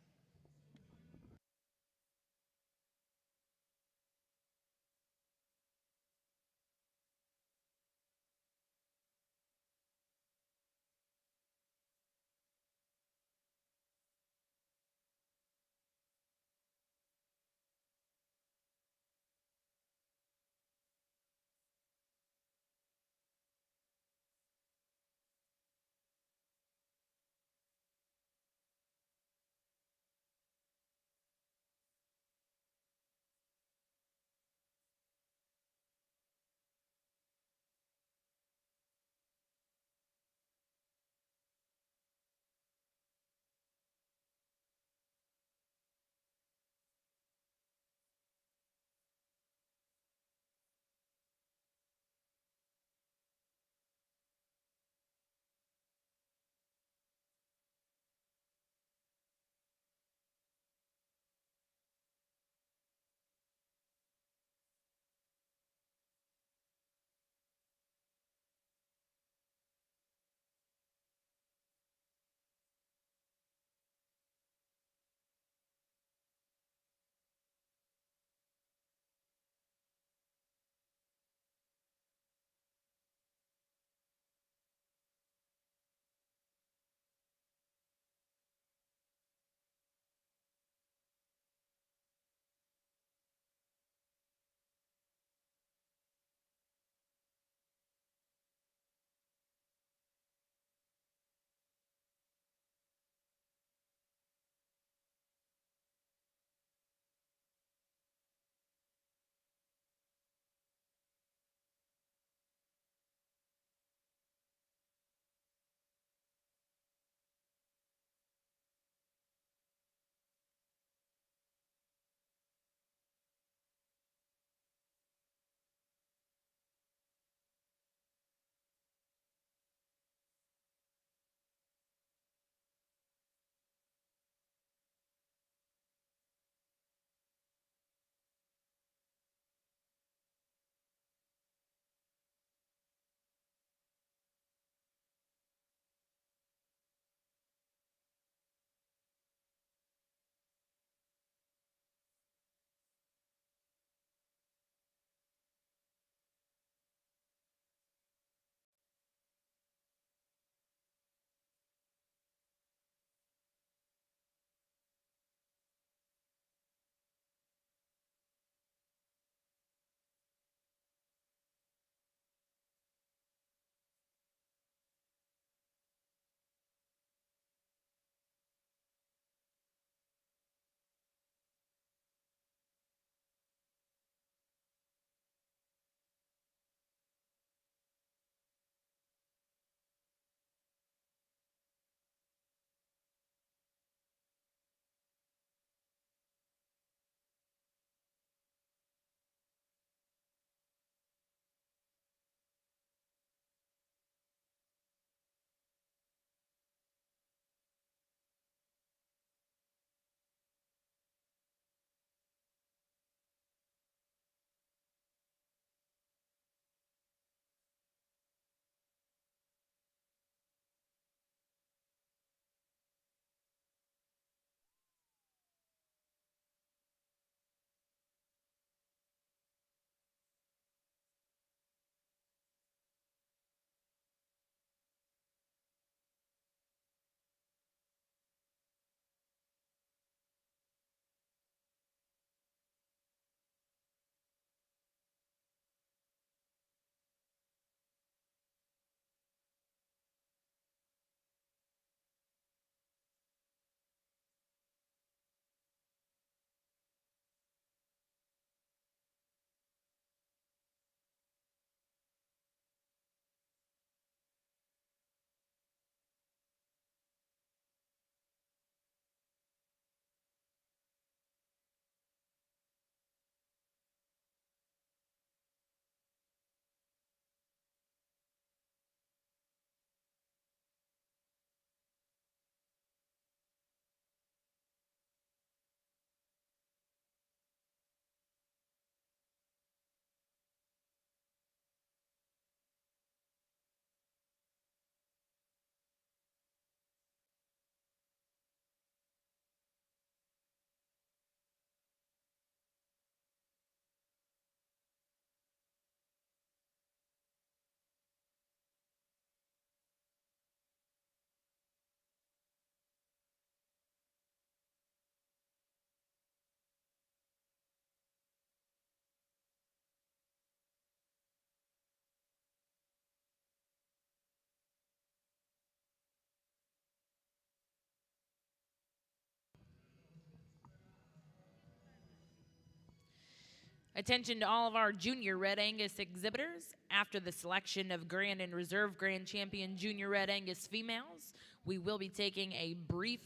Attention to all of our junior Red Angus exhibitors. After the selection of Grand and Reserve Grand Champion Junior Red Angus females, we will be taking a brief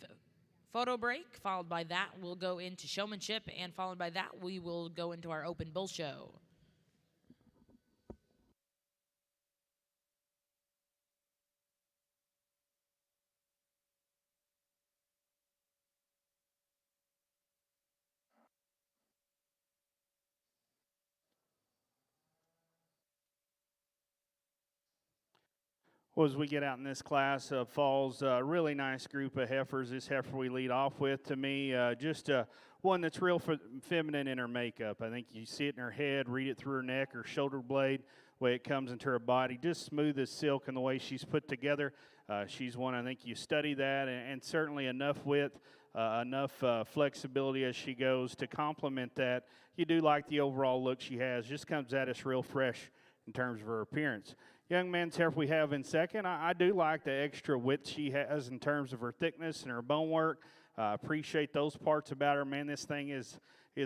photo break. Followed by that, we'll go into showmanship, and followed by that, we will go into our open bull show. Well, as we get out in this class, falls a really nice group of heifers. This heifer we lead off with, to me, just one that's real feminine in her makeup. I think you see it in her head, read it through her neck, her shoulder blade, the way it comes into her body, just smooth as silk in the way she's put together. She's one, I think you study that, and certainly enough width, enough flexibility as she goes to complement that. You do like the overall look she has, just comes at us real fresh in terms of her appearance. Young man's heifer we have in second. I do like the extra width she has in terms of her thickness and her bone work. Appreciate those parts about her. Man, this thing is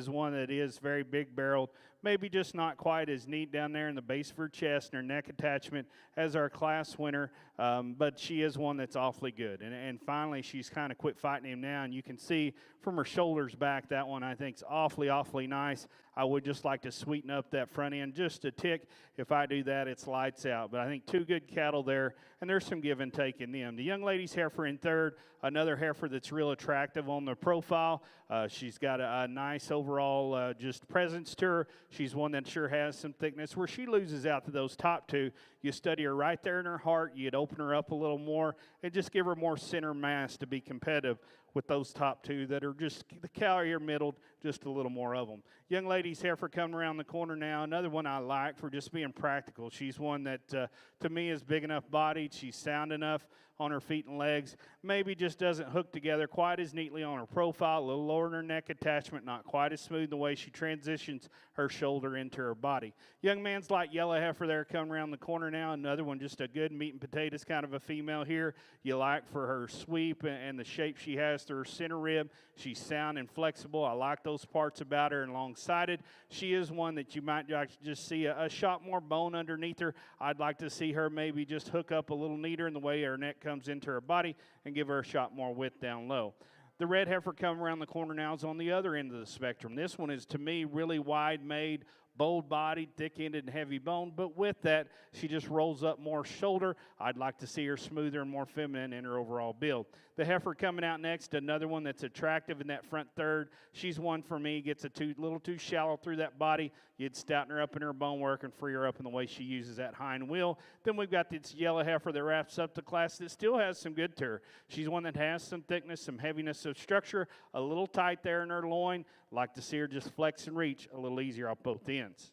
one that is very big barreled. Maybe just not quite as neat down there in the base of her chest and her neck attachment as our class winner, but she is one that's awfully good. And finally, she's kind of quit fighting him now, and you can see from her shoulders back, that one I think is awfully nice. I would just like to sweeten up that front end just a tick. If I do that, it's lights out. But I think two good cattle there, and there's some give and take in them. The young lady's heifer in third, another heifer that's real attractive on the profile. She's got a nice overall just presence to her. She's one that sure has some thickness. Where she loses out to those top two, you study her right there in her heart. You'd open her up a little more and just give her more center mass to be competitive with those top two that are just the cow here middled, just a little more of them. Young lady's heifer coming around the corner now. Another one I like for just being practical. She's one that to me is big enough bodied. She's sound enough on her feet and legs. Maybe just doesn't hook together quite as neatly on her profile. A little lower in her neck attachment, not quite as smooth in the way she transitions her shoulder into her body. Young man's like yellow heifer there coming around the corner now. Another one, just a good meat and potatoes kind of a female here. You like for her sweep and the shape she has to her center rib. She's sound and flexible. I like those parts about her, and long-sided. She is one that you might just see a shot more bone underneath her. I'd like to see her maybe just hook up a little neater in the way her neck comes into her body and give her a shot more width down low. The red heifer coming around the corner now is on the other end of the spectrum. This one is, to me, really wide-made, bold-bodied, thick-ended, and heavy bone. But with that, she just rolls up more shoulder. I'd like to see her smoother and more feminine in her overall build. The heifer coming out next, another one that's attractive in that front third. She's one for me, gets a little too shallow through that body. You'd stouten her up in her bone work and free her up in the way she uses that hind wheel. Then we've got this yellow heifer that wraps up the class that still has some good to her. She's one that has some thickness, some heaviness of structure, a little tight there in her loin. Like to see her just flex and reach a little easier off both ends.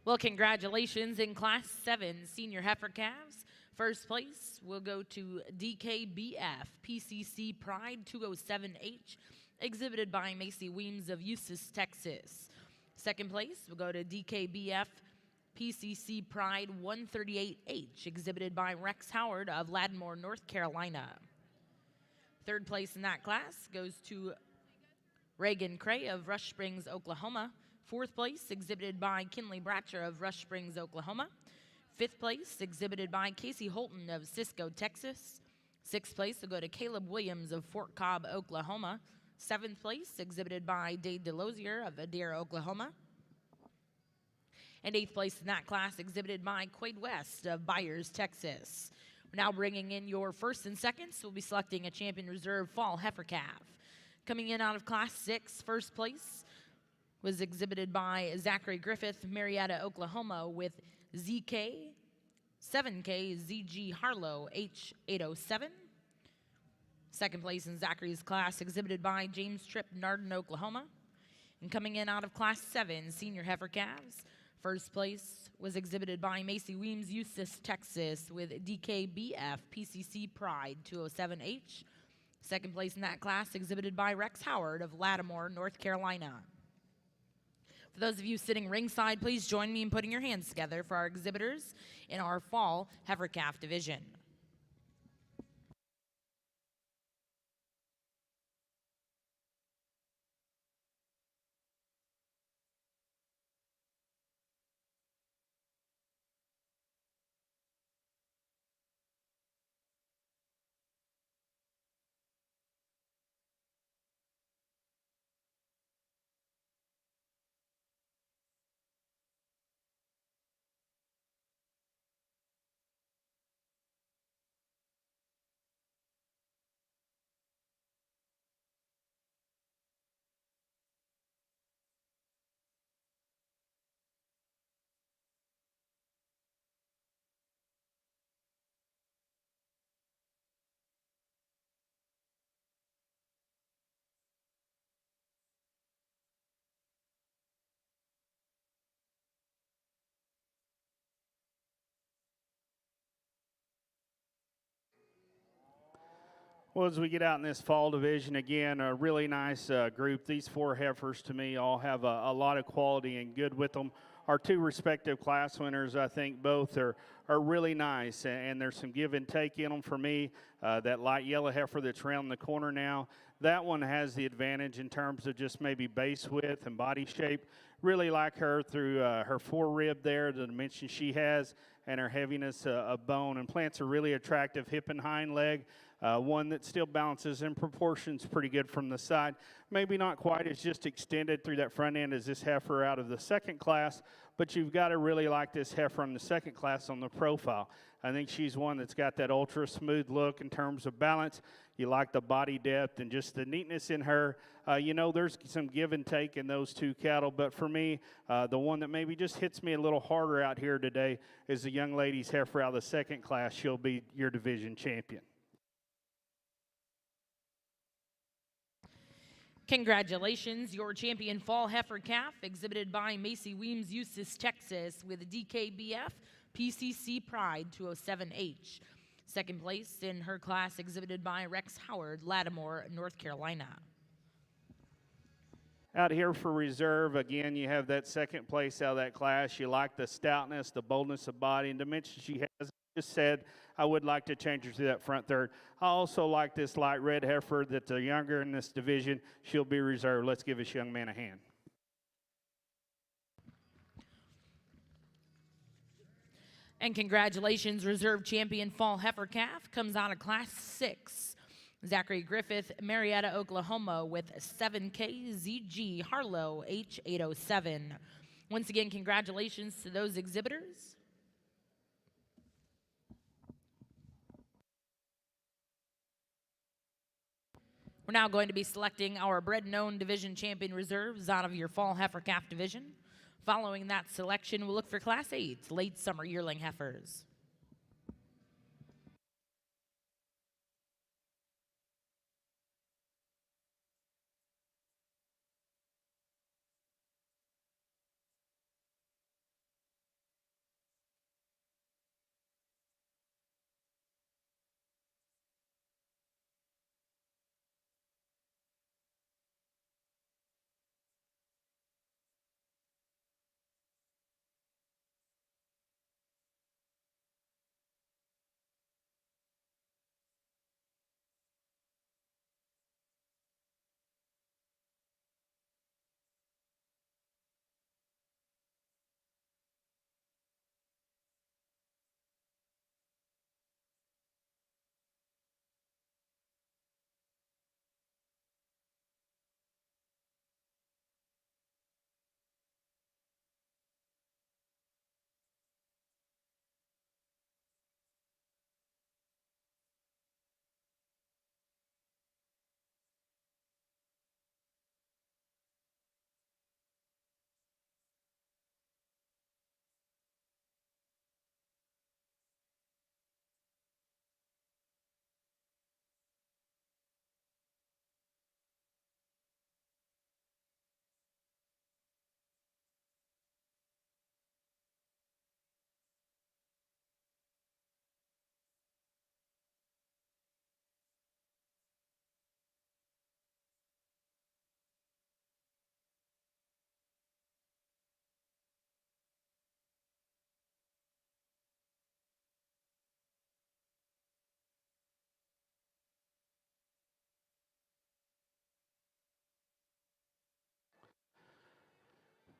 Well, congratulations in Class 7 Senior Heifer Calves. First place will go to DKBF PCC Pride 207H, exhibited by Macy Weems of Eustis, Texas. Second place will go to DKBF PCC Pride 138H, exhibited by Rex Howard of Lattimore, North Carolina. Third place in that class goes to Reagan Cray of Rush Springs, Oklahoma. Fourth place, exhibited by Kinley Bratcher of Rush Springs, Oklahoma. Fifth place, exhibited by Casey Holton of Cisco, Texas. Sixth place will go to Caleb Williams of Fort Cobb, Oklahoma. Seventh place, exhibited by Dade DeLozier of Adair, Oklahoma. And eighth place in that class, exhibited by Quade West of Byers, Texas. We're now bringing in your first and seconds. We'll be selecting a Champion Reserve Fall Heifer Calf. Coming in out of Class 6, first place was exhibited by Zachary Griffith, Marietta, Oklahoma, with ZK 7K ZG Harlow H807. Second place in Zachary's class, exhibited by James Tripp, Nardin, Oklahoma. And coming in out of Class 7 Senior Heifer Calves, first place was exhibited by Macy Weems, Eustis, Texas, with DKBF PCC Pride 207H. Second place in that class, exhibited by Rex Howard of Lattimore, North Carolina. For those of you sitting ringside, please join me in putting your hands together for our exhibitors in our Fall Heifer Calf division. Well, as we get out in this fall division, again, a really nice group. These four heifers, to me, all have a lot of quality and good with them. Our two respective class winners, I think, both are really nice, and there's some give and take in them for me. That light yellow heifer that's around the corner now, that one has the advantage in terms of just maybe base width and body shape. Really like her through her forerib there, the dimension she has, and her heaviness of bone, and plants a really attractive hip and hind leg. One that still balances in proportions pretty good from the side. Maybe not quite as just extended through that front end as this heifer out of the second class, but you've got to really like this heifer from the second class on the profile. I think she's one that's got that ultra smooth look in terms of balance. You like the body depth and just the neatness in her. There's some give and take in those two cattle, but for me, the one that maybe just hits me a little harder out here today is the young lady's heifer out of the second class. She'll be your division champion. Congratulations, your champion fall heifer calf, exhibited by Macy Weems, Eustis, Texas, with DKBF PCC Pride 207H. Second place in her class, exhibited by Rex Howard, Lattimore, North Carolina. Out here for reserve, again, you have that second place out of that class. You like the stoutness, the boldness of body, and dimension she has. Just said I would like to change her to that front third. I also like this light red heifer that's a younger in this division. She'll be reserved. Let's give this young man a hand. And congratulations, reserve champion fall heifer calf comes out of class 6. Zachary Griffith, Marietta, Oklahoma, with 7K ZG Harlow H807. Once again, congratulations to those exhibitors. We're now going to be selecting our bred and owned division champion reserves out of your fall heifer calf division. Following that selection, we'll look for class 8 late summer yearling heifers.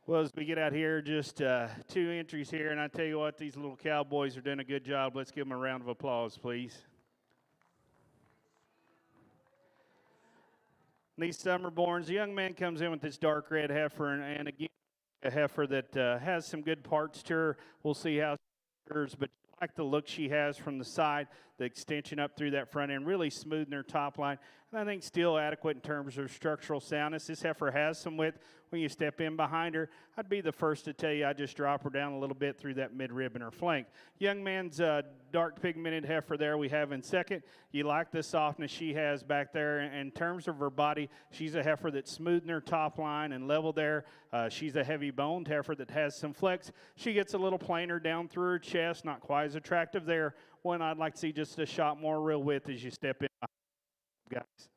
Well, as we get out here, just 2 entries here, and I tell you what, these little cowboys are doing a good job. Let's give them a round of applause, please. These summerborns, the young man comes in with this dark red heifer, and again, a heifer that has some good parts to her. We'll see how she does, but I like the look she has from the side, the extension up through that front end, really smoothing her top line, and I think still adequate in terms of structural soundness. This heifer has some width. When you step in behind her, I'd be the first to tell you I just drop her down a little bit through that midrib and her flank. Young man's dark pigmented heifer there we have in second. You like the softness she has back there. In terms of her body, she's a heifer that's smoothing her top line and level there. She's a heavy boned heifer that has some flex. She gets a little plainer down through her chest, not quite as attractive there. One I'd like to see just a shot more real width as you step in. guys.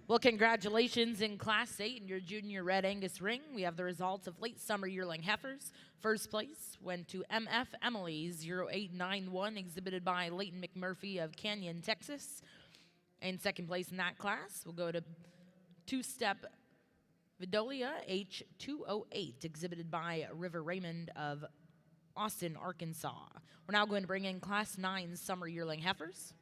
Well, congratulations in Class 8 in your junior Red Angus ring. We have the results of late summer yearling heifers. First place went to MF Emily 0891, exhibited by Leighton McMurphy of Canyon, Texas. And second place in that class will go to two-step Vidolia H208, exhibited by River Raymond of Austin, Arkansas. We're now going to bring in Class 9 summer yearling heifers.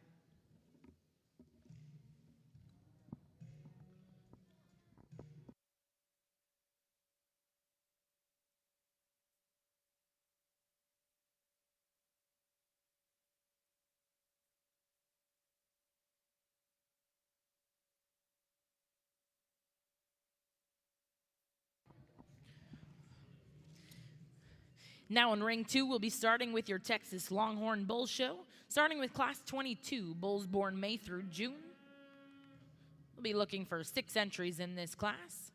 Now in ring 2, we'll be starting with your Texas Longhorn Bull Show, starting with Class 22, bulls born May through June. We'll be looking for 6 entries in this class.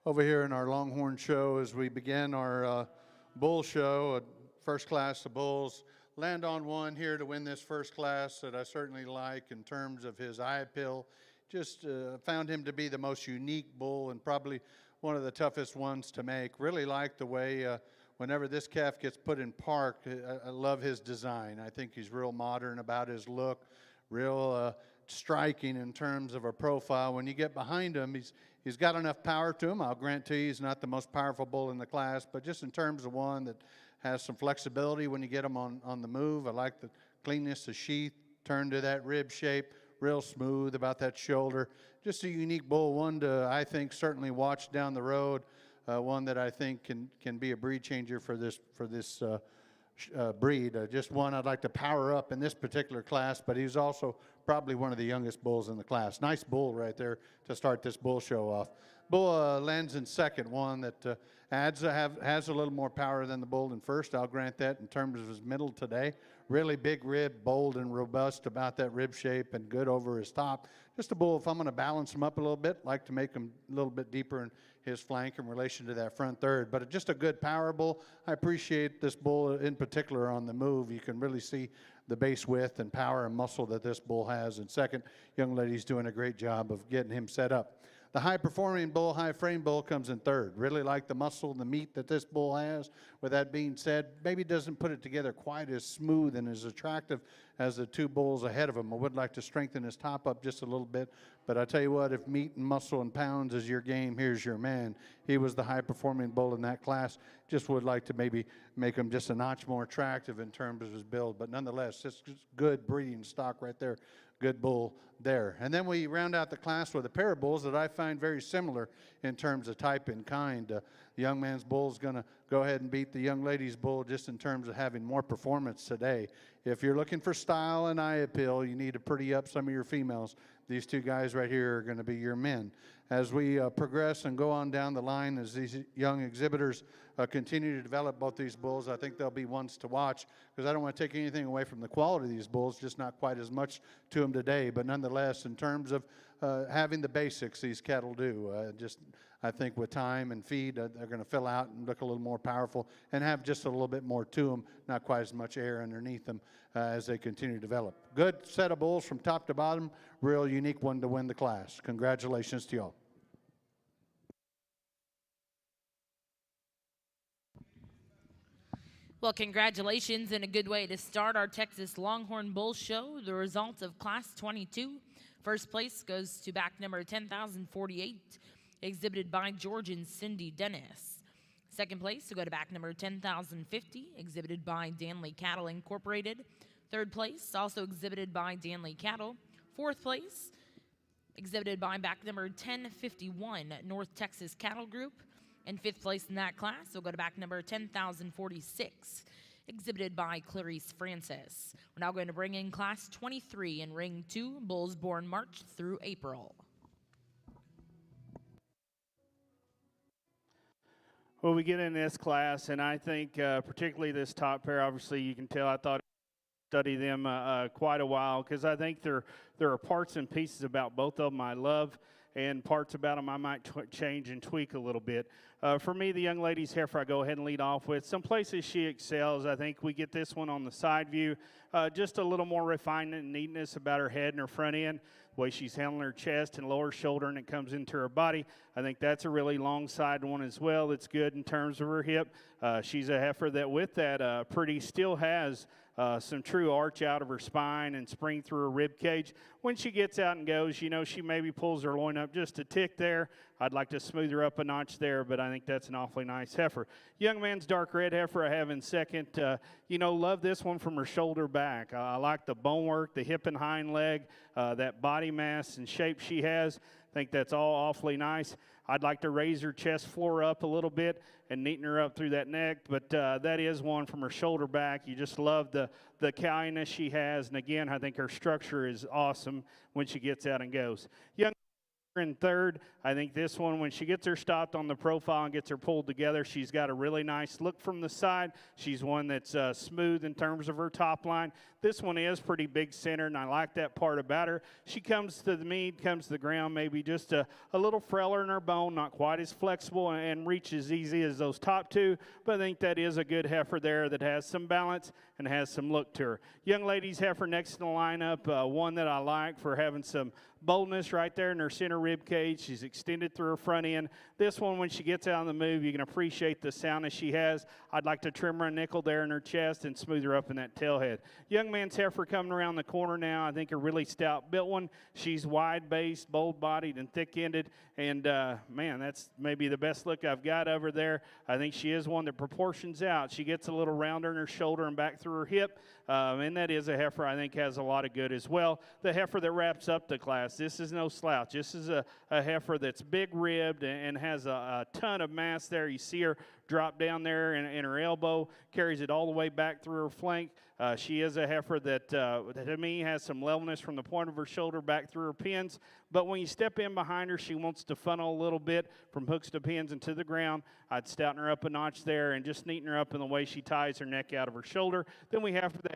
over here in our Longhorn show as we begin our bull show. First class of bulls. Land on one here to win this first class that I certainly like in terms of his eye appeal. Just found him to be the most unique bull and probably one of the toughest ones to make. Really like the way whenever this calf gets put in park, I love his design. I think he's real modern about his look, real striking in terms of a profile. When you get behind him, he's got enough power to him. I'll grant to you he's not the most powerful bull in the class, but just in terms of one that has some flexibility when you get him on the move. I like the cleanness of sheath, turn to that rib shape, real smooth about that shoulder. Just a unique bull, one to, I think, certainly watch down the road, one that I think can be a breed changer for this breed. Just one I'd like to power up in this particular class, but he's also probably one of the youngest bulls in the class. Nice bull right there to start this bull show off. Bull lands in second, one that has a little more power than the bull in first. I'll grant that in terms of his middle today. Really big rib, bold and robust about that rib shape and good over his top. Just a bull, if I'm going to balance him up a little bit, like to make him a little bit deeper in his flank in relation to that front third. But just a good power bull. I appreciate this bull in particular on the move. You can really see the base width and power and muscle that this bull has. And second, young lady's doing a great job of getting him set up. The high-performing bull, high-frame bull comes in third. Really like the muscle and the meat that this bull has. With that being said, maybe doesn't put it together quite as smooth and as attractive as the two bulls ahead of him. I would like to strengthen his top up just a little bit. But I tell you what, if meat and muscle and pounds is your game, here's your man. He was the high-performing bull in that class. Just would like to maybe make him just a notch more attractive in terms of his build. But nonetheless, it's good breeding stock right there. Good bull there. And then we round out the class with a pair of bulls that I find very similar in terms of type and kind. The young man's bull is going to go ahead and beat the young lady's bull just in terms of having more performance today. If you're looking for style and eye appeal, you need to pretty up some of your females. These two guys right here are going to be your men. As we progress and go on down the line, as these young exhibitors continue to develop both these bulls, I think they'll be ones to watch, because I don't want to take anything away from the quality of these bulls, just not quite as much to them today. But nonetheless, in terms of having the basics these cattle do, I think with time and feed, they're going to fill out and look a little more powerful and have just a little bit more to them, not quite as much air underneath them as they continue to develop. Good set of bulls from top to bottom, real unique one to win the class. Congratulations to y'all. Well, congratulations, and a good way to start our Texas Longhorn Bull Show. The results of Class 22. First place goes to back number 10,048, exhibited by George and Cindy Dennis. Second place to go to back number 10,050, exhibited by Danley Cattle Incorporated. Third place, also exhibited by Danley Cattle. Fourth place, exhibited by back number 1051, North Texas Cattle Group. And fifth place in that class will go to back number 10,046, exhibited by Clarice Francis. We're now going to bring in Class 23 in Ring 2, bulls born March through April. Well, we get in this class, and I think particularly this top pair, obviously you can tell I thought study them quite a while, because I think there are parts and pieces about both of them I love, and parts about them I might change and tweak a little bit. For me, the young lady's heifer I go ahead and lead off with. Some places she excels. I think we get this one on the side view. Just a little more refinement and neatness about her head and her front end, the way she's handling her chest and lower shoulder, and it comes into her body. I think that's a really long side one as well. It's good in terms of her hip. She's a heifer that with that pretty still has some true arch out of her spine and spring through her rib cage. When she gets out and goes, you know, she maybe pulls her loin up just a tick there. I'd like to smooth her up a notch there, but I think that's an awfully nice heifer. Young man's dark red heifer I have in second. Love this one from her shoulder back. I like the bone work, the hip and hind leg, that body mass and shape she has. I think that's all awfully nice. I'd like to raise her chest floor up a little bit and neaten her up through that neck, but that is one from her shoulder back. You just love the cowiness she has, and again, I think her structure is awesome when she gets out and goes. Young in third. I think this one, when she gets her stopped on the profile and gets her pulled together, she's got a really nice look from the side. She's one that's smooth in terms of her top line. This one is pretty big center, and I like that part about her. She comes to the meet, comes to the ground, maybe just a little frailer in her bone, not quite as flexible and reach as easy as those top two, but I think that is a good heifer there that has some balance and has some look to her. Young ladies heifer next in the lineup, one that I like for having some boldness right there in her center rib cage. She's extended through her front end. This one, when she gets out on the move, you can appreciate the soundness she has. I'd like to trim her a nickel there in her chest and smooth her up in that tailhead. Young man's heifer coming around the corner now. I think a really stout built one. She's wide-based, bold-bodied, and thick-ended. And, man, that's maybe the best look I've got over there. I think she is one that proportions out. She gets a little rounder in her shoulder and back through her hip. And that is a heifer I think has a lot of good as well. The heifer that wraps up the class, this is no slouch. This is a heifer that's big-ribbed and has a ton of mass there. You see her drop down there in her elbow, carries it all the way back through her flank. She is a heifer that to me has some levelness from the point of her shoulder back through her pins. But when you step in behind her, she wants to funnel a little bit from hooks to pins and to the ground. I'd stouten her up a notch there and just neaten her up in the way she ties her neck out of her shoulder. Then we have the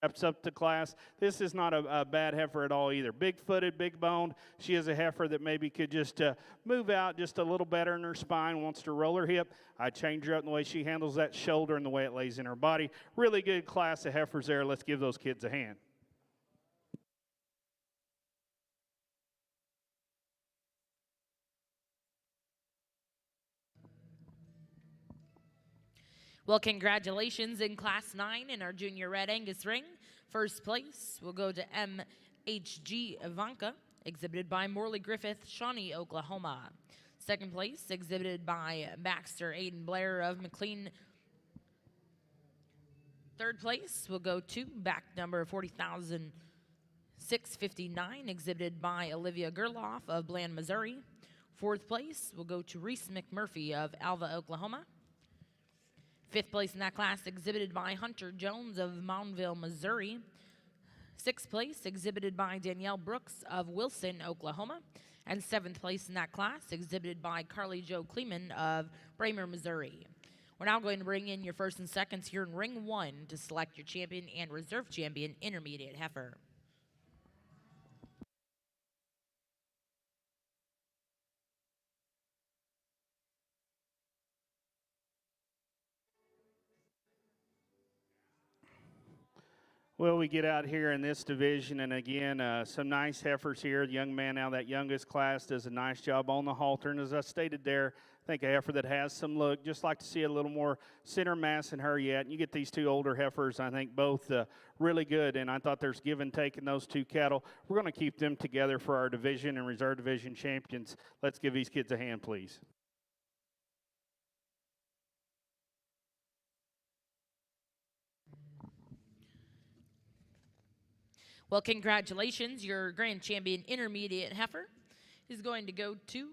wraps up the class. This is not a bad heifer at all either. Big-footed, big-boned. She is a heifer that maybe could just move out just a little better in her spine, wants to roll her hip. I change her up in the way she handles that shoulder and the way it lays in her body. Really good class of heifers there. Let's give those kids a hand. Well, congratulations in Class 9 in our Junior Red Angus ring. First place will go to MHG Ivanka, exhibited by Morley Griffith, Shawnee, Oklahoma. Second place, exhibited by Baxter Aiden Blair of McLean. Third place will go to back number 40,659, exhibited by Olivia Gerloff of Bland, Missouri. Fourth place will go to Reese McMurphy of Alva, Oklahoma. Fifth place in that class, exhibited by Hunter Jones of Moundville, Missouri. Sixth place, exhibited by Danielle Brooks of Wilson, Oklahoma. And seventh place in that class, exhibited by Carly Jo Kleeman of Bramer, Missouri. We're now going to bring in your first and seconds here in Ring 1 to select your champion and reserve champion intermediate heifer. Well, we get out here in this division, and again, some nice heifers here. The young man out of that youngest class does a nice job on the halter, and as I stated there, I think a heifer that has some look. Just like to see a little more center mass in her yet. And you get these two older heifers, I think both really good, and I thought there's give and take in those two cattle. We're going to keep them together for our division and reserve division champions. Let's give these kids a hand, please. Well, congratulations. Your grand champion intermediate heifer is going to go to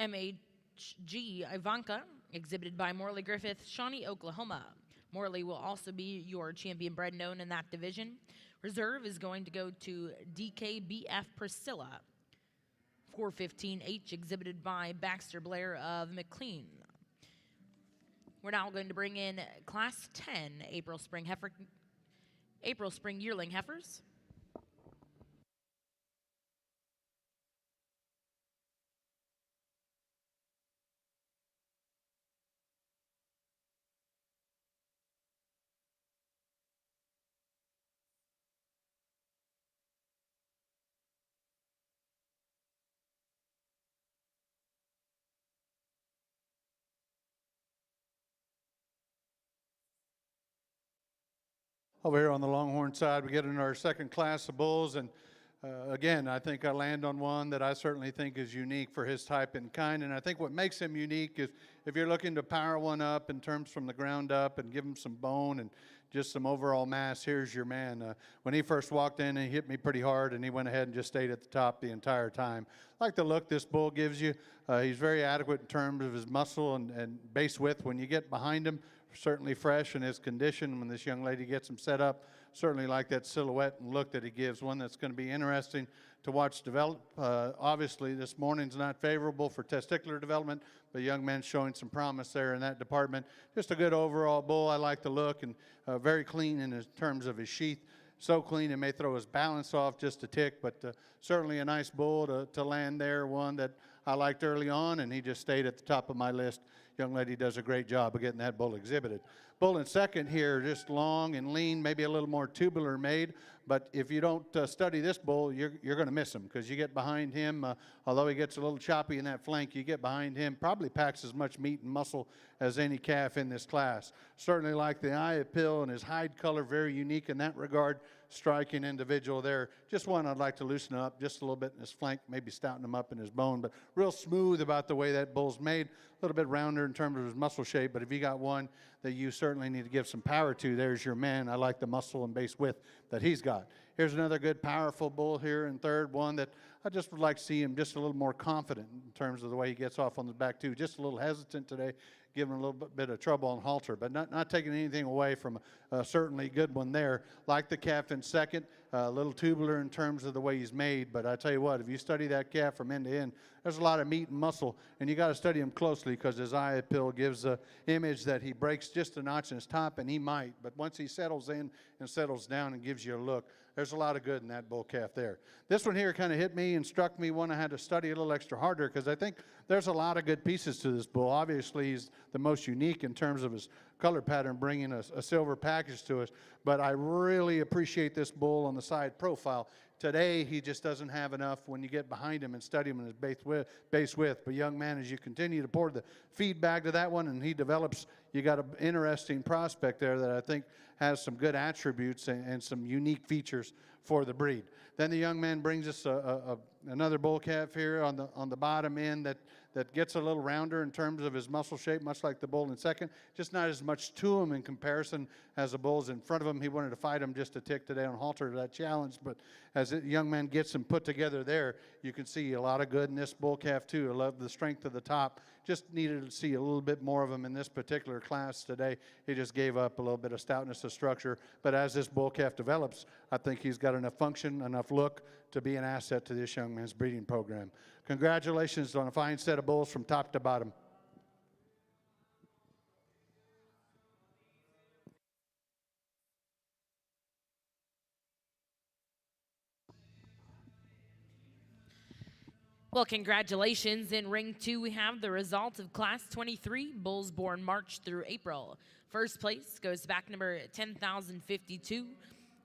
MHG Ivanka, exhibited by Morley Griffith, Shawnee, Oklahoma. Morley will also be your champion bred known in that division. Reserve is going to go to DKBF Priscilla, 415H, exhibited by Baxter Blair of McLean. We're now going to bring in Class 10 April Spring Yearling heifers. Over here on the Longhorn side, we get into our second class of bulls, and again, I think I land on one that I certainly think is unique for his type and kind, and I think what makes him unique is if you're looking to power one up in terms from the ground up and give him some bone and just some overall mass, here's your man. When he first walked in, he hit me pretty hard, and he went ahead and just stayed at the top the entire time. I like the look this bull gives you. He's very adequate in terms of his muscle and base width when you get behind him. certainly fresh in his condition when this young lady gets him set up. Certainly like that silhouette and look that he gives, one that's going to be interesting to watch develop. Obviously, this morning's not favorable for testicular development, but young man showing some promise there in that department. Just a good overall bull. I like the look, and very clean in terms of his sheath. So clean it may throw his balance off just a tick, but certainly a nice bull to land there, one that I liked early on, and he just stayed at the top of my list. Young lady does a great job of getting that bull exhibited. Bull in second here, just long and lean, maybe a little more tubular made, but if you don't study this bull, you're going to miss him, because you get behind him, although he gets a little choppy in that flank, you get behind him, probably packs as much meat and muscle as any calf in this class. Certainly like the eye appeal and his hide color, very unique in that regard. Striking individual there. Just one I'd like to loosen up just a little bit in his flank, maybe stouten him up in his bone, but real smooth about the way that bull's made. A little bit rounder in terms of his muscle shape, but if you got one that you certainly need to give some power to, there's your man. I like the muscle and base width that he's got. Here's another good, powerful bull here in third, one that I just would like to see him just a little more confident in terms of the way he gets off on the back, too. Just a little hesitant today, giving a little bit of trouble on halter, but not taking anything away from a certainly good one there. Like the calf in second, a little tubular in terms of the way he's made, but I tell you what, if you study that calf from end to end, there's a lot of meat and muscle, and you got to study him closely, because his eye appeal gives an image that he breaks just a notch in his top, and he might, but once he settles in and settles down and gives you a look, there's a lot of good in that bull calf there. This one here kind of hit me and struck me, one I had to study a little extra harder, because I think there's a lot of good pieces to this bull. Obviously, he's the most unique in terms of his color pattern, bringing a silver package to us, but I really appreciate this bull on the side profile. Today, he just doesn't have enough when you get behind him and study him in his base width. But young man, as you continue to pour the feedback to that one and he develops, you got an interesting prospect there that I think has some good attributes and some unique features for the breed. Then the young man brings us another bull calf here on the bottom end that gets a little rounder in terms of his muscle shape, much like the bull in second. Just not as much to him in comparison as the bulls in front of him. He wanted to fight him just a tick today on halter, that challenge, but as the young man gets him put together there, you can see a lot of good in this bull calf too. I love the strength of the top. Just needed to see a little bit more of him in this particular class today. He just gave up a little bit of stoutness of structure, but as this bull calf develops, I think he's got enough function, enough look to be an asset to this young man's breeding program. Congratulations on a fine set of bulls from top to bottom. Well, congratulations. In ring 2, we have the results of Class 23, bulls born March through April. First place goes to back number 10,052,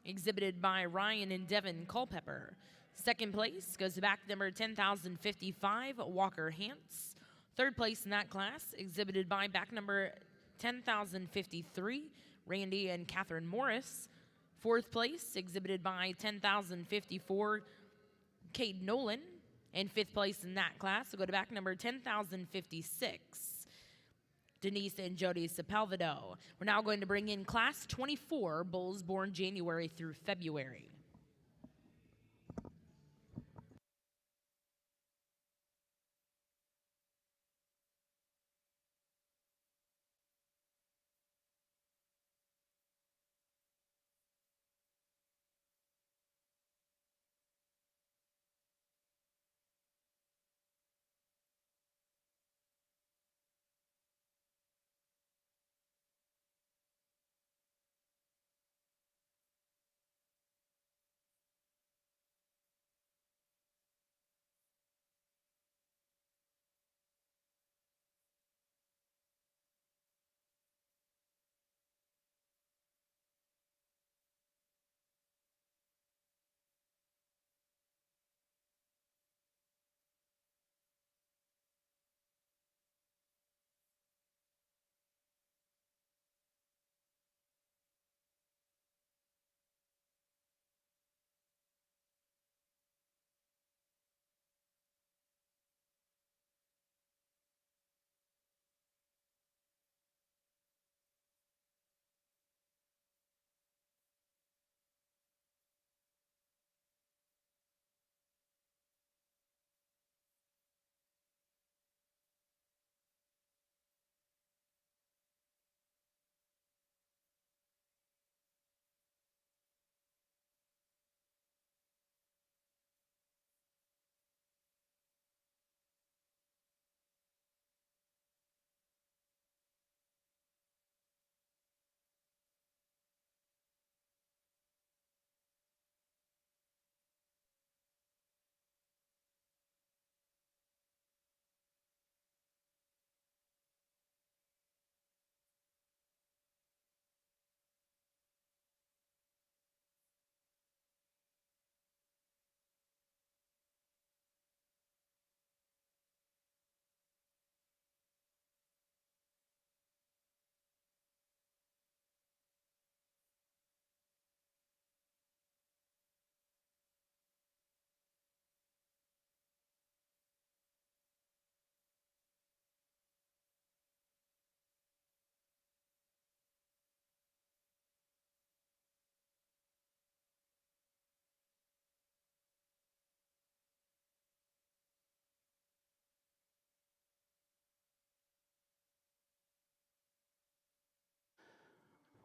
exhibited by Ryan and Devin Culpepper. Second place goes to back number 10,055, Walker Hantz. Third place in that class, exhibited by back number 10,053, Randy and Catherine Morris. Fourth place, exhibited by 10,054, Kate Nolan. And fifth place in that class will go to back number 10,056, Denise and Jody Sepulvedo. We're now going to bring in Class 24, bulls born January through February.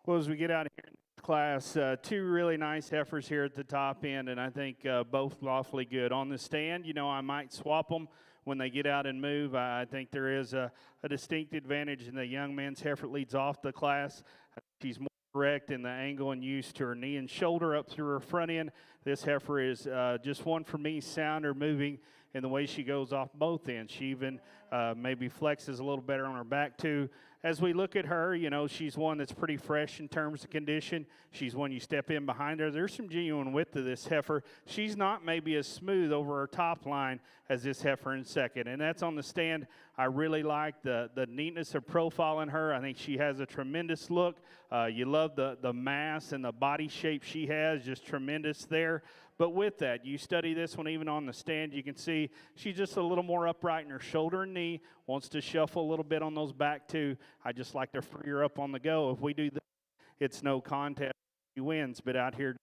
Well, as we get out of here in this class, two really nice heifers here at the top end, and I think both awfully good. On the stand, you know, I might swap them when they get out and move. I think there is a distinct advantage in the young man's heifer leads off the class. She's more direct in the angle and use to her knee and shoulder up through her front end. This heifer is just one for me, sounder moving in the way she goes off both ends. She even maybe flexes a little better on her back too. As we look at her, you know, she's one that's pretty fresh in terms of condition. She's one you step in behind her. There's some genuine width to this heifer. She's not maybe as smooth over her top line as this heifer in second, and that's on the stand. I really like the neatness of profile in her. I think she has a tremendous look. You love the mass and the body shape she has, just tremendous there. But with that, you study this one even on the stand, you can see she's just a little more upright in her shoulder and knee, wants to shuffle a little bit on those back too. I just like to free her up on the go. If we do that, it's no contest. She wins, but out here,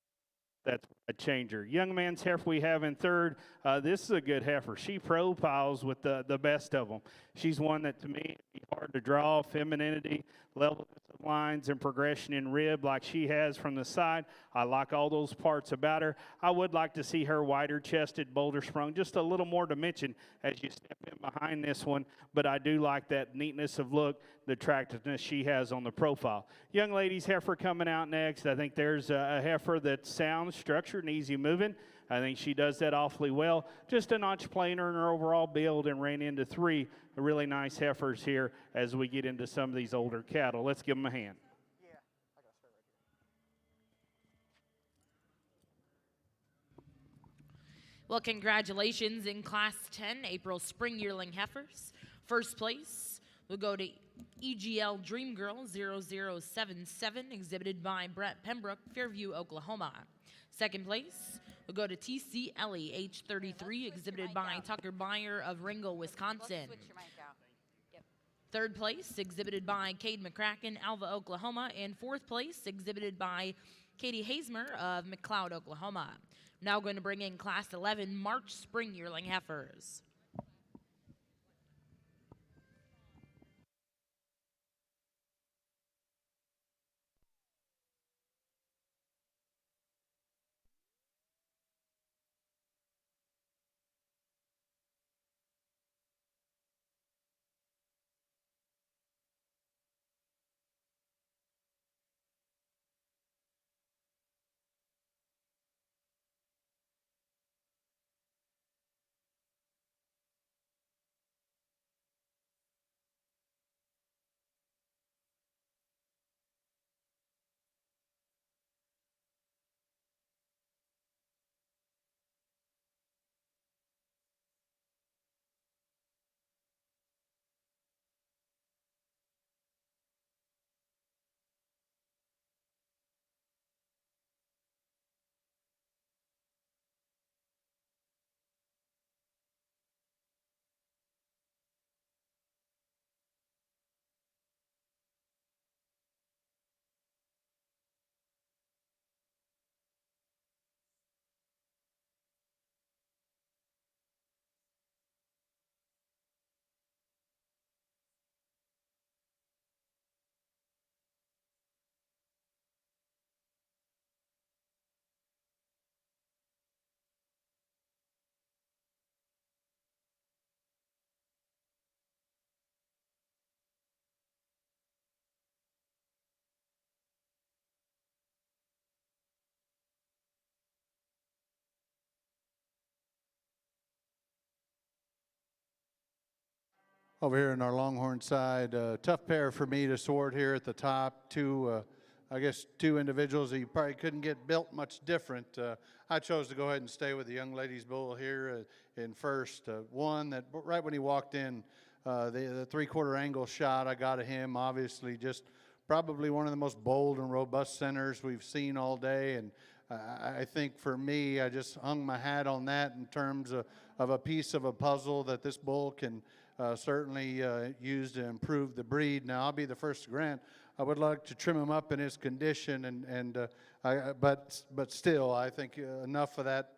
that's a changer. Young man's heifer we have in third. This is a good heifer. She profiles with the best of them. She's one that to me is hard to draw, femininity, level of lines and progression in rib like she has from the side. I like all those parts about her. I would like to see her wider chested, bolder sprung, just a little more dimension as you step in behind this one, but I do like that neatness of look, the attractiveness she has on the profile. Young lady's heifer coming out next. I think there's a heifer that's sound, structured, and easy moving. I think she does that awfully well. Just a notch plainer in her overall build and ran into three really nice heifers here as we get into some of these older cattle. Let's give them a hand. Well, congratulations in Class 10, April Spring Yearling Heifers. First place will go to EGL Dream Girl 0077, exhibited by Brett Pembroke, Fairview, Oklahoma. Second place will go to TC Ellie H33, exhibited by Tucker Beyer of Ringgold, Wisconsin. Third place, exhibited by Cade McCracken, Alva, Oklahoma. And fourth place, exhibited by Katie Hazemer of McLeod, Oklahoma. Now going to bring in Class 11 March Spring Yearling Heifers. Over here on our Longhorn side, tough pair for me to sort here at the top. I guess two individuals that you probably couldn't get built much different. I chose to go ahead and stay with the young lady's bull here in first. One that right when he walked in, the three-quarter angle shot I got of him, obviously just probably one of the most bold and robust centers we've seen all day. And I think for me, I just hung my hat on that in terms of a piece of a puzzle that this bull can certainly use to improve the breed. Now, I'll be the first to grant I would like to trim him up in his condition, but still, I think enough of that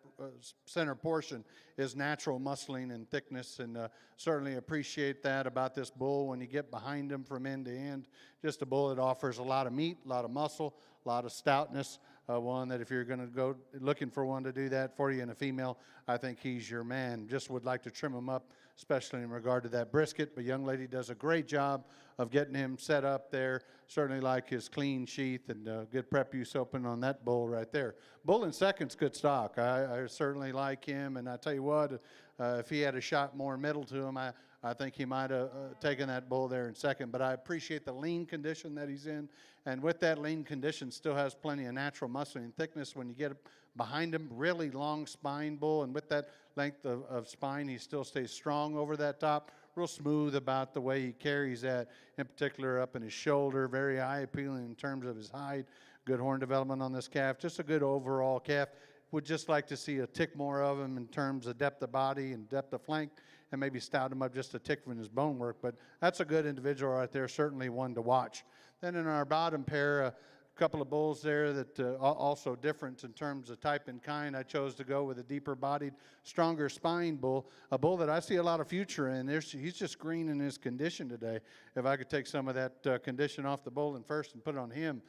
center portion is natural muscling and thickness, and certainly appreciate that about this bull. When you get behind him from end to end, just a bull that offers a lot of meat, a lot of muscle, a lot of stoutness. One that if you're going to go looking for one to do that for you in a female, I think he's your man. Just would like to trim him up, especially in regard to that brisket. But young lady does a great job of getting him set up there. Certainly like his clean sheath and good prep use open on that bull right there. Bull in second's good stock. I certainly like him, and I tell you what, if he had a shot more middle to him, I think he might have taken that bull there in second. But I appreciate the lean condition that he's in. And with that lean condition, still has plenty of natural muscle and thickness. When you get behind him, really long spine bull. And with that length of spine, he still stays strong over that top. Real smooth about the way he carries that, in particular up in his shoulder. Very eye appealing in terms of his height. Good horn development on this calf. Just a good overall calf. Would just like to see a tick more of him in terms of depth of body and depth of flank, and maybe stout him up just a tick from his bone work. But that's a good individual right there, certainly one to watch. Then in our bottom pair, a couple of bulls there that also different in terms of type and kind. I chose to go with a deeper bodied, stronger spine bull, a bull that I see a lot of future in. He's just green in his condition today. If I could take some of that condition off the bull in first and put it on him,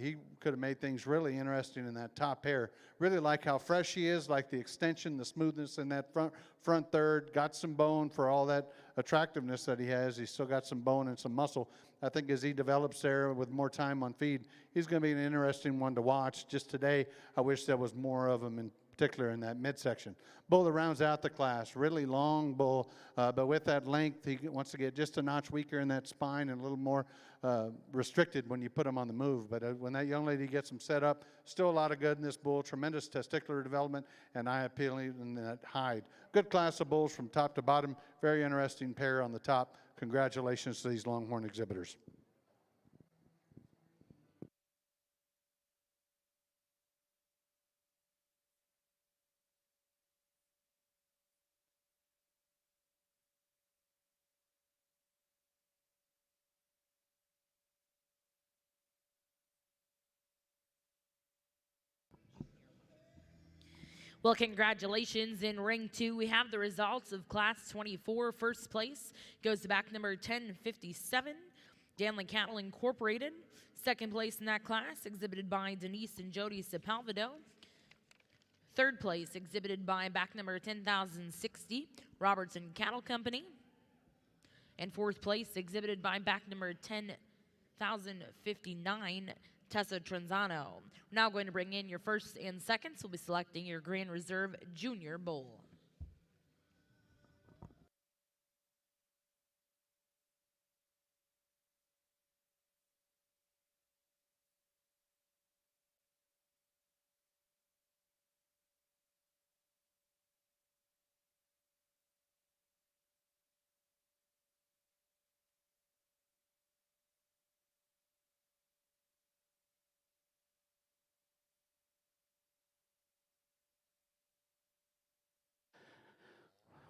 he could have made things really interesting in that top pair. Really like how fresh he is, like the extension, the smoothness in that front third. Got some bone for all that attractiveness that he has. He's still got some bone and some muscle. I think as he develops there with more time on feed, he's going to be an interesting one to watch. Just today, I wish there was more of him in particular in that midsection. Bull that rounds out the class, really long bull, but with that length, he wants to get just a notch weaker in that spine and a little more restricted when you put him on the move. But when that young lady gets him set up, still a lot of good in this bull, tremendous testicular development and eye appealing in that hide. Good class of bulls from top to bottom, very interesting pair on the top. Congratulations to these Longhorn exhibitors. Well, congratulations. In ring 2, we have the results of Class 24. First place goes to back number 1057, Danley Cattle Incorporated. Second place in that class, exhibited by Denise and Jody Sepulvedo. Third place, exhibited by back number 10,060, Robertson Cattle Company. And fourth place, exhibited by back number 10,059, Tessa Trenzano. We're now going to bring in your first and seconds. We'll be selecting your Grand Reserve Junior Bull.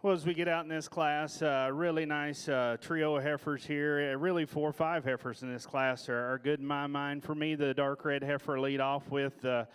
Well, as we get out in this class, really nice trio of heifers here. Really 4 or 5 heifers in this class are good in my mind. For me, the dark red heifer lead off with, I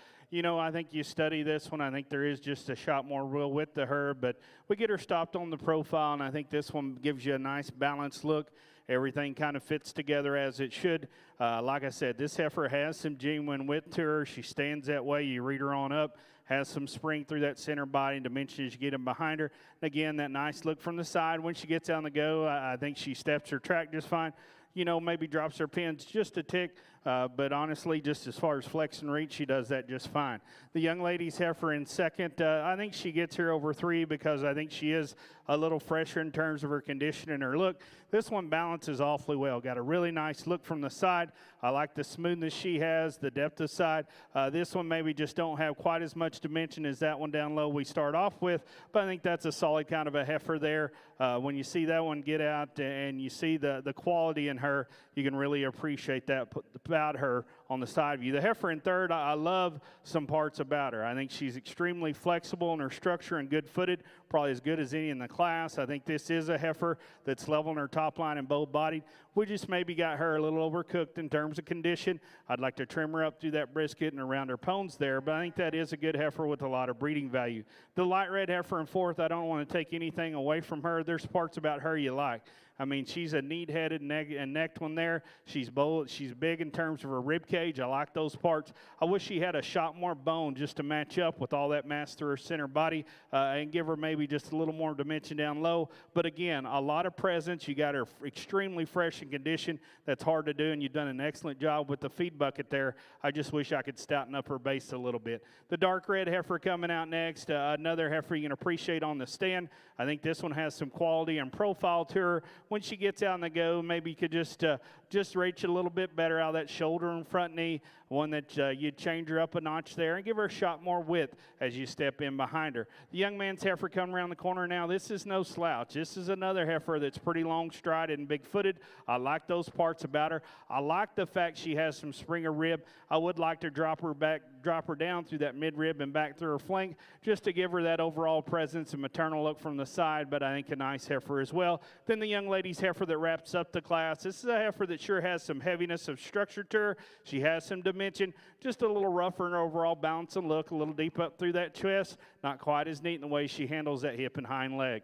think you study this one. I think there is just a shot more real width to her, but we get her stopped on the profile, and I think this one gives you a nice balanced look. Everything kind of fits together as it should. Like I said, this heifer has some genuine width to her. She stands that way. You read her on up. Has some spring through that center body and dimension as you get them behind her. And again, that nice look from the side. When she gets on the go, I think she steps her track just fine. Maybe drops her pins just a tick, but honestly, just as far as flex and reach, she does that just fine. The young lady's heifer in second, I think she gets here over 3 because I think she is a little fresher in terms of her condition and her look. This one balances awfully well. Got a really nice look from the side. I like the smoothness she has, the depth of side. This one maybe just don't have quite as much dimension as that one down low we start off with, but I think that's a solid kind of a heifer there. When you see that one get out and you see the quality in her, you can really appreciate that. about her on the side view. The heifer in third, I love some parts about her. I think she's extremely flexible in her structure and good-footed, probably as good as any in the class. I think this is a heifer that's level in her top line and bow-bodied. We just maybe got her a little overcooked in terms of condition. I'd like to trim her up through that brisket and around her pones there, but I think that is a good heifer with a lot of breeding value. The light red heifer in fourth, I don't want to take anything away from her. There's parts about her you like. I mean, she's a neat-headed and necked one there. She's bold. She's big in terms of her rib cage. I like those parts. I wish she had a shot more bone just to match up with all that mass through her center body and give her maybe just a little more dimension down low. But again, a lot of presence. You got her extremely fresh in condition. That's hard to do, and you've done an excellent job with the feed bucket there. I just wish I could stouten up her base a little bit. The dark red heifer coming out next, another heifer you can appreciate on the stand. I think this one has some quality and profile to her. When she gets out on the go, maybe you could just reach it a little bit better out of that shoulder and front knee, one that you'd change her up a notch there and give her a shot more width as you step in behind her. The young man's heifer coming around the corner now. This is no slouch. This is another heifer that's pretty long strided and big-footed. I like those parts about her. I like the fact she has some springer rib. I would like to drop her down through that mid-rib and back through her flank just to give her that overall presence and maternal look from the side, but I think a nice heifer as well. Then the young lady's heifer that wraps up the class. This is a heifer that sure has some heaviness of structure to her. She has some dimension, just a little rougher in her overall balance and look, a little deep up through that chest. Not quite as neat in the way she handles that hip and hind leg.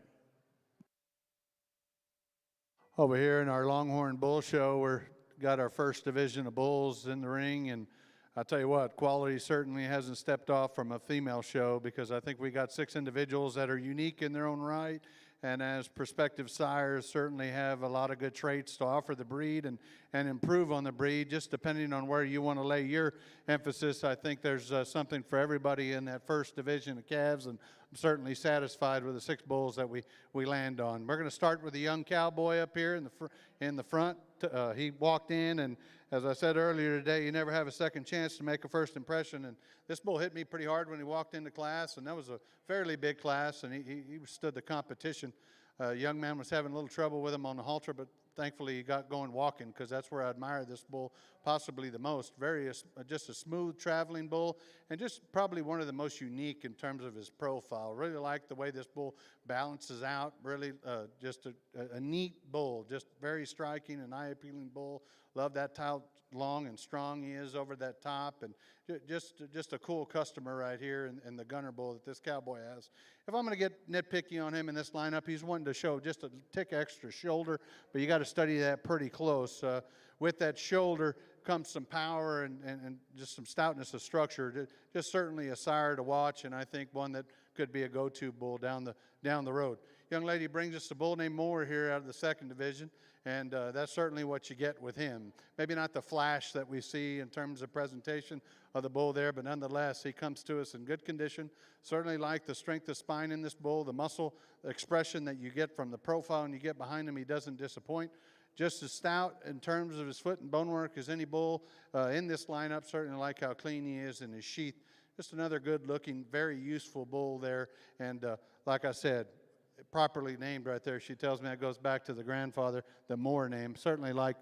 Over here in our Longhorn Bull Show, we're got our first division of bulls in the ring, and I'll tell you what, quality certainly hasn't stepped off from a female show, because I think we got 6 individuals that are unique in their own right, and as prospective sires certainly have a lot of good traits to offer the breed and improve on the breed, just depending on where you want to lay your emphasis. I think there's something for everybody in that first division of calves, and I'm certainly satisfied with the 6 bulls that we land on. We're going to start with the young cowboy up here in the front. He walked in, and as I said earlier today, you never have a second chance to make a first impression, and this bull hit me pretty hard when he walked into class, and that was a fairly big class, and he stood the competition. Young man was having a little trouble with him on the halter, but thankfully he got going walking, because that's where I admire this bull possibly the most. Just a smooth traveling bull, and just probably one of the most unique in terms of his profile. Really like the way this bull balances out. Really just a neat bull, just very striking and eye-appealing bull. Love that how long and strong he is over that top, and just a cool customer right here in the Gunner bull that this cowboy has. If I'm going to get nitpicky on him in this lineup, he's wanting to show just a tick extra shoulder, but you got to study that pretty close. With that shoulder comes some power and just some stoutness of structure. Just certainly a sire to watch, and I think one that could be a go-to bull down the road. Young lady brings us a bull named Moore here out of the second division, and that's certainly what you get with him. Maybe not the flash that we see in terms of presentation of the bull there, but nonetheless, he comes to us in good condition. Certainly like the strength of spine in this bull, the muscle expression that you get from the profile and you get behind him, he doesn't disappoint. Just as stout in terms of his foot and bone work as any bull in this lineup. Certainly like how clean he is in his sheath. Just another good-looking, very useful bull there. And like I said, properly named right there. She tells me that goes back to the grandfather, the Moore name. Certainly like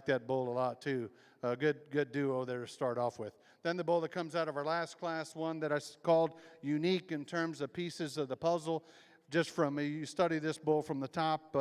that bull a lot too. Good duo there to start off with. Then the bull that comes out of our last class, one that I called unique in terms of pieces of the puzzle. Just from, you study this bull from the top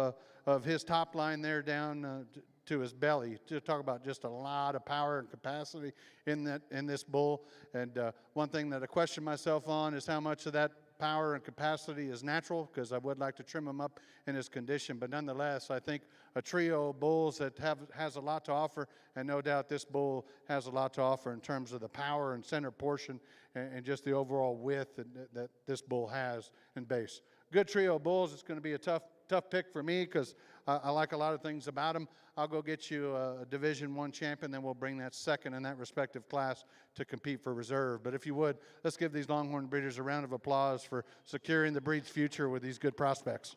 of his top line there down to his belly. To talk about just a lot of power and capacity in this bull. And one thing that I question myself on is how much of that power and capacity is natural, because I would like to trim him up in his condition. But nonetheless, I think a trio of bulls that has a lot to offer, and no doubt this bull has a lot to offer in terms of the power and center portion and just the overall width that this bull has in base. Good trio of bulls. It's going to be a tough pick for me, because I like a lot of things about them. I'll go get you a Division I champion, then we'll bring that second in that respective class to compete for reserve. But if you would, let's give these Longhorn breeders a round of applause for securing the breed's future with these good prospects.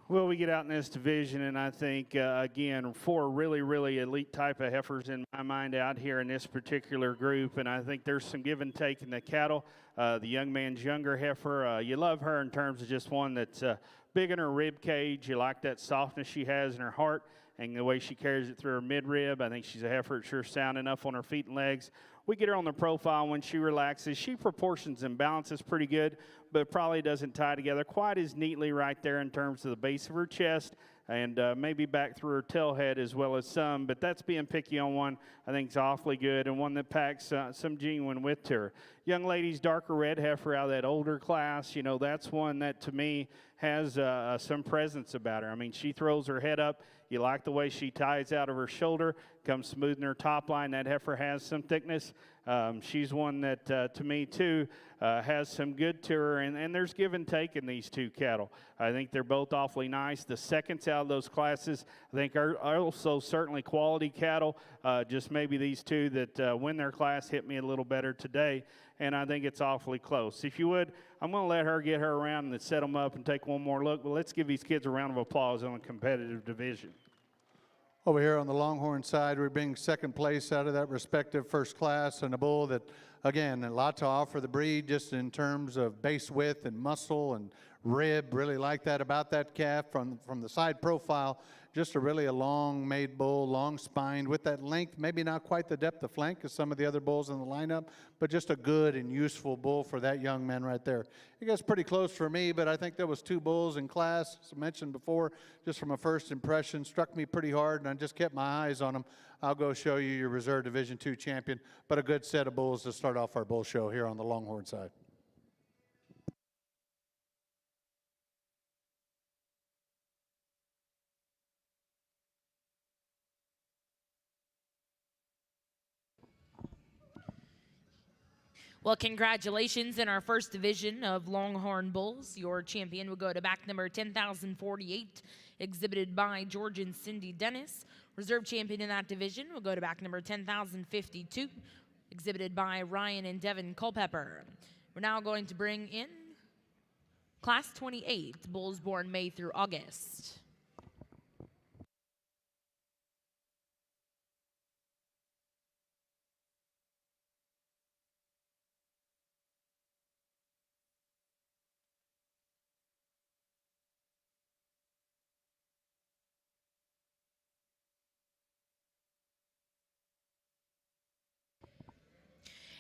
Well, we get out in this division, and I think, again, four really, really elite type of heifers in my mind out here in this particular group, and I think there's some give and take in the cattle. The young man's younger heifer, you love her in terms of just one that's big in her rib cage. You like that softness she has in her heart and the way she carries it through her midrib. I think she's a heifer that's sure sound enough on her feet and legs. We get her on the profile when she relaxes. She proportions and balances pretty good, but probably doesn't tie together quite as neatly right there in terms of the base of her chest and maybe back through her tail head as well as some. But that's being picky on one I think is awfully good and one that packs some genuine width to her. Young lady's darker red heifer out of that older class, you know, that's one that to me has some presence about her. I mean, she throws her head up. You like the way she ties out of her shoulder, comes smooth in her top line. That heifer has some thickness. She's one that, to me, too, has some good to her, and there's give and take in these two cattle. I think they're both awfully nice. The seconds out of those classes, I think, are also certainly quality cattle. Just maybe these two that win their class hit me a little better today, and I think it's awfully close. If you would, I'm going to let her get her around and set them up and take one more look, but let's give these kids a round of applause on a competitive division. Over here on the Longhorn side, we bring second place out of that respective first class, and a bull that, again, a lot to offer the breed just in terms of base width and muscle and rib. Really like that about that calf from the side profile. Just a really long-made bull, long-spined with that length, maybe not quite the depth of flank as some of the other bulls in the lineup, but just a good and useful bull for that young man right there. It gets pretty close for me, but I think there was two bulls in class, as I mentioned before, just from a first impression, struck me pretty hard, and I just kept my eyes on them. I'll go show you your Reserve Division II champion, but a good set of bulls to start off our bull show here on the Longhorn side. Well, congratulations in our first division of Longhorn Bulls. Your champion will go to back number 10,048, exhibited by George and Cindy Dennis. Reserve champion in that division will go to back number 10,052, exhibited by Ryan and Devin Culpepper. We're now going to bring in Class 28, bulls born May through August.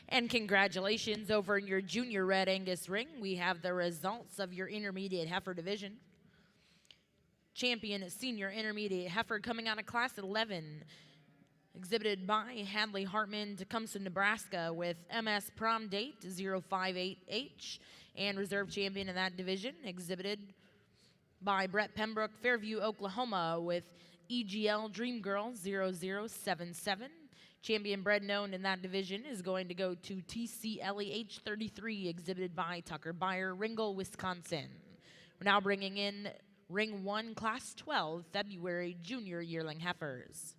And congratulations over in your junior red Angus ring. We have the results of your intermediate heifer division. Champion senior intermediate heifer coming out of class 11, exhibited by Hadley Hartman, Tecumseh, Nebraska, with MS prom date 058H, and reserve champion in that division, exhibited by Brett Pembroke, Fairview, Oklahoma, with EGL Dream Girl 0077. Champion bred known in that division is going to go to TCLEH 33, exhibited by Tucker Beyer, Ringgold, Wisconsin. We're now bringing in Ring 1, Class 12, February Junior Yearling Heifers.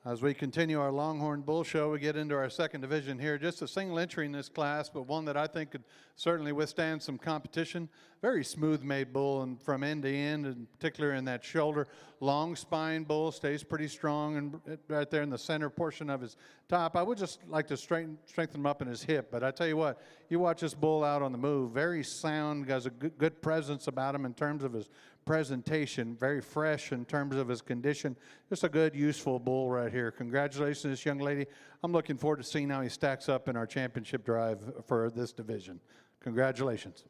As we continue our Longhorn Bull Show, we get into our second division here. Just a single entry in this class, but one that I think could certainly withstand some competition. Very smooth-made bull and from end to end, in particular in that shoulder. Long spine bull, stays pretty strong and right there in the center portion of his top. I would just like to strengthen him up in his hip, but I tell you what, you watch this bull out on the move, very sound, has a good presence about him in terms of his presentation, very fresh in terms of his condition. Just a good, useful bull right here. Congratulations to this young lady. I'm looking forward to seeing how he stacks up in our championship drive for this division. Congratulations.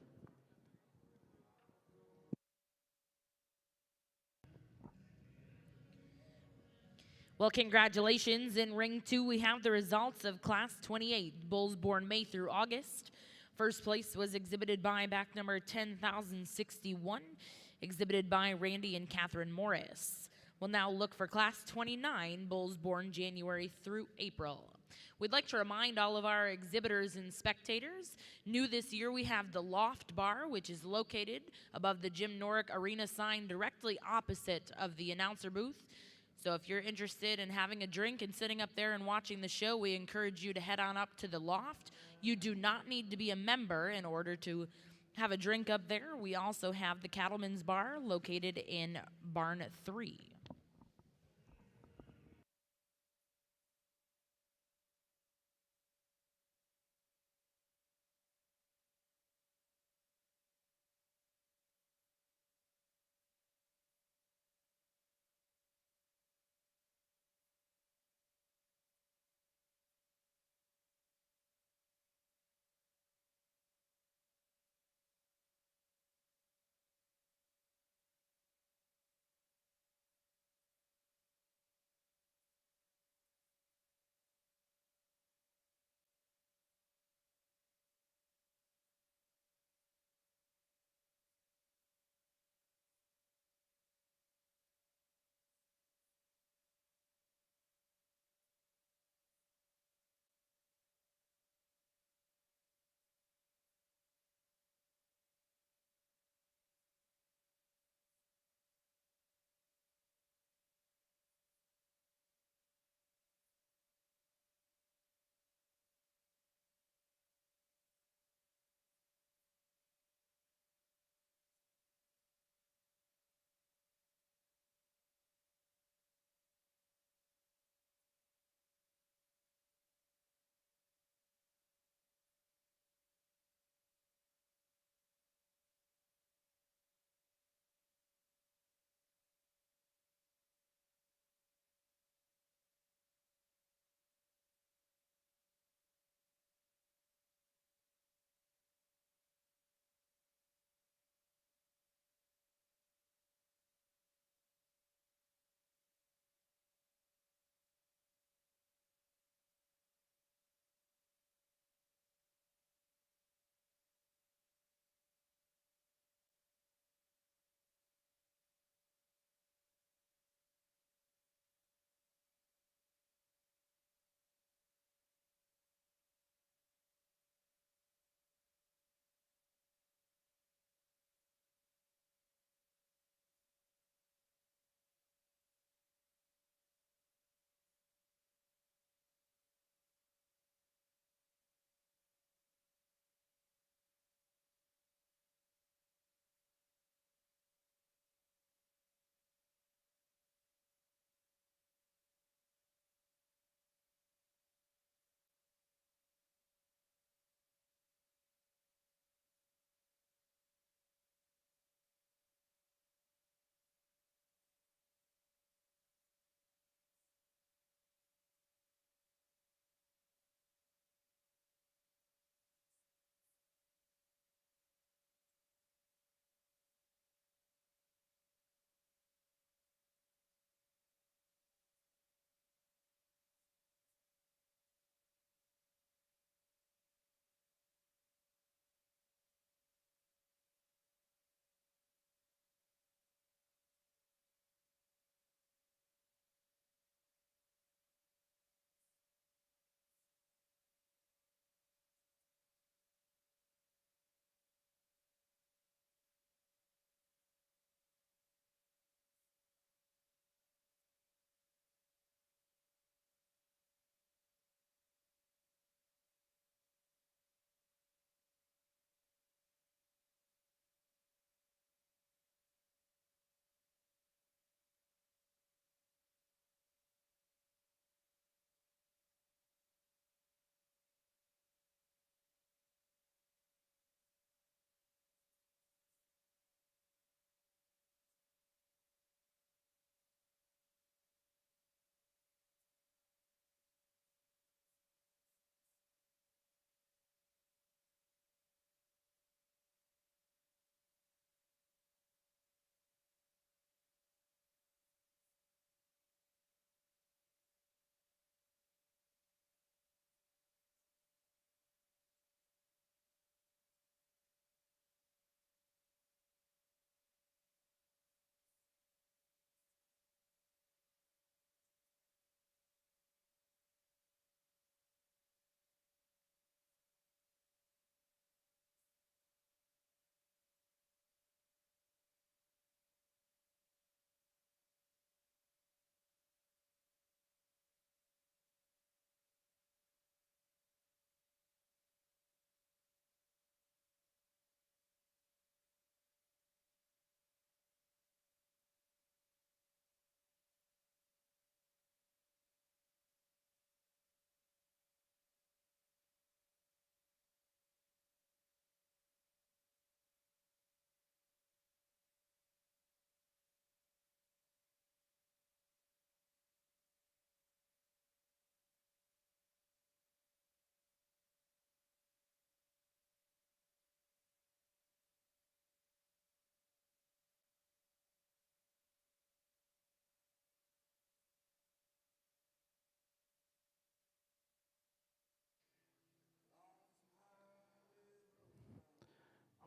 Well, congratulations. In Ring 2, we have the results of Class 28, bulls born May through August. First place was exhibited by back number 10,061, exhibited by Randy and Catherine Morris. We'll now look for Class 29, bulls born January through April. We'd like to remind all of our exhibitors and spectators, new this year we have the Loft Bar, which is located above the Jim Norick Arena sign directly opposite of the announcer booth. So if you're interested in having a drink and sitting up there and watching the show, we encourage you to head on up to the Loft. You do not need to be a member in order to have a drink up there. We also have the Cattleman's Bar located in Barn 3.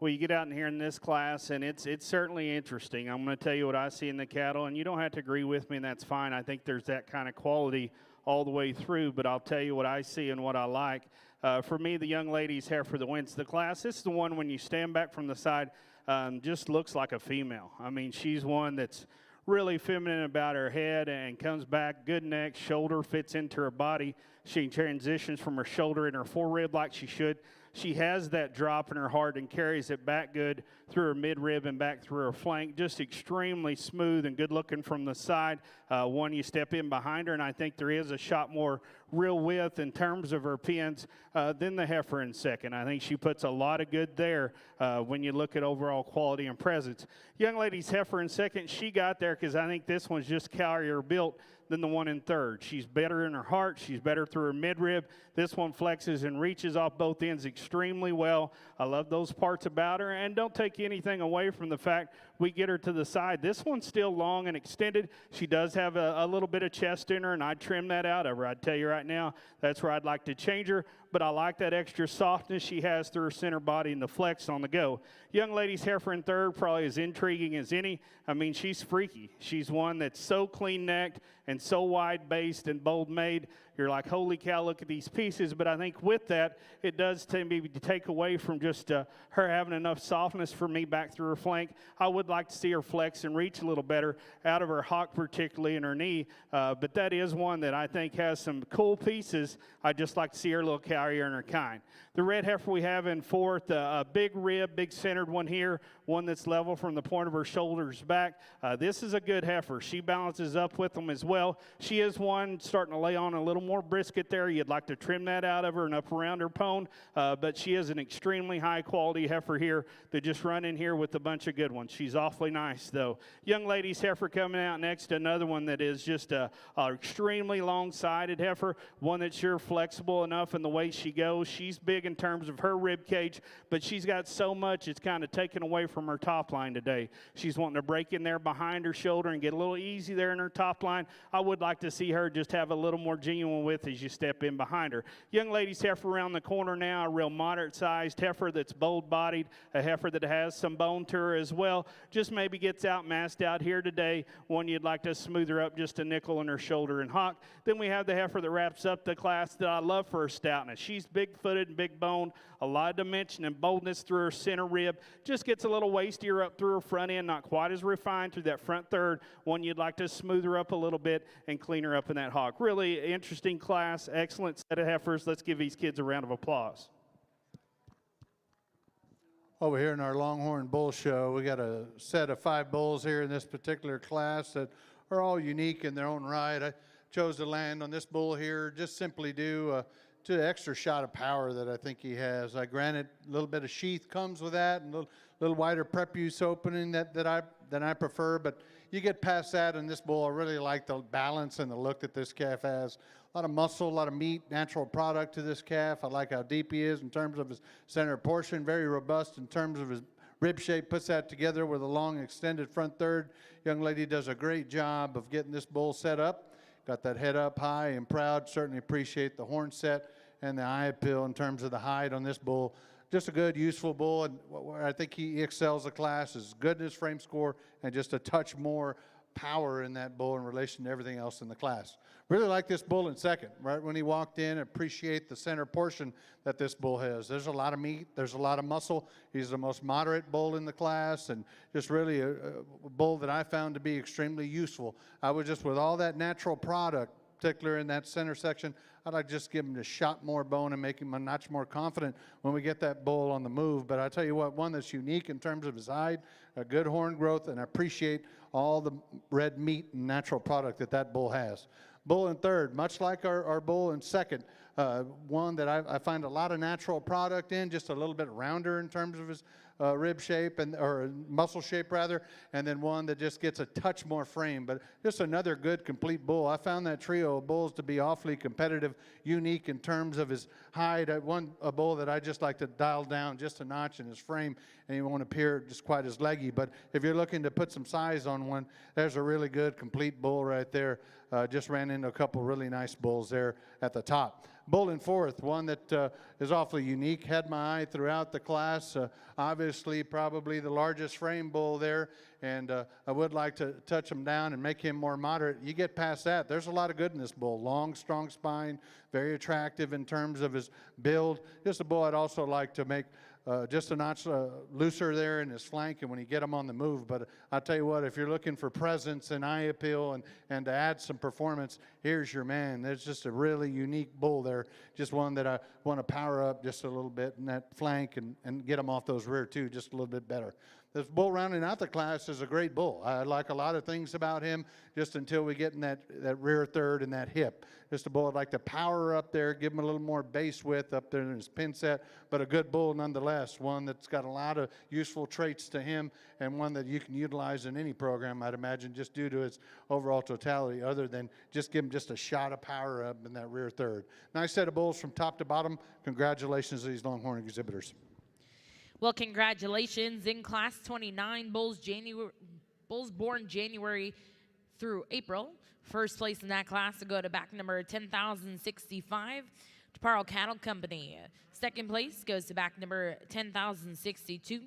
Well, you get out in here in this class, and it's certainly interesting. I'm going to tell you what I see in the cattle, and you don't have to agree with me, and that's fine. I think there's that kind of quality all the way through, but I'll tell you what I see and what I like. For me, the young lady's heifer that wins the class, this is the one when you stand back from the side, just looks like a female. I mean, she's one that's really feminine about her head and comes back, good neck, shoulder fits into her body. She transitions from her shoulder and her forerib like she should. She has that drop in her heart and carries it back good through her midrib and back through her flank. Just extremely smooth and good looking from the side. One, you step in behind her, and I think there is a shot more real width in terms of her pins than the heifer in second. I think she puts a lot of good there when you look at overall quality and presence. Young lady's heifer in second, she got there because I think this one's just carrier built than the one in third. She's better in her heart. She's better through her midrib. This one flexes and reaches off both ends extremely well. I love those parts about her, and don't take anything away from the fact we get her to the side. This one's still long and extended. She does have a little bit of chest in her, and I'd trim that out of her. I'd tell you right now, that's where I'd like to change her, but I like that extra softness she has through her center body and the flex on the go. Young lady's heifer in third, probably as intriguing as any. I mean, she's freaky. She's one that's so clean-necked and so wide-based and bold-made. You're like, holy cow, look at these pieces. But I think with that, it does maybe take away from just her having enough softness for me back through her flank. I would like to see her flex and reach a little better out of her hock, particularly in her knee. But that is one that I think has some cool pieces. I'd just like to see her little carrier in her kind. The red heifer we have in fourth, a big rib, big centered one here, one that's level from the point of her shoulders back. This is a good heifer. She balances up with them as well. She is one starting to lay on a little more brisket there. You'd like to trim that out of her and up around her pone, but she is an extremely high quality heifer here that just run in here with a bunch of good ones. She's awfully nice though. Young lady's heifer coming out next, another one that is just a extremely long-sided heifer, one that's sure flexible enough in the way she goes. She's big in terms of her rib cage, but she's got so much it's kind of taken away from her top line today. She's wanting to break in there behind her shoulder and get a little easy there in her top line. I would like to see her just have a little more genuine width as you step in behind her. Young lady's heifer around the corner now, a real moderate-sized heifer that's bold-bodied, a heifer that has some bone to her as well. Just maybe gets out-massed out here today. One you'd like to smooth her up just a nickel in her shoulder and hock. Then we have the heifer that wraps up the class that I love for her stoutness. She's big-footed and big-boned, a lot of dimension and boldness through her center rib. Just gets a little wastier up through her front end, not quite as refined through that front third. One you'd like to smooth her up a little bit and clean her up in that hock. Really interesting class, excellent set of heifers. Let's give these kids a round of applause. Over here in our Longhorn Bull Show, we got a set of 5 bulls here in this particular class that are all unique in their own right. I chose to land on this bull here just simply due to the extra shot of power that I think he has. Granted, a little bit of sheath comes with that, and a little wider prepuce opening that I prefer, but you get past that in this bull. I really like the balance and the look that this calf has. A lot of muscle, a lot of meat, natural product to this calf. I like how deep he is in terms of his center portion, very robust in terms of his rib shape, puts that together with a long extended front third. Young lady does a great job of getting this bull set up. Got that head up high and proud. Certainly appreciate the horn set and the eye appeal in terms of the hide on this bull. Just a good, useful bull, and where I think he excels the class is good in his frame score and just a touch more power in that bull in relation to everything else in the class. Really like this bull in second. Right when he walked in, appreciate the center portion that this bull has. There's a lot of meat. There's a lot of muscle. He's the most moderate bull in the class, and just really a bull that I found to be extremely useful. I was just with all that natural product, particular in that center section, I'd like to just give him a shot more bone and make him a notch more confident when we get that bull on the move. But I tell you what, one that's unique in terms of his hide, a good horn growth, and I appreciate all the red meat and natural product that bull has. Bull in third, much like our bull in second, one that I find a lot of natural product in, just a little bit rounder in terms of his rib shape or muscle shape rather, and then one that just gets a touch more frame, but just another good complete bull. I found that trio of bulls to be awfully competitive, unique in terms of his hide. A bull that I just like to dial down just a notch in his frame, and he won't appear just quite as leggy, but if you're looking to put some size on one, there's a really good complete bull right there. just ran into a couple really nice bulls there at the top. Bull in fourth, one that is awfully unique, had my eye throughout the class. Obviously, probably the largest frame bull there, and I would like to touch him down and make him more moderate. You get past that, there's a lot of good in this bull. Long, strong spine, very attractive in terms of his build. Just a bull I'd also like to make just a notch looser there in his flank and when you get him on the move. But I'll tell you what, if you're looking for presence and eye appeal and to add some performance, here's your man. There's just a really unique bull there. Just one that I want to power up just a little bit in that flank and get him off those rear two just a little bit better. This bull rounding out the class is a great bull. I like a lot of things about him just until we get in that rear third and that hip. Just a bull I'd like to power up there, give him a little more base width up there in his pin set, but a good bull nonetheless, one that's got a lot of useful traits to him and one that you can utilize in any program, I'd imagine, just due to its overall totality, other than just give him just a shot of power up in that rear third. Nice set of bulls from top to bottom. Congratulations to these Longhorn exhibitors. Well, congratulations. In Class 29, bulls born January through April. First place in that class to go to back number 10,065 to Parle Cattle Company. Second place goes to back number 10,062,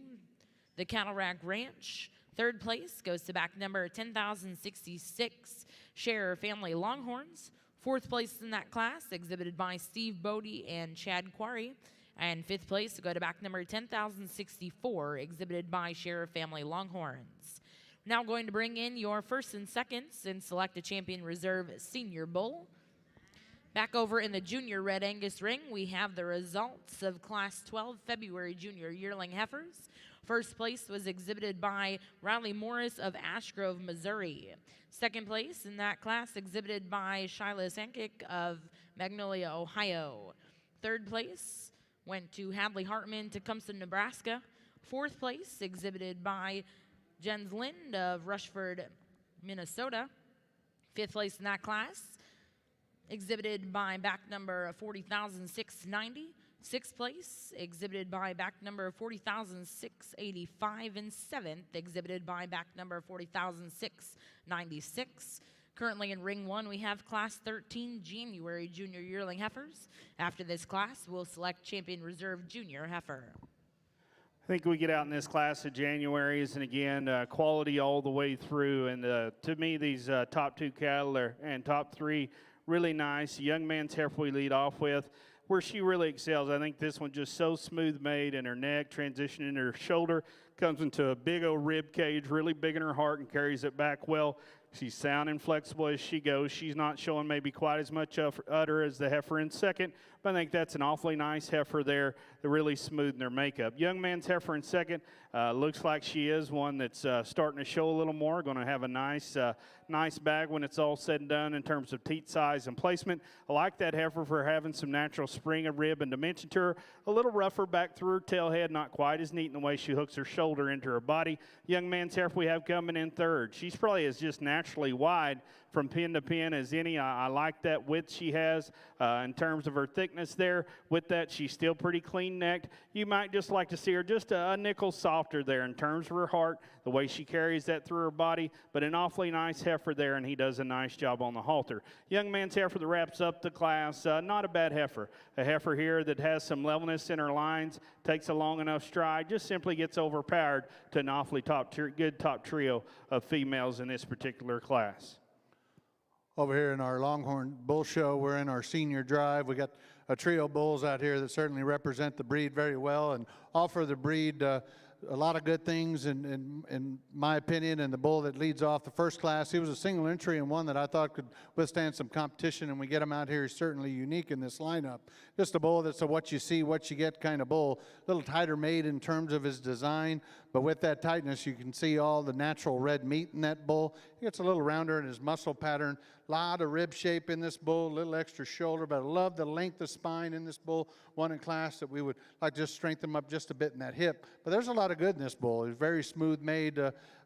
the Cattle Rack Ranch. Third place goes to back number 10,066, Scherer Family Longhorns. Fourth place in that class, exhibited by Steve Bodie and Chad Quarry. And fifth place to go to back number 10,064, exhibited by Scherer Family Longhorns. Now going to bring in your first and seconds and select a champion reserve senior bull. Back over in the junior Red Angus ring, we have the results of Class 12 February junior yearling heifers. First place was exhibited by Riley Morris of Ashgrove, Missouri. Second place in that class exhibited by Shyla Sankic of Magnolia, Ohio. Third place went to Hadley Hartman, Tecumseh, Nebraska. Fourth place exhibited by Jens Lind of Rushford, Minnesota. Fifth place in that class exhibited by back number 40,690. Sixth place exhibited by back number 40,685. And seventh exhibited by back number 40,696. Currently in ring one, we have Class 13 January junior yearling heifers. After this class, we'll select champion reserve junior heifer. I think we get out in this class of Januaries, and again, quality all the way through. And to me, these top two cattle and top three, really nice. Young man's heifer we lead off with. Where she really excels, I think this one just so smooth made in her neck, transitioning her shoulder, comes into a big old rib cage, really big in her heart, and carries it back well. She's sound and flexible as she goes. She's not showing maybe quite as much udder as the heifer in second, but I think that's an awfully nice heifer there. They're really smooth in their makeup. Young man's heifer in second looks like she is one that's starting to show a little more. Going to have a nice bag when it's all said and done in terms of teat size and placement. I like that heifer for having some natural spring of rib and dimension to her. A little rougher back through her tail head, not quite as neat in the way she hooks her shoulder into her body. Young man's heifer we have coming in third. She's probably as just naturally wide from pin to pin as any. I like that width she has in terms of her thickness there. With that, she's still pretty clean necked. You might just like to see her just a nickel softer there in terms of her heart, the way she carries that through her body, but an awfully nice heifer there, and he does a nice job on the halter. Young man's heifer that wraps up the class, not a bad heifer. A heifer here that has some levelness in her lines, takes a long enough stride, just simply gets overpowered to an awfully good top trio of females in this particular class. Over here in our Longhorn Bull Show, we're in our senior drive. We got a trio of bulls out here that certainly represent the breed very well and offer the breed a lot of good things in my opinion. And the bull that leads off the first class, he was a single entry and one that I thought could withstand some competition, and we get him out here. He's certainly unique in this lineup. Just a bull that's a what you see, what you get kind of bull. A little tighter made in terms of his design, but with that tightness, you can see all the natural red meat in that bull. He gets a little rounder in his muscle pattern. A lot of rib shape in this bull, a little extra shoulder, but I love the length of spine in this bull. One in class that we would like to just strengthen him up just a bit in that hip. But there's a lot of good in this bull. He's very smooth made,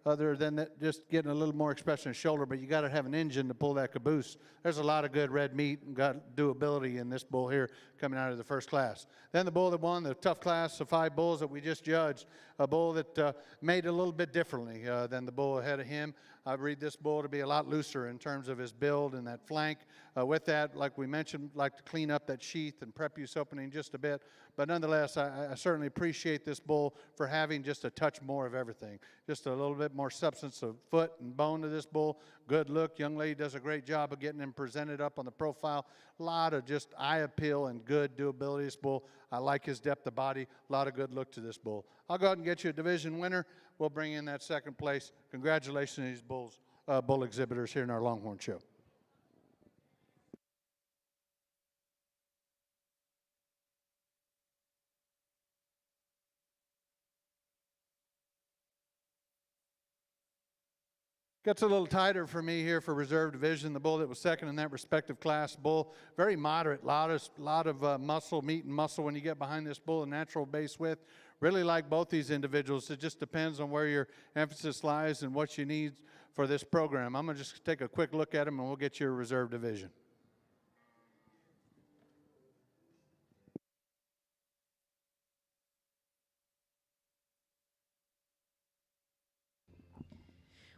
other than that, just getting a little more expression in the shoulder, but you got to have an engine to pull that caboose. There's a lot of good red meat and got doability in this bull here coming out of the first class. Then the bull that won the tough class of 5 bulls that we just judged, a bull that made a little bit differently than the bull ahead of him. I read this bull to be a lot looser in terms of his build and that flank. With that, like we mentioned, like to clean up that sheath and prepuce opening just a bit. But nonetheless, I certainly appreciate this bull for having just a touch more of everything. Just a little bit more substance of foot and bone to this bull. Good look. Young lady does a great job of getting him presented up on the profile. A lot of just eye appeal and good doability. This bull, I like his depth of body. A lot of good look to this bull. I'll go ahead and get you a division winner. We'll bring in that second place. Congratulations to these bull exhibitors here in our Longhorn Show. Gets a little tighter for me here for reserve division. The bull that was second in that respective class, bull, very moderate, lot of muscle, meat and muscle when you get behind this bull, a natural base width. Really like both these individuals. It just depends on where your emphasis lies and what you need for this program. I'm going to just take a quick look at them and we'll get you a reserve division.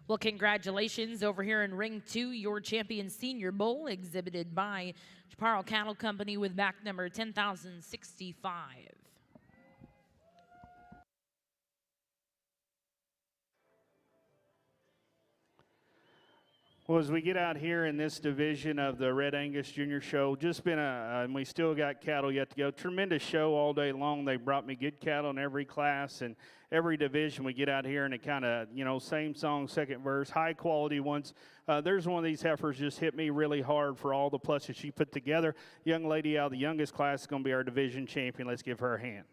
Well, congratulations over here in Ring 2, your champion senior bull, exhibited by Chaparral Cattle Company with back number 10,065. Well, as we get out here in this division of the Red Angus Junior Show, just been and we still got cattle yet to go. Tremendous show all day long. They brought me good cattle in every class and every division. We get out here and it kind of, same song, second verse, high quality ones. There's one of these heifers just hit me really hard for all the pluses she put together. Young lady out of the youngest class is going to be our division champion. Let's give her a hand.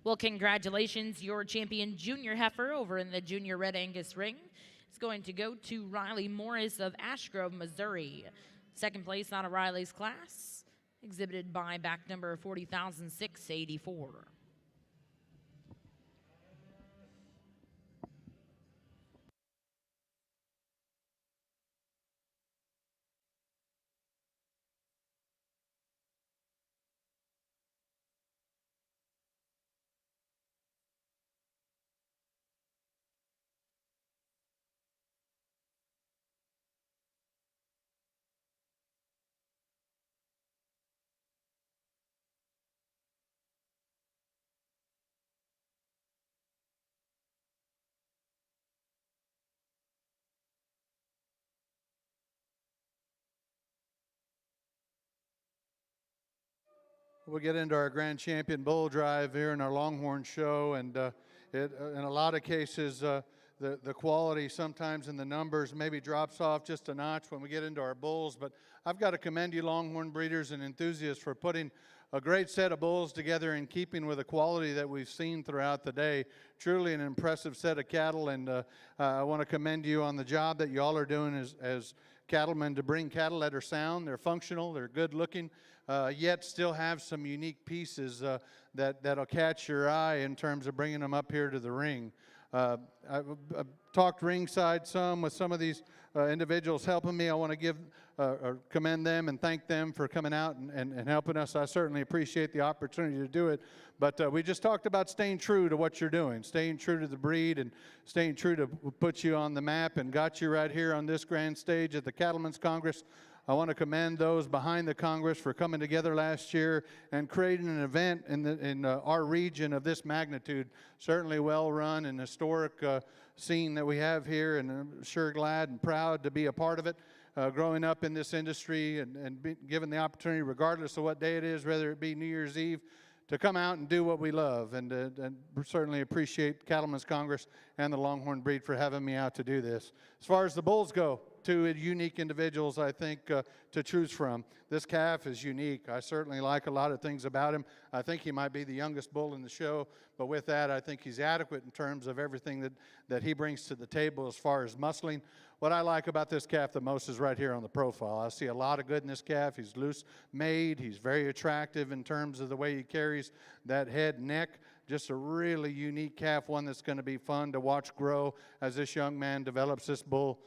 Well, congratulations, your champion junior heifer over in the junior Red Angus ring is going to go to Riley Morris of Ashgrove, Missouri. Second place out of Riley's class, exhibited by back number 40,684. We'll get into our grand champion bull drive here in our Longhorn Show, and in a lot of cases, the quality sometimes in the numbers maybe drops off just a notch when we get into our bulls. But I've got to commend you, Longhorn breeders and enthusiasts, for putting a great set of bulls together in keeping with the quality that we've seen throughout the day. Truly an impressive set of cattle, and I want to commend you on the job that you all are doing as cattlemen to bring cattle that are sound, they're functional, they're good looking, yet still have some unique pieces that'll catch your eye in terms of bringing them up here to the ring. I've talked ringside some with some of these individuals helping me. I want to give or commend them and thank them for coming out and helping us. I certainly appreciate the opportunity to do it. But we just talked about staying true to what you're doing, staying true to the breed and staying true to put you on the map, and got you right here on this grand stage at the Cattlemen's Congress. I want to commend those behind the Congress for coming together last year and creating an event in our region of this magnitude. Certainly well run and historic scene that we have here, and I'm sure glad and proud to be a part of it. Growing up in this industry and given the opportunity, regardless of what day it is, whether it be New Year's Eve, to come out and do what we love, and certainly appreciate Cattlemen's Congress and the Longhorn breed for having me out to do this. As far as the bulls go, two unique individuals, I think, to choose from. This calf is unique. I certainly like a lot of things about him. I think he might be the youngest bull in the show, but with that, I think he's adequate in terms of everything that he brings to the table as far as muscling. What I like about this calf the most is right here on the profile. I see a lot of good in this calf. He's loose made. He's very attractive in terms of the way he carries that head, neck. just a really unique calf, one that's going to be fun to watch grow as this young man develops this bull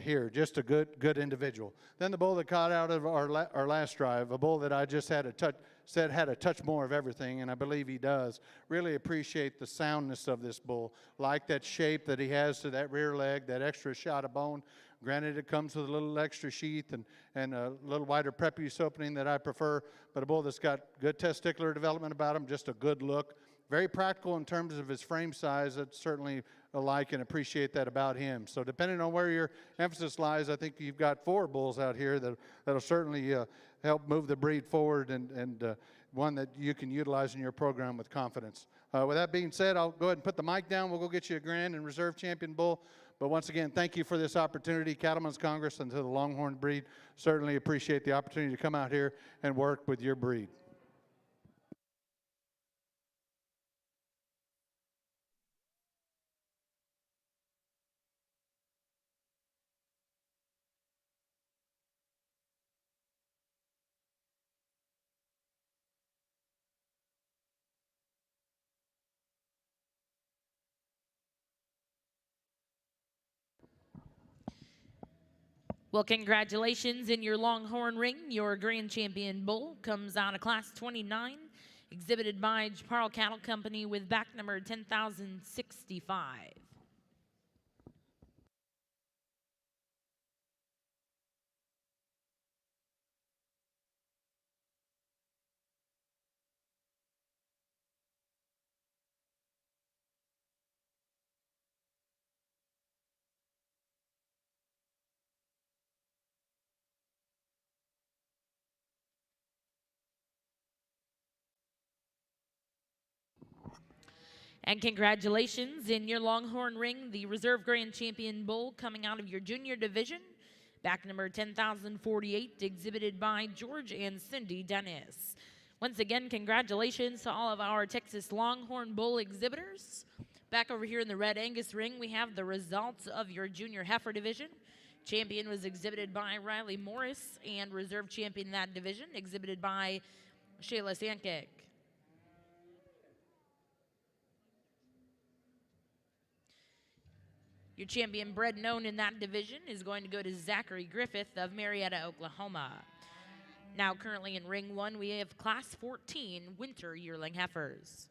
here. Just a good individual. Then the bull that caught out of our last drive, a bull that I just had a touch more of everything, and I believe he does. Really appreciate the soundness of this bull. Like that shape that he has to that rear leg, that extra shot of bone. Granted, it comes with a little extra sheath and a little wider prepuce opening that I prefer, but a bull that's got good testicular development about him, just a good look. Very practical in terms of his frame size. I'd certainly like and appreciate that about him. So depending on where your emphasis lies, I think you've got 4 bulls out here that'll certainly help move the breed forward and one that you can utilize in your program with confidence. With that being said, I'll go ahead and put the mic down. We'll go get you a grand and reserve champion bull. But once again, thank you for this opportunity. Cattlemen's Congress and to the Longhorn breed, certainly appreciate the opportunity to come out here and work with your breed. Well, congratulations in your Longhorn ring. Your grand champion bull comes out of class 29, exhibited by Chaparral Cattle Company with back number 10,065. And congratulations in your Longhorn ring, the reserve grand champion bull coming out of your junior division, back number 10,048, exhibited by George and Cindy Dennis. Once again, congratulations to all of our Texas Longhorn bull exhibitors. Back over here in the Red Angus ring, we have the results of your junior heifer division. Champion was exhibited by Riley Morris, and reserve champion in that division exhibited by Shayla Sankek. Your champion bred known in that division is going to go to Zachary Griffith of Marietta, Oklahoma. Now currently in ring 1, we have class 14 winter yearling heifers.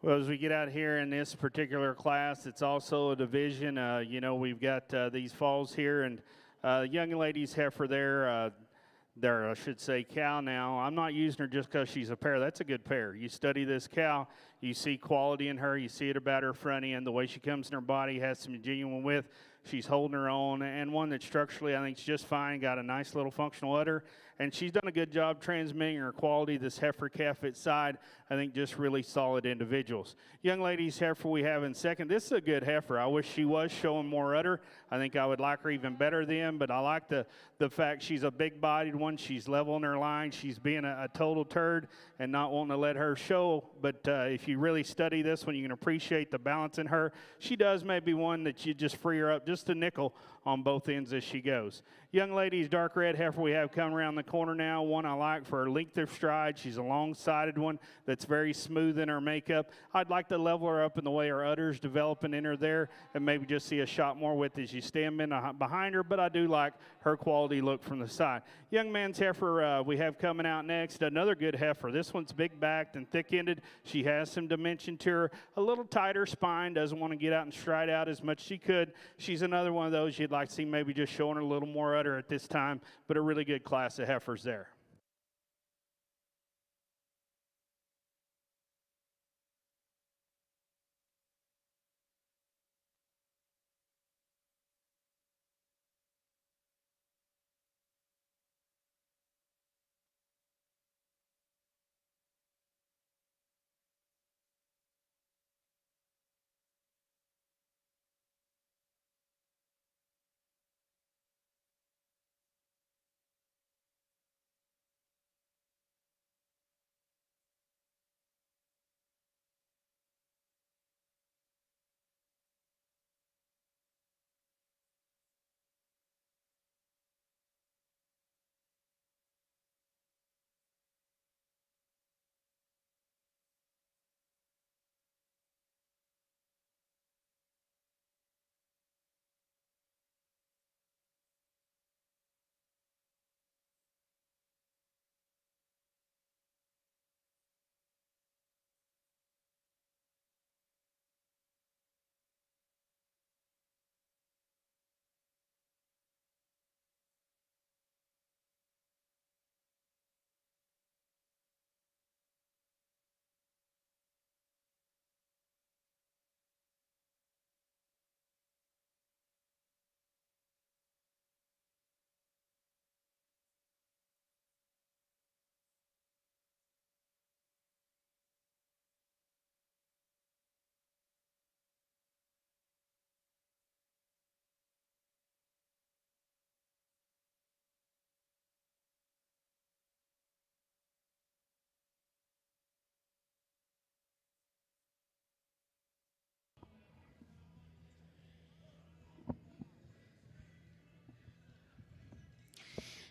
Well, as we get out here in this particular class, it's also a division. We've got these falls here, and young ladies heifer there, I should say, cow now. I'm not using her just because she's a pair. That's a good pair. You study this cow, you see quality in her. You see it about her front end, the way she comes in her body, has some genuine width. She's holding her own, and one that structurally I think is just fine, got a nice little functional udder, and she's done a good job transmitting her quality. This heifer calf at side, I think just really solid individuals. Young ladies heifer we have in second. This is a good heifer. I wish she was showing more udder. I think I would like her even better than, but I like the fact she's a big-bodied one. She's level in her line. She's being a total turd and not wanting to let her show, but if you really study this one, you can appreciate the balance in her. She does maybe one that you just free her up just a nickel on both ends as she goes. Young ladies, dark red heifer we have coming around the corner now. One I like for her length of stride. She's a long-sided one that's very smooth in her makeup. I'd like to level her up in the way her udder's developing in her there and maybe just see a shot more width as you stand in behind her, but I do like her quality look from the side. Young man's heifer we have coming out next, another good heifer. This one's big-backed and thick-ended. She has some dimension to her, a little tighter spine, doesn't want to get out and stride out as much as she could. She's another one of those you'd like to see maybe just showing her a little more udder at this time, but a really good class of heifers there.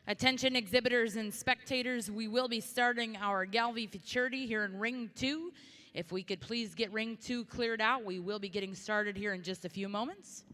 Attention exhibitors and spectators, we will be starting our Galvy Futurity here in Ring 2. If we could please get Ring 2 cleared out, we will be getting started here in just a few moments.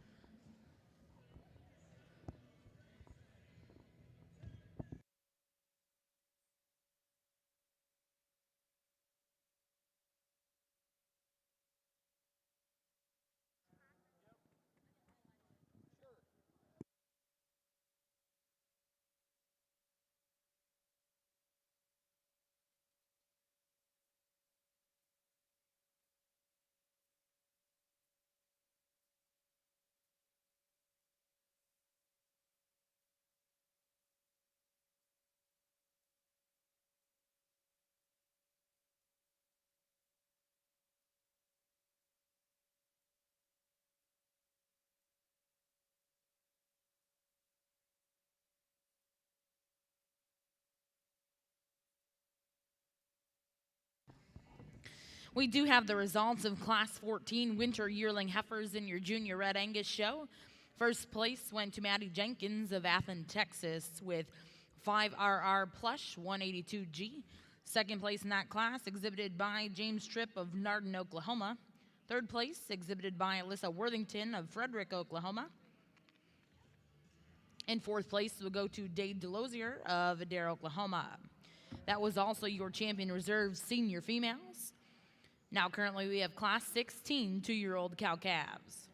We do have the results of Class 14 Winter Yearling Heifers in your Junior Red Angus show. First place went to Maddie Jenkins of Athens, Texas with 5RR Plush 182G. Second place in that class exhibited by James Tripp of Nardin, Oklahoma. Third place exhibited by Alyssa Worthington of Frederick, Oklahoma. And fourth place will go to Dade Delosier of Adair, Oklahoma. That was also your champion reserve senior females. Now, currently, we have Class 16 2-year-old cow-calves.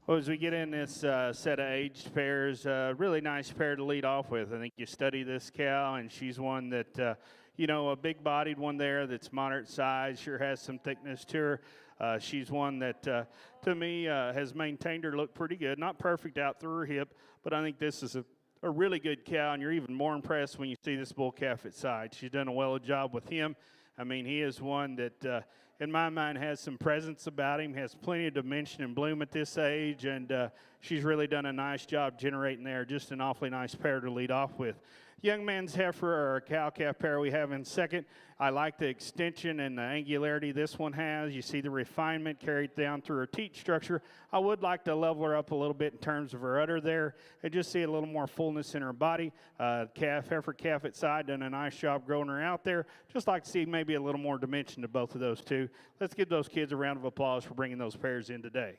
Well, as we get in this set of aged pairs, really nice pair to lead off with. I think you study this cow, and she's one that, a big-bodied one there that's moderate size, sure has some thickness to her. She's one that, to me, has maintained her look pretty good. Not perfect out through her hip, but I think this is a really good cow, and you're even more impressed when you see this bull calf at side. She's done a well job with him. I mean, he is one that, in my mind, has some presence about him, has plenty of dimension and bloom at this age, and she's really done a nice job generating there. Just an awfully nice pair to lead off with. Young man's heifer or cow-calf pair we have in second. I like the extension and the angularity this one has. You see the refinement carried down through her teat structure. I would like to level her up a little bit in terms of her udder there and just see a little more fullness in her body. Heifer calf at side, done a nice job growing her out there. Just like to see maybe a little more dimension to both of those two. Let's give those kids a round of applause for bringing those pairs in today.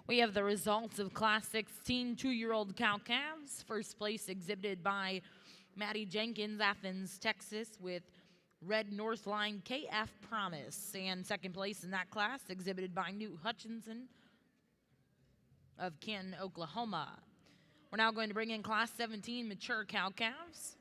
We have the results of Class 16 2-year-old cow-calves. First place exhibited by Maddie Jenkins, Athens, Texas, with Red Northline KF Promise. And second place in that class exhibited by Newt Hutchinson of Canton, Oklahoma. We're now going to bring in Class 17 mature cow-calves.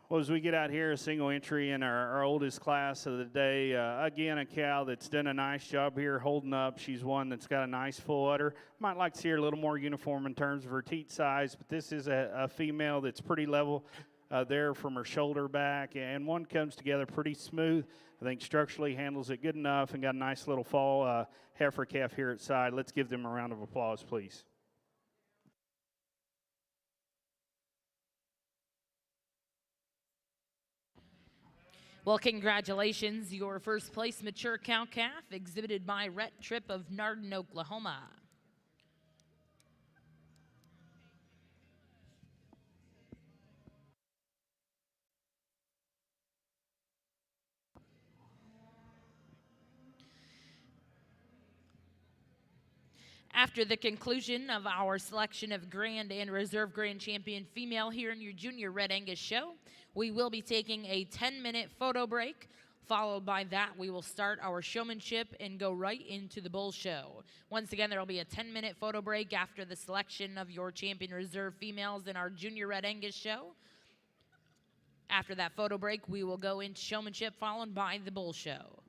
Well, as we get out here, a single entry in our oldest class of the day. Again, a cow that's done a nice job here holding up. She's one that's got a nice full udder. Might like to see her a little more uniform in terms of her teat size, but this is a female that's pretty level there from her shoulder back, and one comes together pretty smooth. I think structurally handles it good enough and got a nice little fall heifer calf here at side. Let's give them a round of applause, please. Well, congratulations. Your first place mature cow-calf exhibited by Rhett Tripp of Nardin, Oklahoma. After the conclusion of our selection of Grand and Reserve Grand Champion female here in your Junior Red Angus show, we will be taking a 10-minute photo break. Followed by that, we will start our showmanship and go right into the bull show. Once again, there will be a 10-minute photo break after the selection of your Champion Reserve females in our Junior Red Angus show. After that photo break, we will go into showmanship followed by the bull show.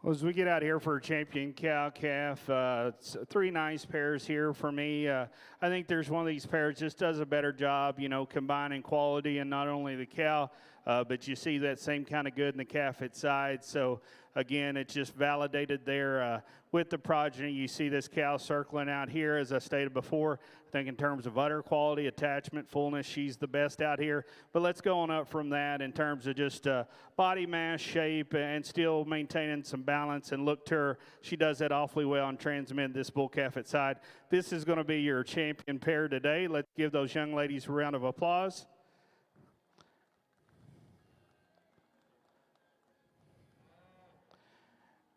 Well, as we get out here for a champion cow-calf, it's three nice pairs here for me. I think there's one of these pairs just does a better job, you know, combining quality and not only the cow, but you see that same kind of good in the calf at side. So, again, it's just validated there with the progeny. You see this cow circling out here, as I stated before. I think in terms of udder quality, attachment, fullness, she's the best out here. But let's go on up from that in terms of just body mass, shape, and still maintaining some balance. And look to her. She does that awfully well on transmit this bull calf at side. This is going to be your champion pair today. Let's give those young ladies a round of applause.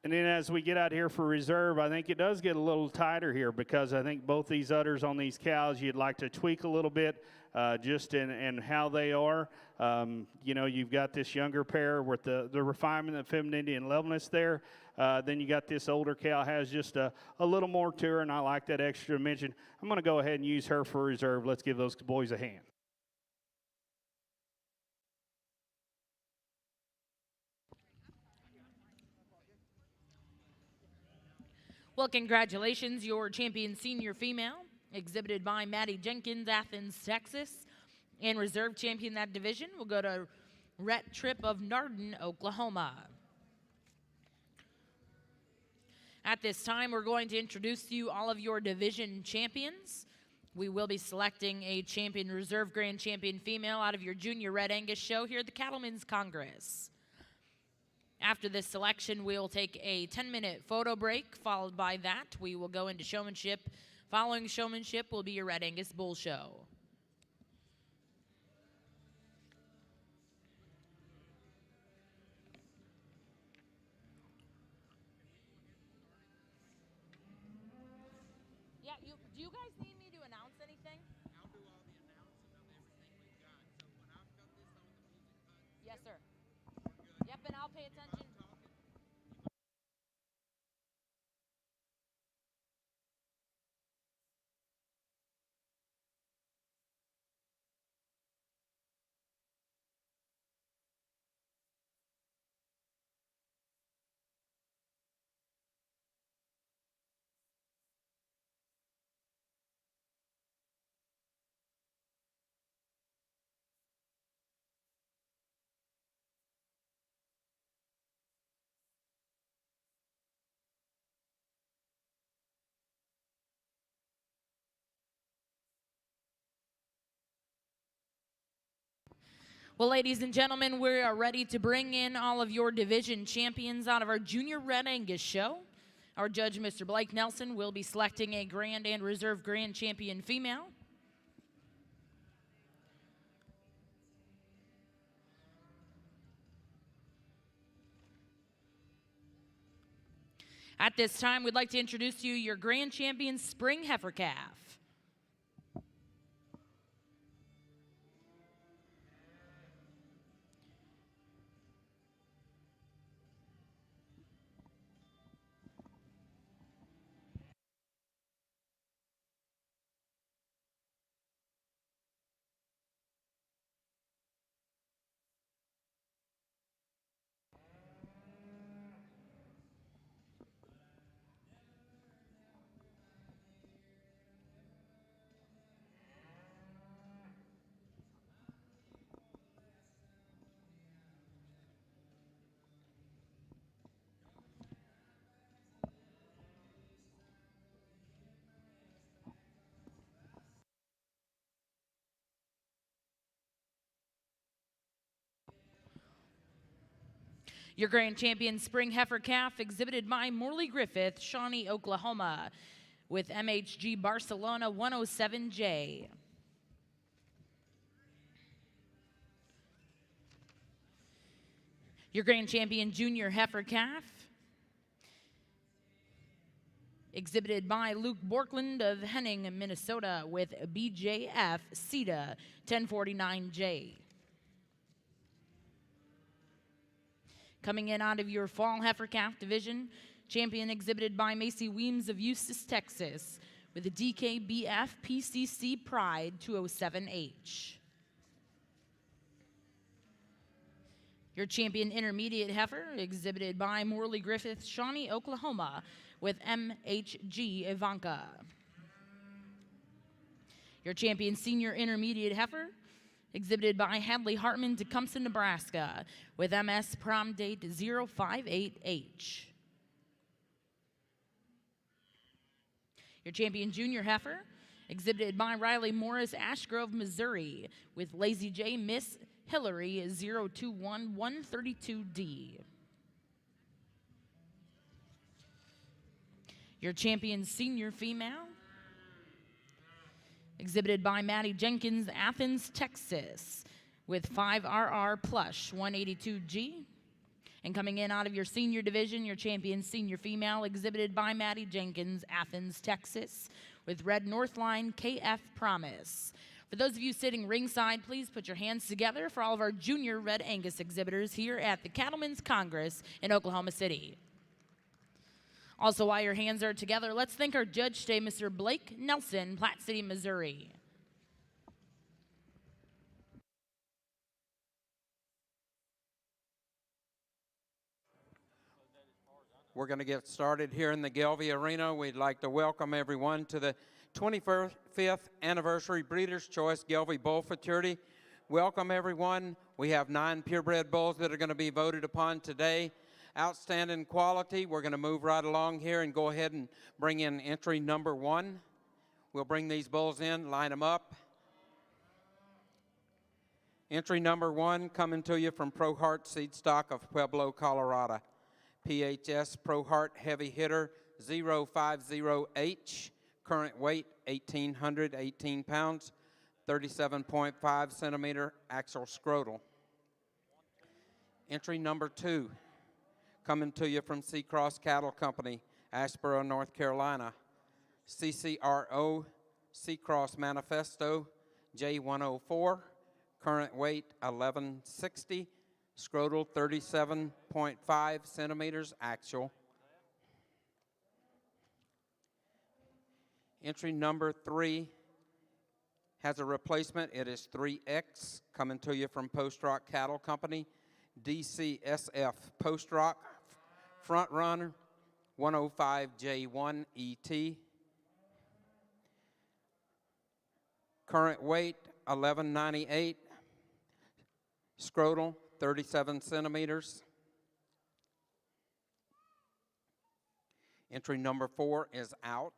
And then as we get out here for reserve, I think it does get a little tighter here because I think both these udders on these cows you'd like to tweak a little bit just in how they are. You know, you've got this younger pair with the refinement of femininity and levelness there. Then you got this older cow has just a little more to her, and I like that extra dimension. I'm going to go ahead and use her for reserve. Let's give those boys a hand. Well, congratulations, your champion senior female, exhibited by Maddie Jenkins, Athens, Texas. And reserve champion that division will go to Rhett Tripp of Nardin, Oklahoma. At this time, we're going to introduce to you all of your division champions. We will be selecting a champion reserve grand champion female out of your junior Red Angus show here at the Cattlemen's Congress. After this selection, we'll take a 10-minute photo break. Followed by that, we will go into showmanship. Following showmanship will be your Red Angus Bull Show. Yeah, do you guys need me to announce anything? I'll do all the announcing of everything we've got. So when I've got this on the music button, Yes, sir. we're good. Yep, and I'll pay attention. Well, ladies and gentlemen, we are ready to bring in all of your division champions out of our junior Red Angus show. Our judge, Mr. Blake Nelson, will be selecting a grand and reserve grand champion female. At this time, we'd like to introduce to you your grand champion spring heifer calf. Your grand champion spring heifer calf exhibited by Morley Griffith, Shawnee, Oklahoma, with MHG Barcelona 107J. Your grand champion junior heifer calf exhibited by Luke Borkland of Henning, Minnesota, with BJF CETA 1049J. Coming in out of your fall heifer calf division, champion exhibited by Macy Weems of Eustis, Texas, with a DKBF PCC Pride 207H. Your champion intermediate heifer, exhibited by Morley Griffith, Shawnee, Oklahoma, with MHG Ivanka. Your champion senior intermediate heifer, exhibited by Hadley Hartman, Tecumseh, Nebraska, with MS Prom Date 058H. Your champion junior heifer, exhibited by Riley Morris, Ash Grove, Missouri, with Lazy J Miss Hillary 021132D. Your champion senior female, exhibited by Maddie Jenkins, Athens, Texas, with 5RR Plush 182G. And coming in out of your senior division, your champion senior female, exhibited by Maddie Jenkins, Athens, Texas, with Red Northline KF Promise. For those of you sitting ringside, please put your hands together for all of our junior Red Angus exhibitors here at the Cattlemen's Congress in Oklahoma City. Also, while your hands are together, let's thank our judge today, Mr. Blake Nelson, Platte City, Missouri. We're going to get started here in the Gelby Arena. We'd like to welcome everyone to the 25th Anniversary Breeders' Choice Gelby Bull Futurity. Welcome, everyone. We have 9 purebred bulls that are going to be voted upon today. Outstanding quality. We're going to move right along here and go ahead and bring in entry number 1. We'll bring these bulls in, line them up. Entry number 1 coming to you from Pro Heart Seed Stock of Pueblo, Colorado. PHS Pro Heart Heavy Hitter 050H. Current weight 1,818 pounds, 37.5 centimeter axial scrotal. Entry number 2 coming to you from Seacross Cattle Company, Asheboro, North Carolina. CCRO Seacross Manifesto J104. Current weight 1160. Scrotal 37.5 centimeters axial. Entry number 3 has a replacement. It is 3X, coming to you from Post Rock Cattle Company. DCSF Post Rock Front Runner 105J1ET. Current weight 1198. Scrotal 37 centimeters. Entry number 4 is out.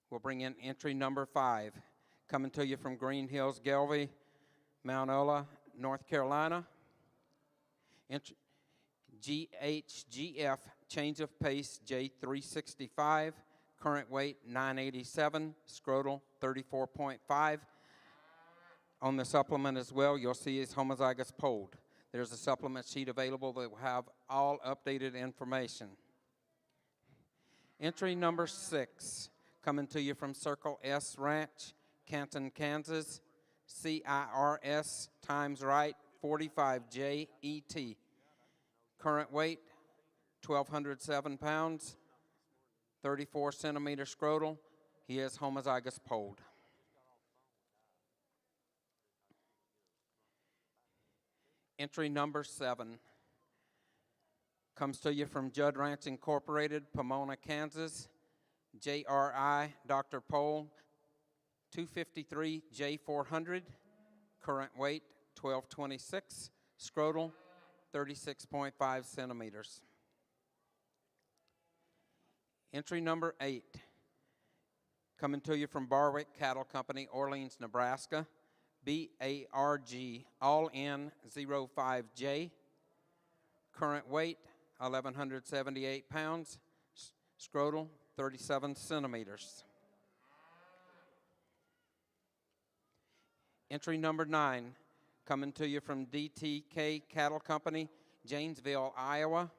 We'll bring in entry number 5. Coming to you from Green Hills, Gelby, Mount Ola, North Carolina. GHGF Change of Pace J365. Current weight 987. Scrotal 34.5. On the supplement as well, you'll see is homozygous polled. There's a supplement sheet available that will have all updated information. Entry number 6, coming to you from Circle S Ranch, Canton, Kansas, CIRS times right 45JET. Current weight 1,207 pounds, 34 centimeter scrotal. He is homozygous polled. Entry number 7 comes to you from Judd Ranch Incorporated, Pomona, Kansas. JRI Dr. Pole 253 J400. Current weight 1226. Scrotal 36.5 centimeters. Entry number 8 coming to you from Barwick Cattle Company, Orleans, Nebraska. BARG, all in 05J. Current weight 1,178 pounds. Scrotal 37 centimeters. Entry number 9 coming to you from DTK Cattle Company, Janesville, Iowa.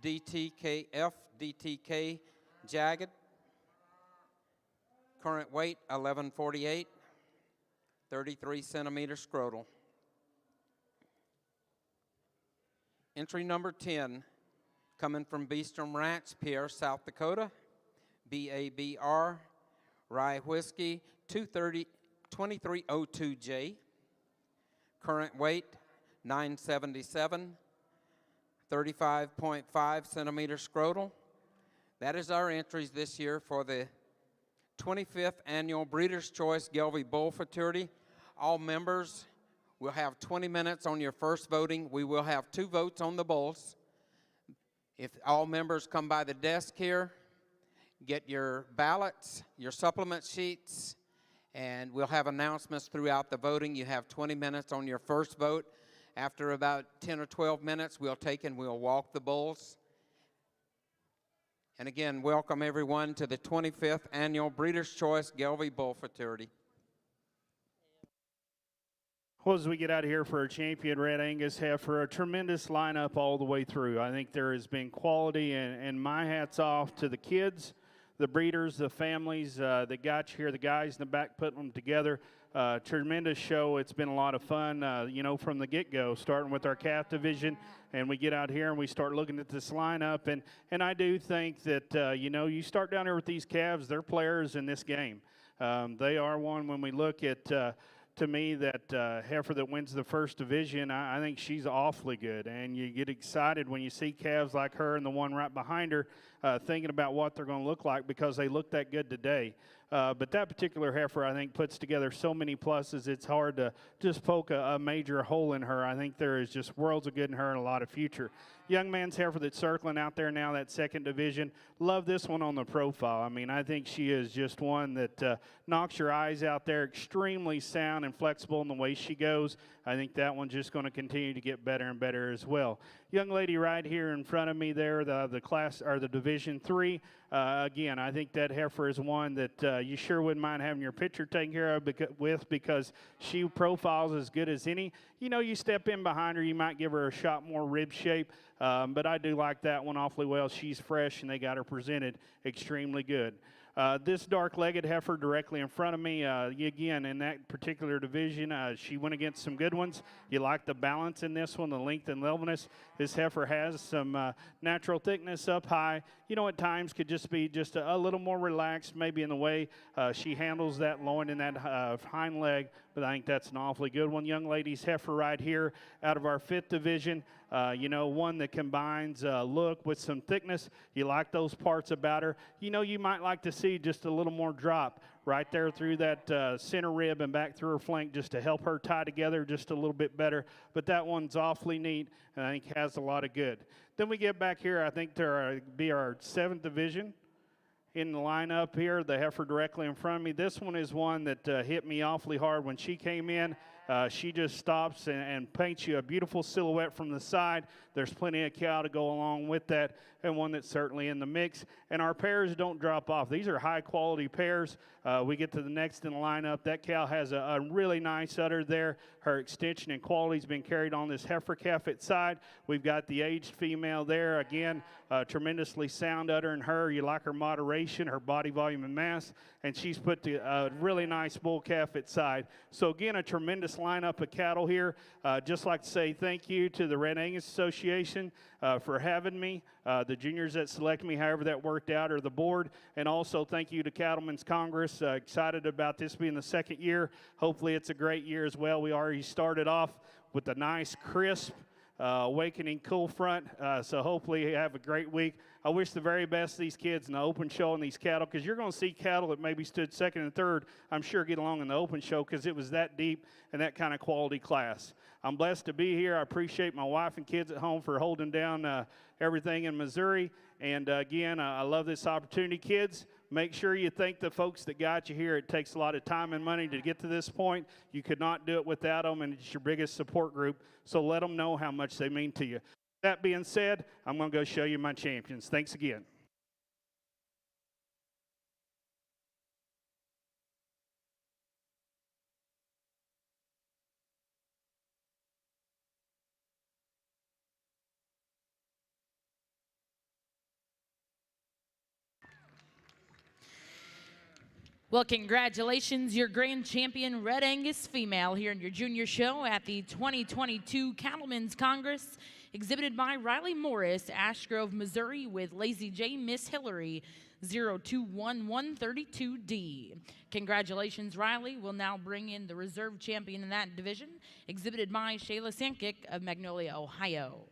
DTKF, DTK Jagged. Current weight 1148. 33 centimeter scrotal. Entry number 10, coming from Beestrom Ranch, Pierre, South Dakota. BABR, Rye Whiskey 2302J. Current weight 977, 35.5 centimeter scrotal. That is our entries this year for the 25th Annual Breeders' Choice Gelbvieh Bull Futurity. All members will have 20 minutes on your first voting. We will have 2 votes on the bulls. If all members come by the desk here, get your ballots, your supplement sheets, and we'll have announcements throughout the voting. You have 20 minutes on your first vote. After about 10 or 12 minutes, we'll take and we'll walk the bulls. And again, welcome everyone to the 25th Annual Breeders' Choice Gelbvieh Bull Futurity. Well, as we get out of here for a champion Red Angus heifer, a tremendous lineup all the way through. I think there has been quality, and my hat's off to the kids, the breeders, the families that got you here, the guys in the back putting them together. Tremendous show. It's been a lot of fun, from the get-go, starting with our calf division, and we get out here and we start looking at this lineup. And I do think that, you start down here with these calves, they're players in this game. They are one when we look at to me, that heifer that wins the first division, I think she's awfully good. And you get excited when you see calves like her and the one right behind her thinking about what they're going to look like because they look that good today. But that particular heifer, I think, puts together so many pluses, it's hard to just poke a major hole in her. I think there is just worlds of good in her and a lot of future. Young man's heifer that's circling out there now, that second division. Love this one on the profile. I mean, I think she is just one that knocks your eyes out there, extremely sound and flexible in the way she goes. I think that one's just going to continue to get better and better as well. Young lady right here in front of me there, the class or the Division 3. Again, I think that heifer is one that you sure wouldn't mind having your picture taken care of because she profiles as good as any. You step in behind her, you might give her a shot more rib shape, but I do like that one awfully well. She's fresh, and they got her presented extremely good. This dark-legged heifer directly in front of me, again, in that particular division, she went against some good ones. You like the balance in this one, the length and levelness. This heifer has some natural thickness up high. At times could just be just a little more relaxed, maybe in the way she handles that loin and that hind leg, but I think that's an awfully good one. Young lady's heifer right here out of our 5th division, one that combines look with some thickness. You like those parts about her. You might like to see just a little more drop right there through that center rib and back through her flank just to help her tie together just a little bit better. But that one's awfully neat and I think has a lot of good. Then we get back here, I think there be our 7th division in the lineup here, the heifer directly in front of me. This one is one that hit me awfully hard when she came in. She just stops and paints you a beautiful silhouette from the side. There's plenty of cow to go along with that, and one that's certainly in the mix. And our pairs don't drop off. These are high-quality pairs. We get to the next in the lineup. That cow has a really nice udder there. Her extension and quality has been carried on this heifer calf at side. We've got the aged female there. Again, tremendously sound udder in her. You like her moderation, her body volume and mass, and she's put a really nice bull calf at side. So again, a tremendous lineup of cattle here. Just like to say thank you to the Red Angus Association for having me, the juniors that selected me, however that worked out, or the board, and also thank you to Cattlemen's Congress. Excited about this being the 2nd year. Hopefully it's a great year as well. We already started off with a nice, crisp, awakening cool front, so hopefully you have a great week. I wish the very best to these kids in the open show and these cattle, because you're going to see cattle that maybe stood 2nd and 3rd, I'm sure, get along in the open show because it was that deep and that kind of quality class. I'm blessed to be here. I appreciate my wife and kids at home for holding down everything in Missouri, and again, I love this opportunity. Kids, make sure you thank the folks that got you here. It takes a lot of time and money to get to this point. You could not do it without them, and it's your biggest support group, so let them know how much they mean to you. That being said, I'm going to go show you my champions. Thanks again. Well, congratulations, your grand champion, Red Angus female, here in your junior show at the 2022 Cattlemen's Congress exhibited by Riley Morris, Ash Grove, Missouri, with Lazy J Miss Hillary, 021132D. Congratulations, Riley. We'll now bring in the reserve champion in that division, exhibited by Shayla Sankic of Magnolia, Ohio.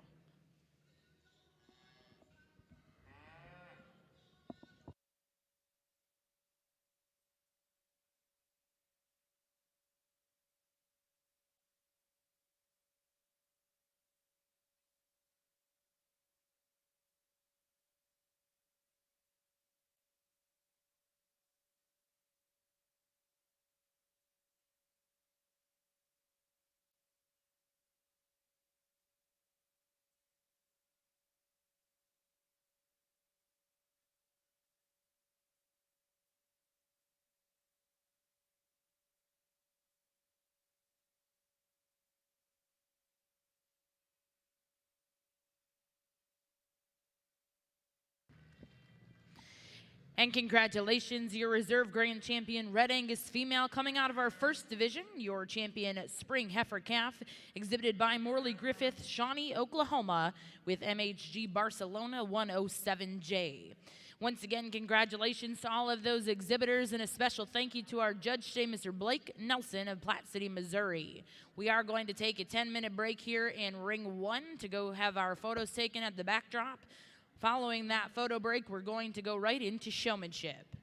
And congratulations, your reserve grand champion, Red Angus female, coming out of our first division, your champion, Spring Heifer Calf, exhibited by Morley Griffith, Shawnee, Oklahoma, with MHG Barcelona 107J. Once again, congratulations to all of those exhibitors, and a special thank you to our judge today, Mr. Blake Nelson of Platte City, Missouri. We are going to take a 10-minute break here in Ring 1 to go have our photos taken at the backdrop. Following that photo break, we're going to go right into showmanship.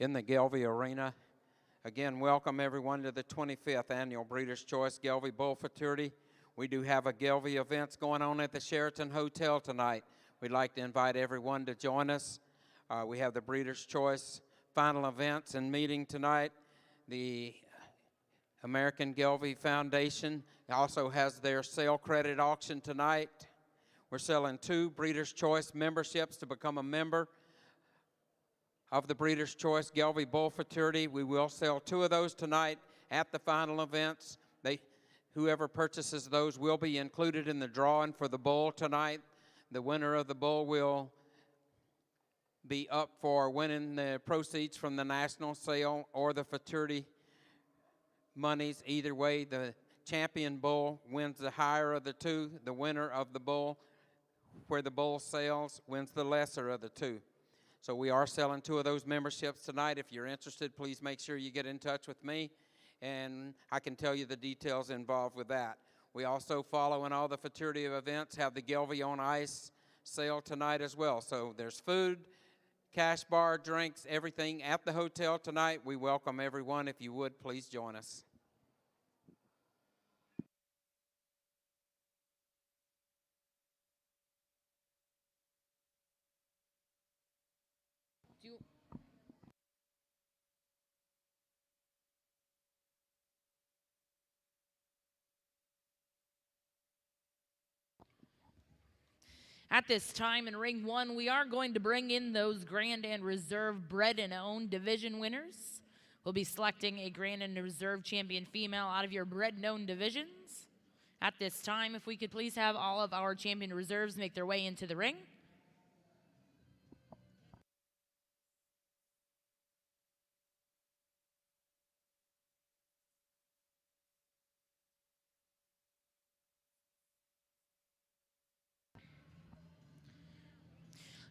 In the Gelvy Arena. Again, welcome everyone to the 25th Annual Breeders' Choice Gelvy Bull Futurity. We do have a Gelvy events going on at the Sheraton Hotel tonight. We'd like to invite everyone to join us. We have the Breeders' Choice final events and meeting tonight. The American Gelvy Foundation also has their sale credit auction tonight. We're selling 2 Breeders' Choice memberships to become a member of the Breeders' Choice Gelvy Bull Futurity. We will sell 2 of those tonight at the final events. Whoever purchases those will be included in the drawing for the bull tonight. The winner of the bull will be up for winning the proceeds from the national sale or the futurity monies. Either way, the champion bull wins the higher of the 2. The winner of the bull, where the bull sells, wins the lesser of the 2. So we are selling 2 of those memberships tonight. If you're interested, please make sure you get in touch with me, and I can tell you the details involved with that. We also, following all the futurity events, have the Gelvy on Ice sale tonight as well. So there's food, cash bar, drinks, everything at the hotel tonight. We welcome everyone. If you would, please join us. At this time in Ring 1, we are going to bring in those Grand and Reserve Bred and Owned division winners. We'll be selecting a Grand and Reserve champion female out of your Bred and Owned divisions. At this time, if we could please have all of our champion reserves make their way into the ring.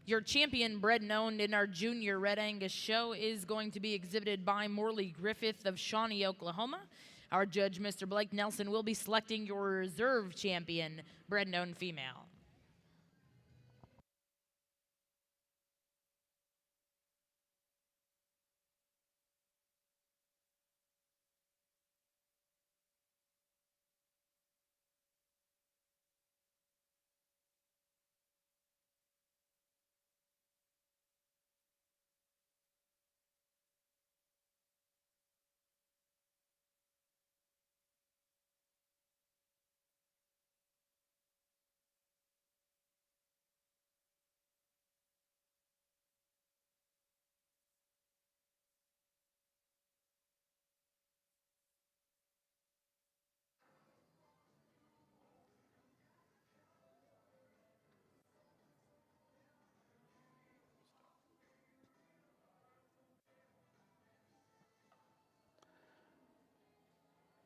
Your champion bred and owned in our junior Red Angus show is going to be exhibited by Morley Griffith of Shawnee, Oklahoma, Our judge, Mr. Blake Nelson, will be selecting your reserve champion, bred and owned female.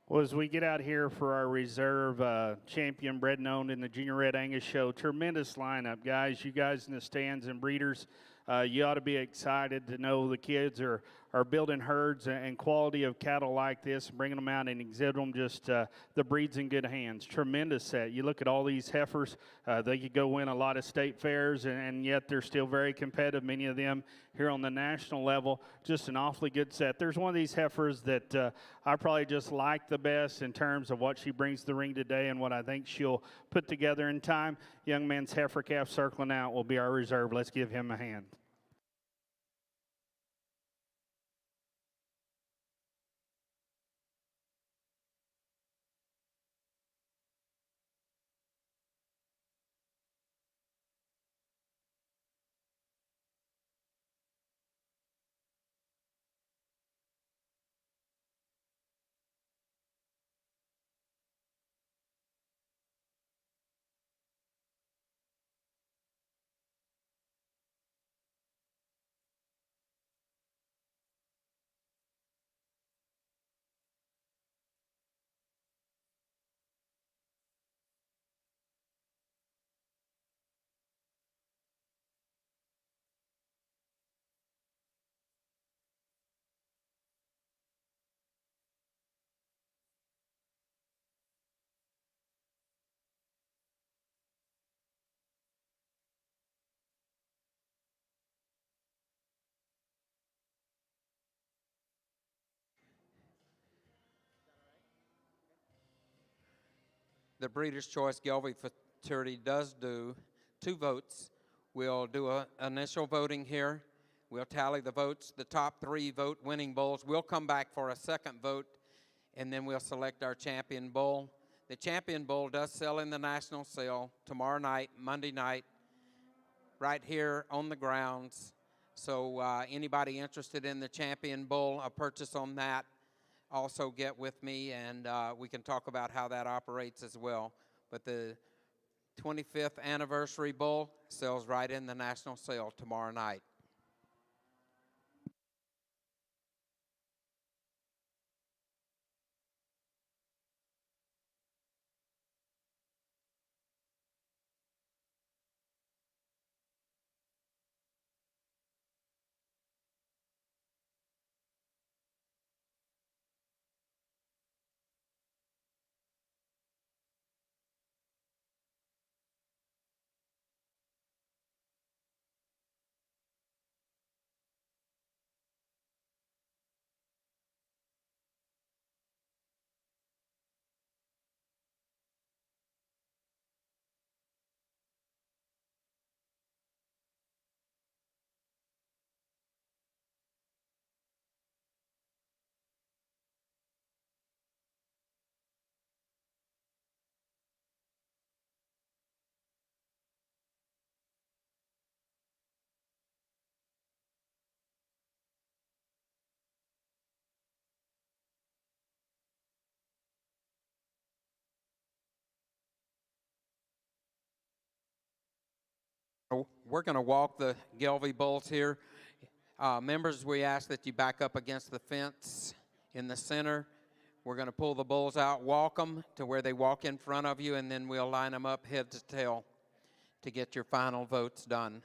Well, as we get out here for our reserve champion bred and owned in the Junior Red Angus Show, tremendous lineup, guys. You guys in the stands and breeders, you ought to be excited to know the kids are building herds and quality of cattle like this, and bringing them out and exhibit them. Just the breed's in good hands. Tremendous set. You look at all these heifers, they could go win a lot of state fairs, and yet they're still very competitive, many of them here on the national level. Just an awfully good set. There's one of these heifers that I probably just like the best in terms of what she brings to the ring today and what I think she'll put together in time. Young man's heifer calf circling out will be our reserve. Let's give him a hand. The Breeders' Choice Gelbvieh Futurity does do 2 votes. We'll do an initial voting here. We'll tally the votes. The top 3 vote winning bulls. We'll come back for a second vote, and then we'll select our champion bull. The champion bull does sell in the national sale tomorrow night, Monday night, right here on the grounds. So anybody interested in the champion bull, a purchase on that, also get with me, and we can talk about how that operates as well. But the 25th anniversary bull sells right in the national sale tomorrow night. We're going to walk the Gelbvieh bulls here. Members, we ask that you back up against the fence in the center. We're going to pull the bulls out, walk them to where they walk in front of you, and then we'll line them up head to tail to get your final votes done.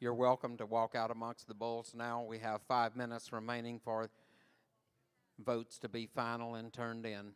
You're welcome to walk out amongst the bulls now. We have 5 minutes remaining for votes to be final and turned in.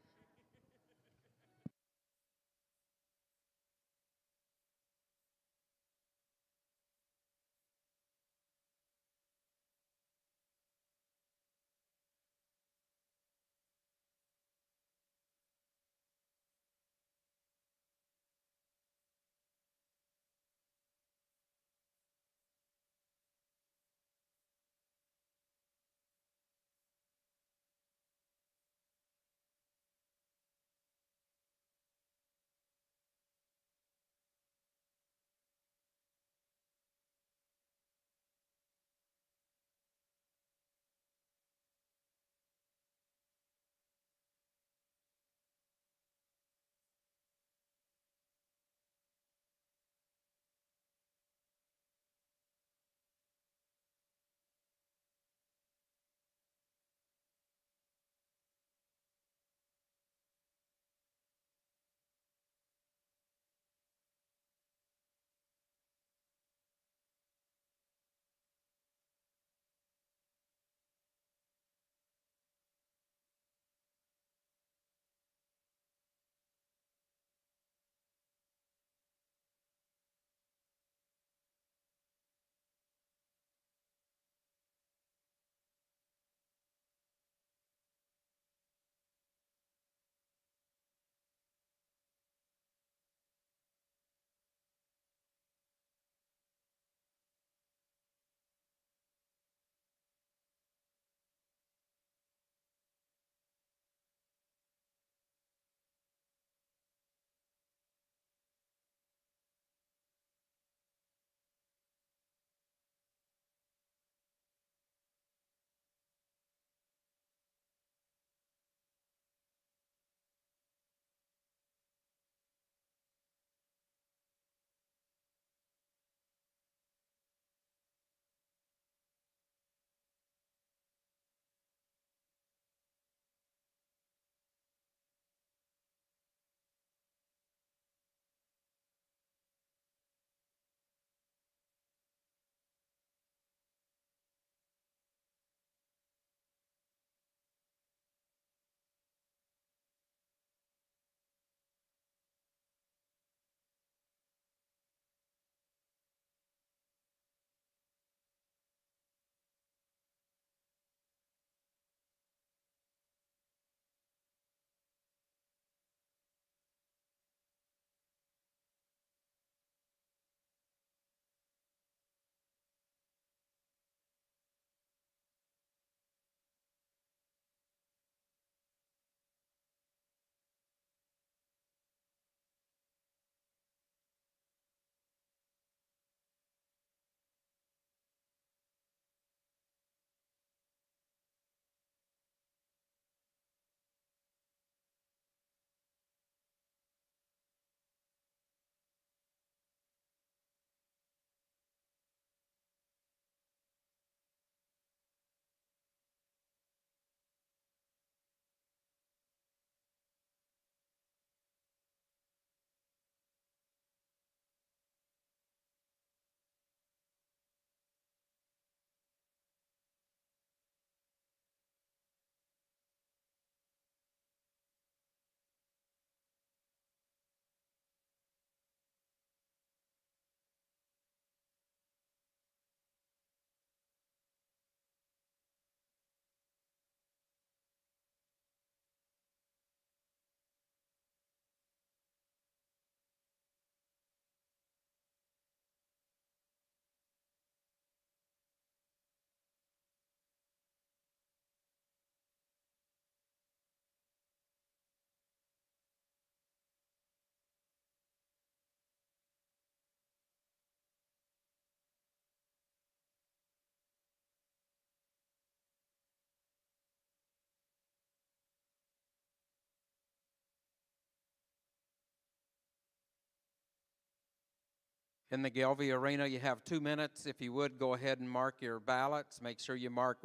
In the Gelby Arena, you have 2 minutes. If you would, go ahead and mark your ballots. Make sure you mark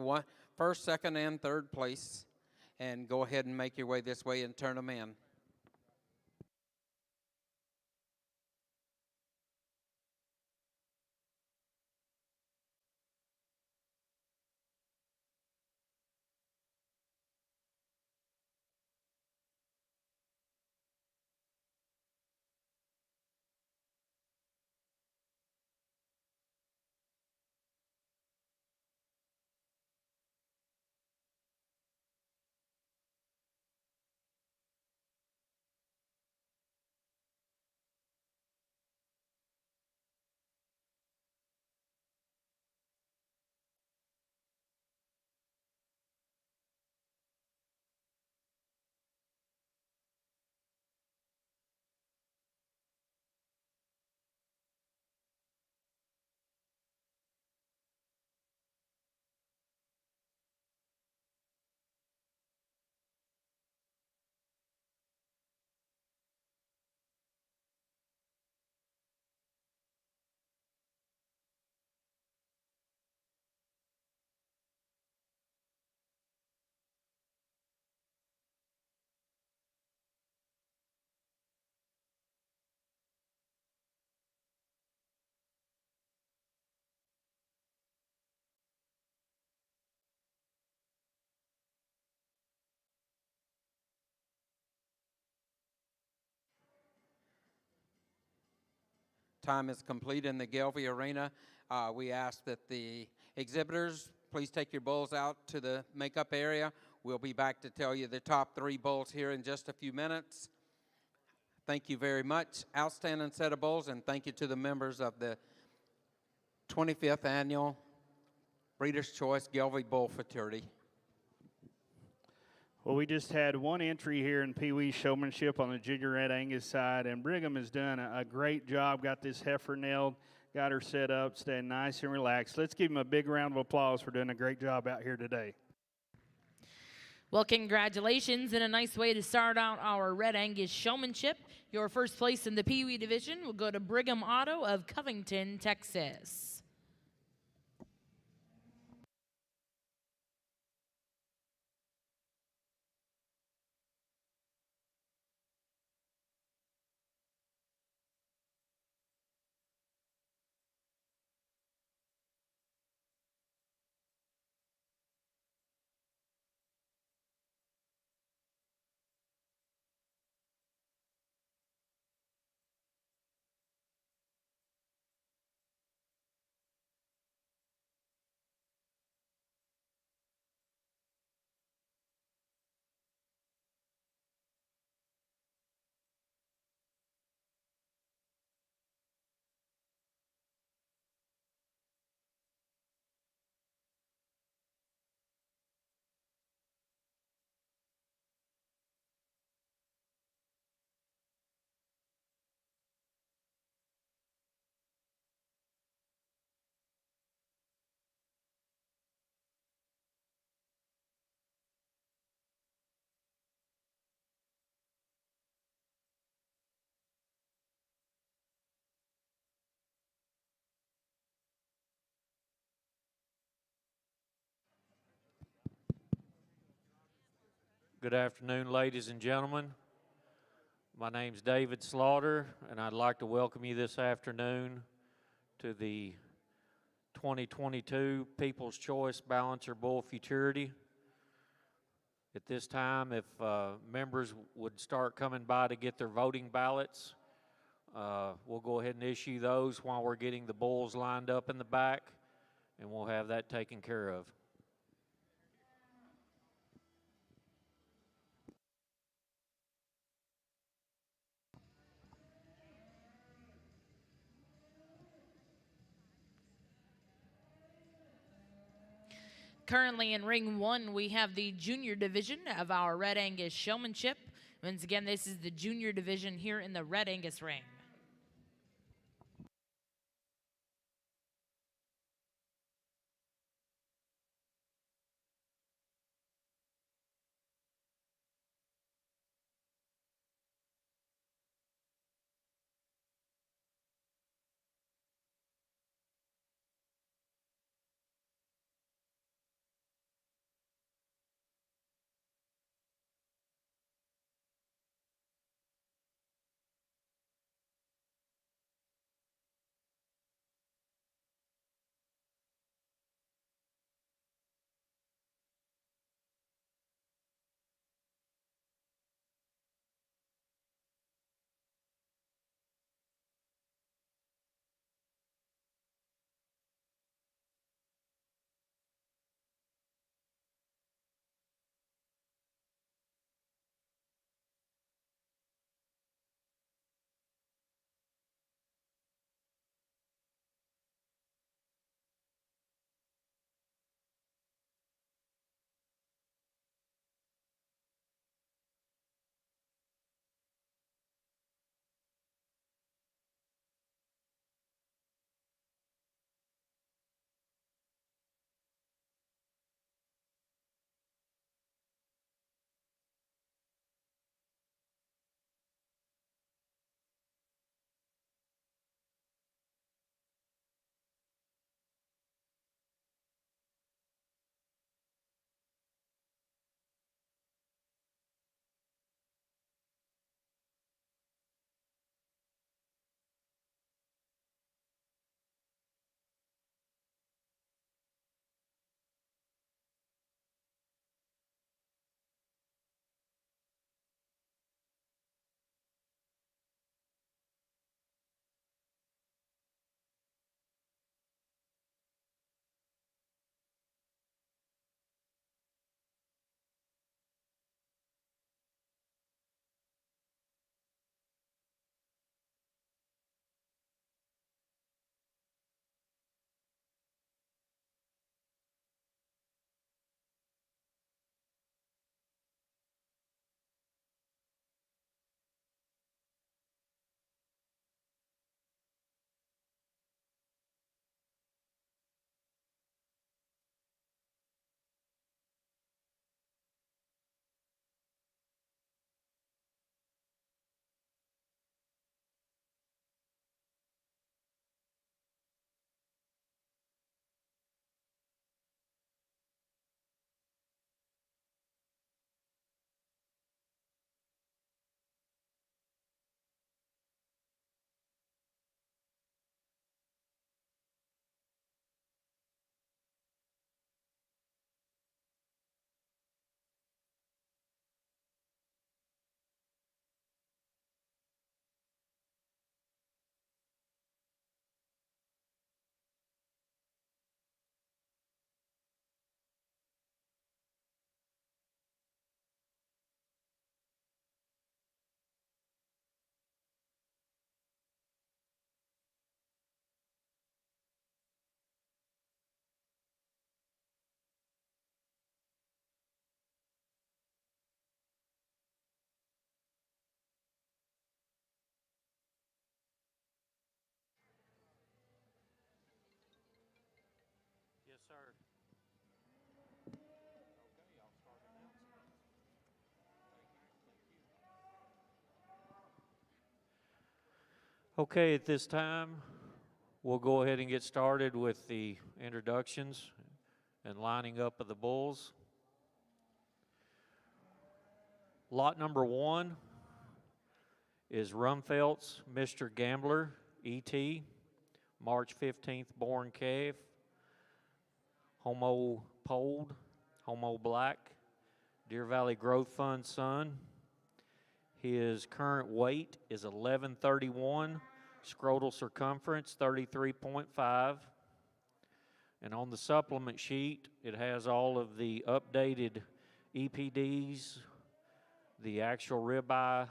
first, second, and third place. And go ahead and make your way this way and turn them in. time is complete in the Gelby Arena. We ask that the exhibitors please take your bulls out to the makeup area. We'll be back to tell you the top 3 bulls here in just a few minutes. Thank you very much. Outstanding set of bulls, and thank you to the members of the 25th Annual Breeders' Choice Gelby Bull Fraternity. Well, we just had one entry here in Pee Wee showmanship on the Junior Red Angus side, and Brigham has done a great job. Got this heifer nailed, got her set up, staying nice and relaxed. Let's give him a big round of applause for doing a great job out here today. Well, congratulations, and a nice way to start out our Red Angus showmanship. Your first place in the Pee Wee division will go to Brigham Auto of Covington, Texas. Good afternoon, ladies and gentlemen. My name's David Slaughter, and I'd like to welcome you this afternoon to the 2022 People's Choice Balancer Bull Futurity. At this time, if members would start coming by to get their voting ballots, we'll go ahead and issue those while we're getting the bulls lined up in the back, and we'll have that taken care of. Currently in ring 1, we have the junior division of our Red Angus showmanship. Once again, this is the junior division here in the Red Angus ring. sir. Okay, I'll start announcing. Okay, at this time, we'll go ahead and get started with the introductions and lining up of the bulls. Lot number 1 is Rumfelt's Mr. Gambler, E.T., March 15th born calf, Homo polled, Homo black, Deer Valley Growth Fund son. His current weight is 1131, scrotal circumference 33.5. And on the supplement sheet, it has all of the updated EPDs, the actual ribeye,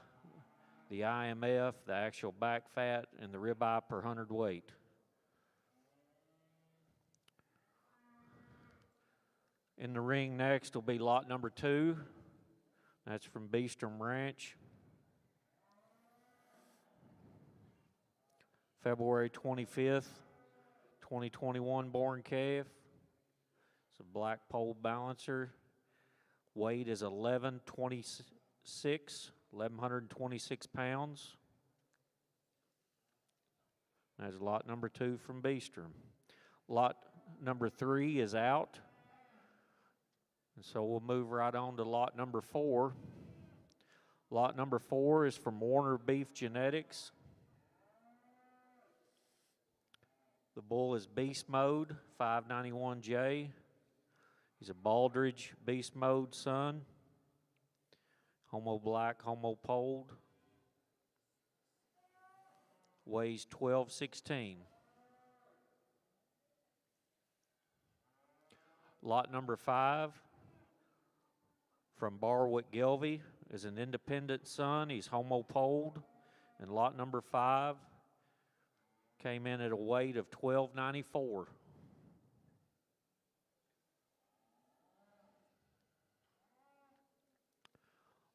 the IMF, the actual back fat, and the ribeye per 100 weight. In the ring next will be lot number 2. That's from Beestrom Ranch. February 25th, 2021 born calf. It's a black pole balancer. Weight is 1,126 pounds. That's lot number 2 from Beestrom. Lot number 3 is out. And so we'll move right on to lot number 4. Lot number 4 is from Warner Beef Genetics. The bull is Beast Mode, 591J. He's a Baldridge Beast Mode son. Homo black, homo polled. Weighs 1216. Lot number 5 from Barwick Gelvy is an independent son. He's homo polled. And lot number 5 came in at a weight of 1294.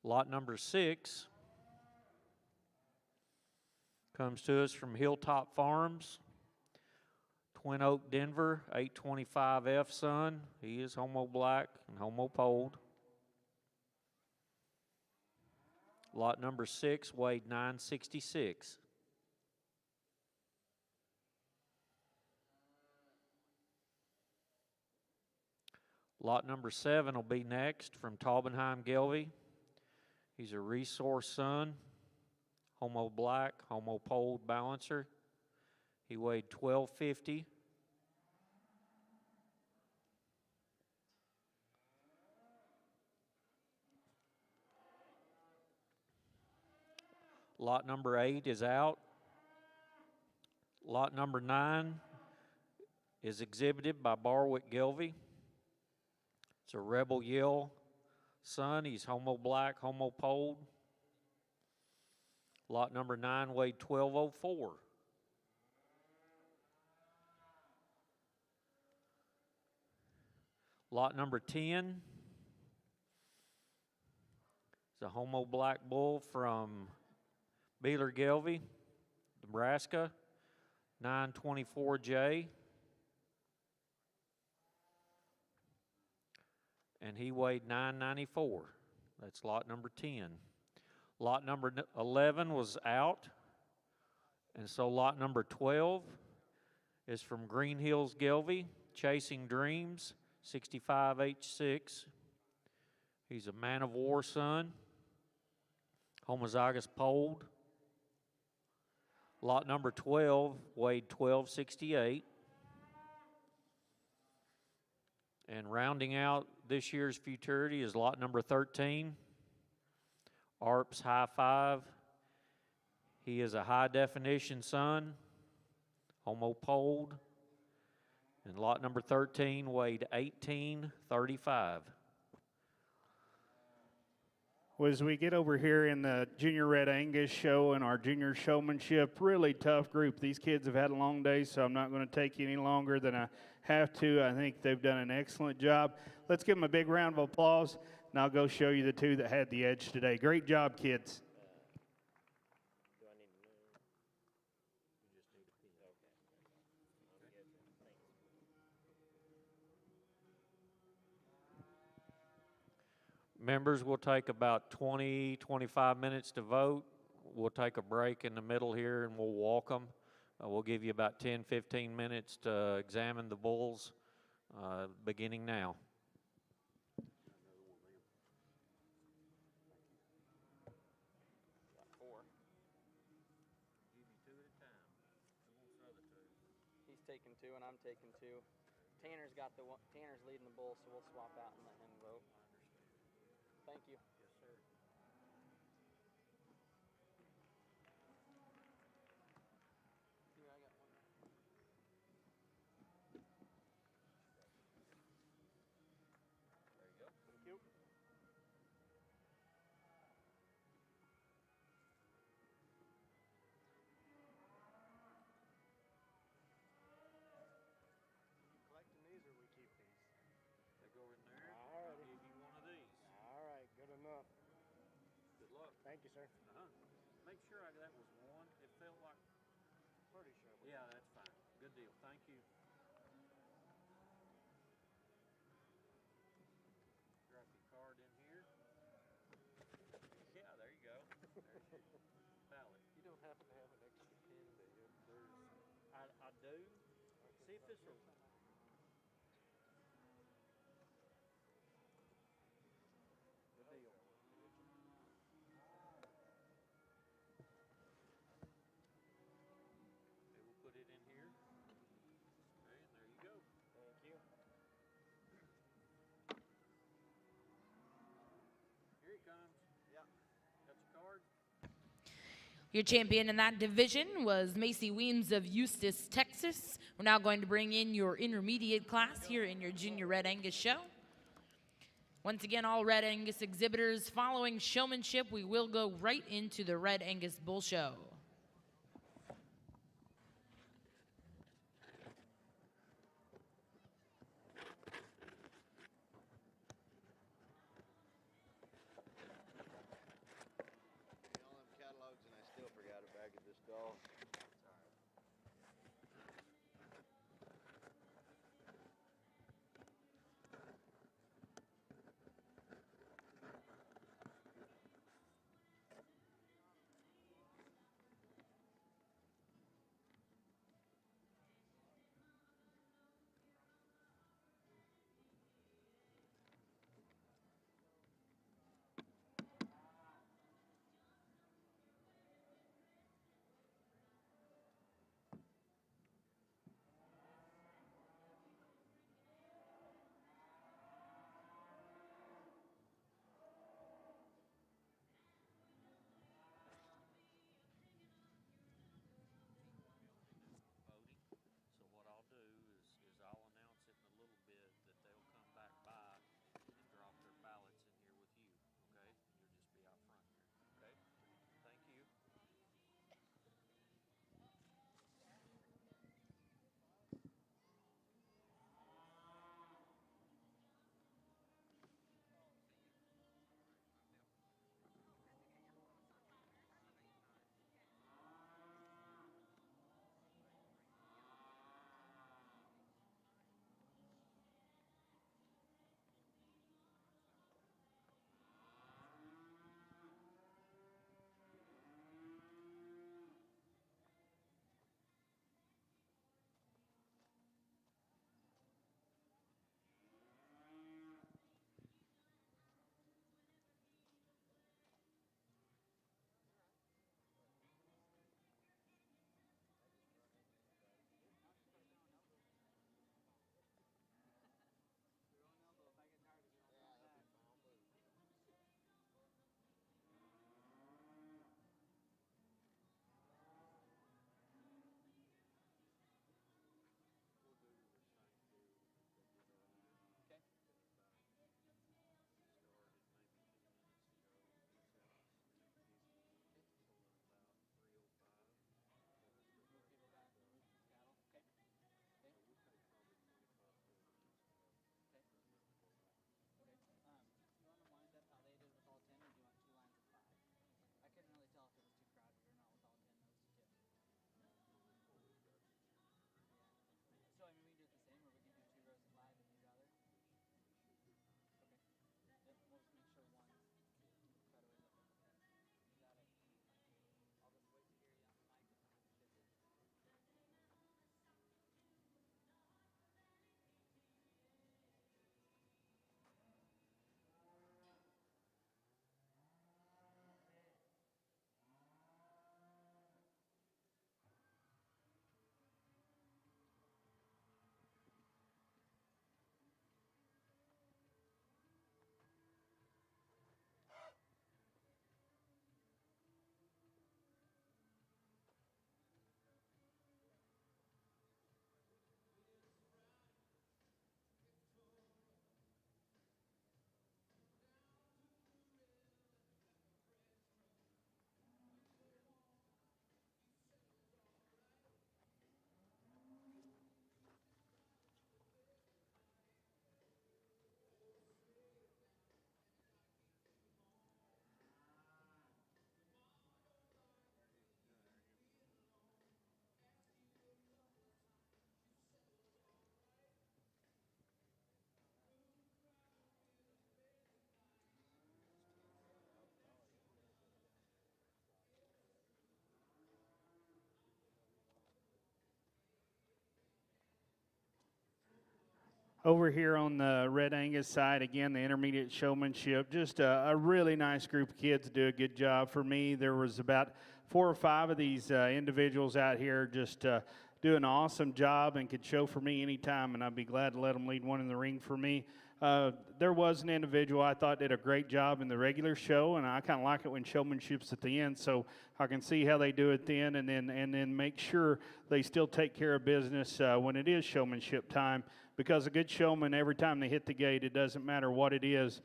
Lot number 6 comes to us from Hilltop Farms. Twin Oak, Denver, 825F son. He is homo black and homo polled. Lot number 6 weighed 966. Lot number 7 will be next from Taubenheim Gelvy. He's a resource son, homo black, homo polled balancer. He weighed 1250. Lot number 8 is out. Lot number 9 is exhibited by Barwick Gelvy. It's a Rebel Yell son. He's homo black, homo polled. Lot number 9 weighed 1204. Lot number 10 is a homo black bull from Beeler Gelvy, Nebraska, 924J. And he weighed 994. That's lot number 10. Lot number 11 was out. And so lot number 12 is from Green Hills Gelvy, Chasing Dreams, 65H6. He's a man of war son, homozygous polled. Lot number 12 weighed 1268. And rounding out this year's futurity is lot number 13, ARPS High Five. He is a high definition son, homo polled. And lot number 13 weighed 1835. Well, as we get over here in the Junior Red Angus show and our junior showmanship, really tough group. These kids have had a long day, so I'm not going to take you any longer than I have to. I think they've done an excellent job. Let's give them a big round of applause, and I'll go show you the 2 that had the edge today. Great job, kids. Members will take about 20, 25 minutes to vote. We'll take a break in the middle here and we'll walk them. We'll give you about 10, 15 minutes to examine the bulls, beginning now. He's taking two, and I'm taking two. Tanner's got the one. Tanner's leading the bull, so we'll swap out and let him vote. Thank you. Yes, sir. Here, I got one. There you go. Thank you. Collecting these, or we keep these? They go in there. All I'll righty. give you one of these. All right, good enough. Good luck. Thank you, sir. Make sure that was one. It felt like. Pretty sure. Yeah, that's fine. Good deal. Thank you. Drop your card in here. Yeah, there you go. There's your ballot. You don't happen to have an extra pen, do you? I do. See if this will. Good deal. Okay, we'll put it in here. Okay, and there you go. Thank you. Here he comes. Yeah. Got your card? Your champion in that division was Macy Weems of Eustis, Texas. We're now going to bring in your intermediate class here in your Junior Red Angus show. Once again, all Red Angus exhibitors following showmanship, we will go right into the Red Angus Bull Show. All them catalogs, and I still forgot a bag of this doll. Over here on the Red Angus side, again, the intermediate showmanship, just a really nice group of kids do a good job. For me, there was about 4 or 5 of these individuals out here just do an awesome job and could show for me anytime, and I'd be glad to let them lead one in the ring for me. There was an individual I thought did a great job in the regular show, and I kind of like it when showmanship's at the end, so I can see how they do it then, and then make sure they still take care of business when it is showmanship time. Because a good showman, every time they hit the gate, it doesn't matter what it is,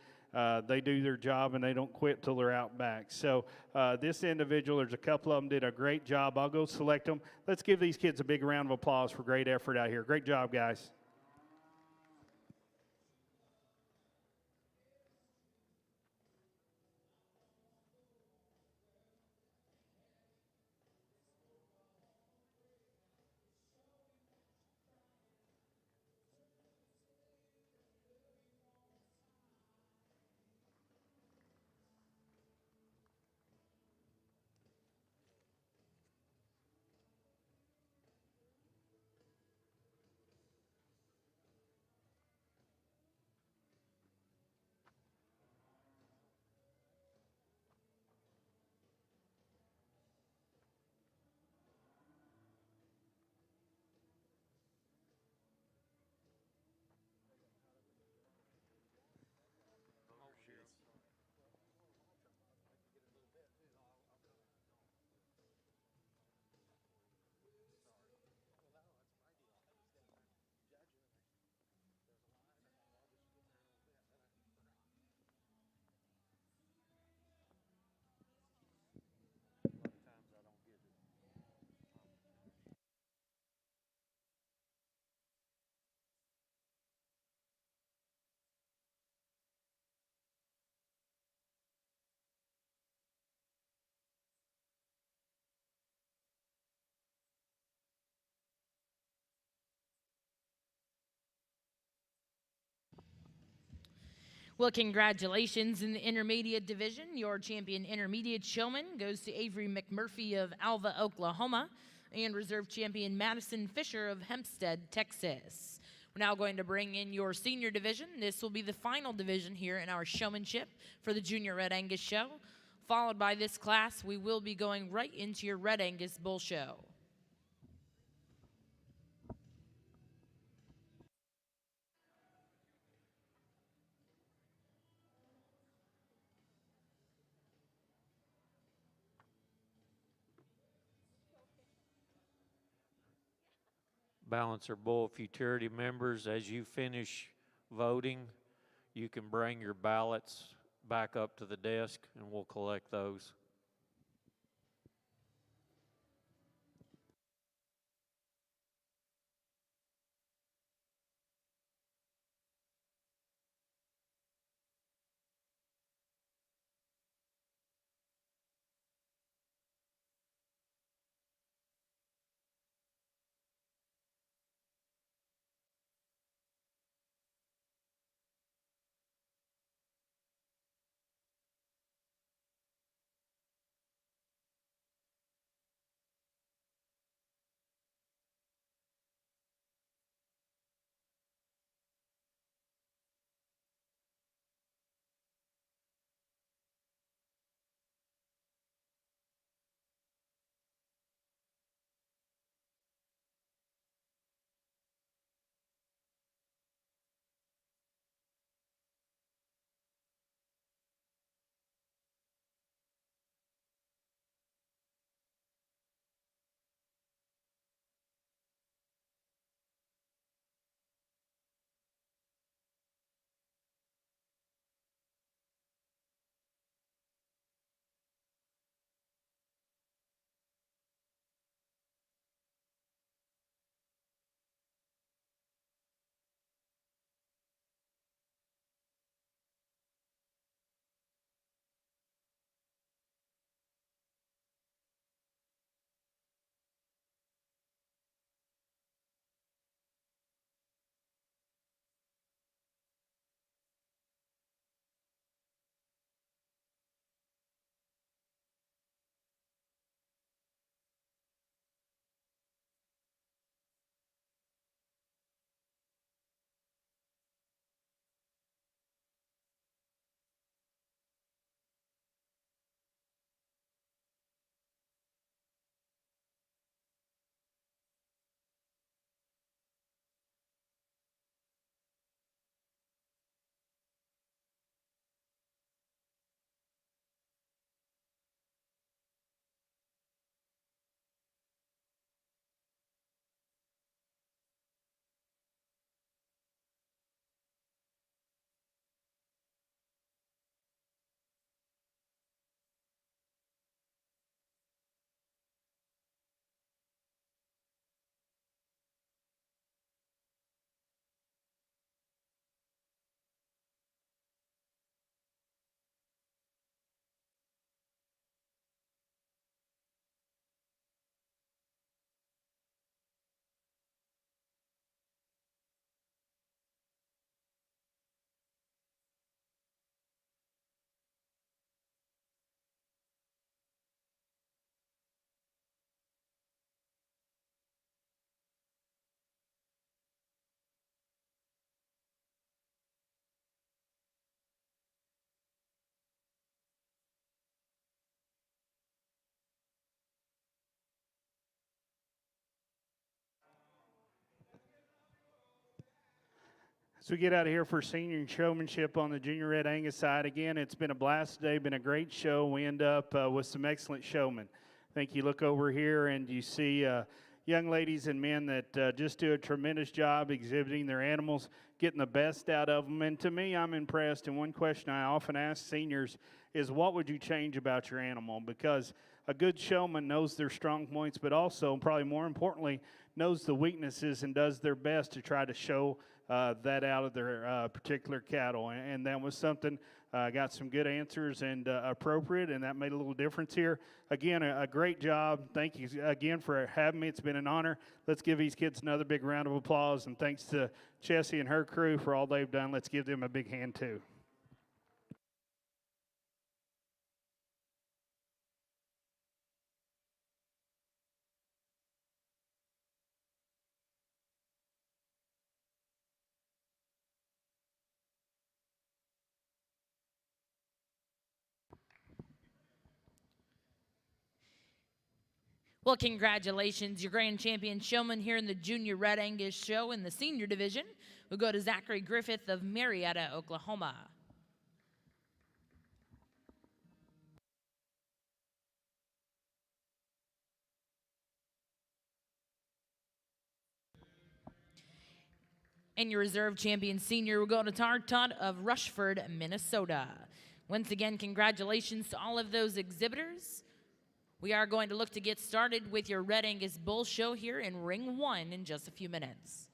they do their job and they don't quit till they're out back. So this individual, there's a couple of them did a great job. I'll go select them. Let's give these kids a big round of applause for great effort out here. Great job, guys. Well, congratulations in the intermediate division. Your champion intermediate showman goes to Avery McMurphy of Alva, Oklahoma, and reserve champion Madison Fisher of Hempstead, Texas. We're now going to bring in your senior division. This will be the final division here in our showmanship for the Junior Red Angus Show. Followed by this class, we will be going right into your Red Angus Bull Show. Balancer Bull Futurity members, as you finish voting, you can bring your ballots back up to the desk and we'll collect those. So we get out of here for senior showmanship on the Junior Red Angus side. Again, it's been a blast today, been a great show. We end up with some excellent showmen. I think you look over here and you see young ladies and men that just do a tremendous job exhibiting their animals, getting the best out of them. And to me, I'm impressed. And one question I often ask seniors is, what would you change about your animal? Because a good showman knows their strong points, but also, probably more importantly, knows the weaknesses and does their best to try to show that out of their particular cattle. And that was something, got some good answers and appropriate, and that made a little difference here. Again, a great job. Thank you again for having me. It's been an honor. Let's give these kids another big round of applause, and thanks to Chessie and her crew for all they've done. Let's give them a big hand too. Well, congratulations, your grand champion showman here in the Junior Red Angus show in the senior division. We'll go to Zachary Griffith of Marietta, Oklahoma. And your reserve champion senior will go to Tartot of Rushford, Minnesota. Once again, congratulations to all of those exhibitors. We are going to look to get started with your Red Angus Bull Show here in Ring 1 in just a few minutes.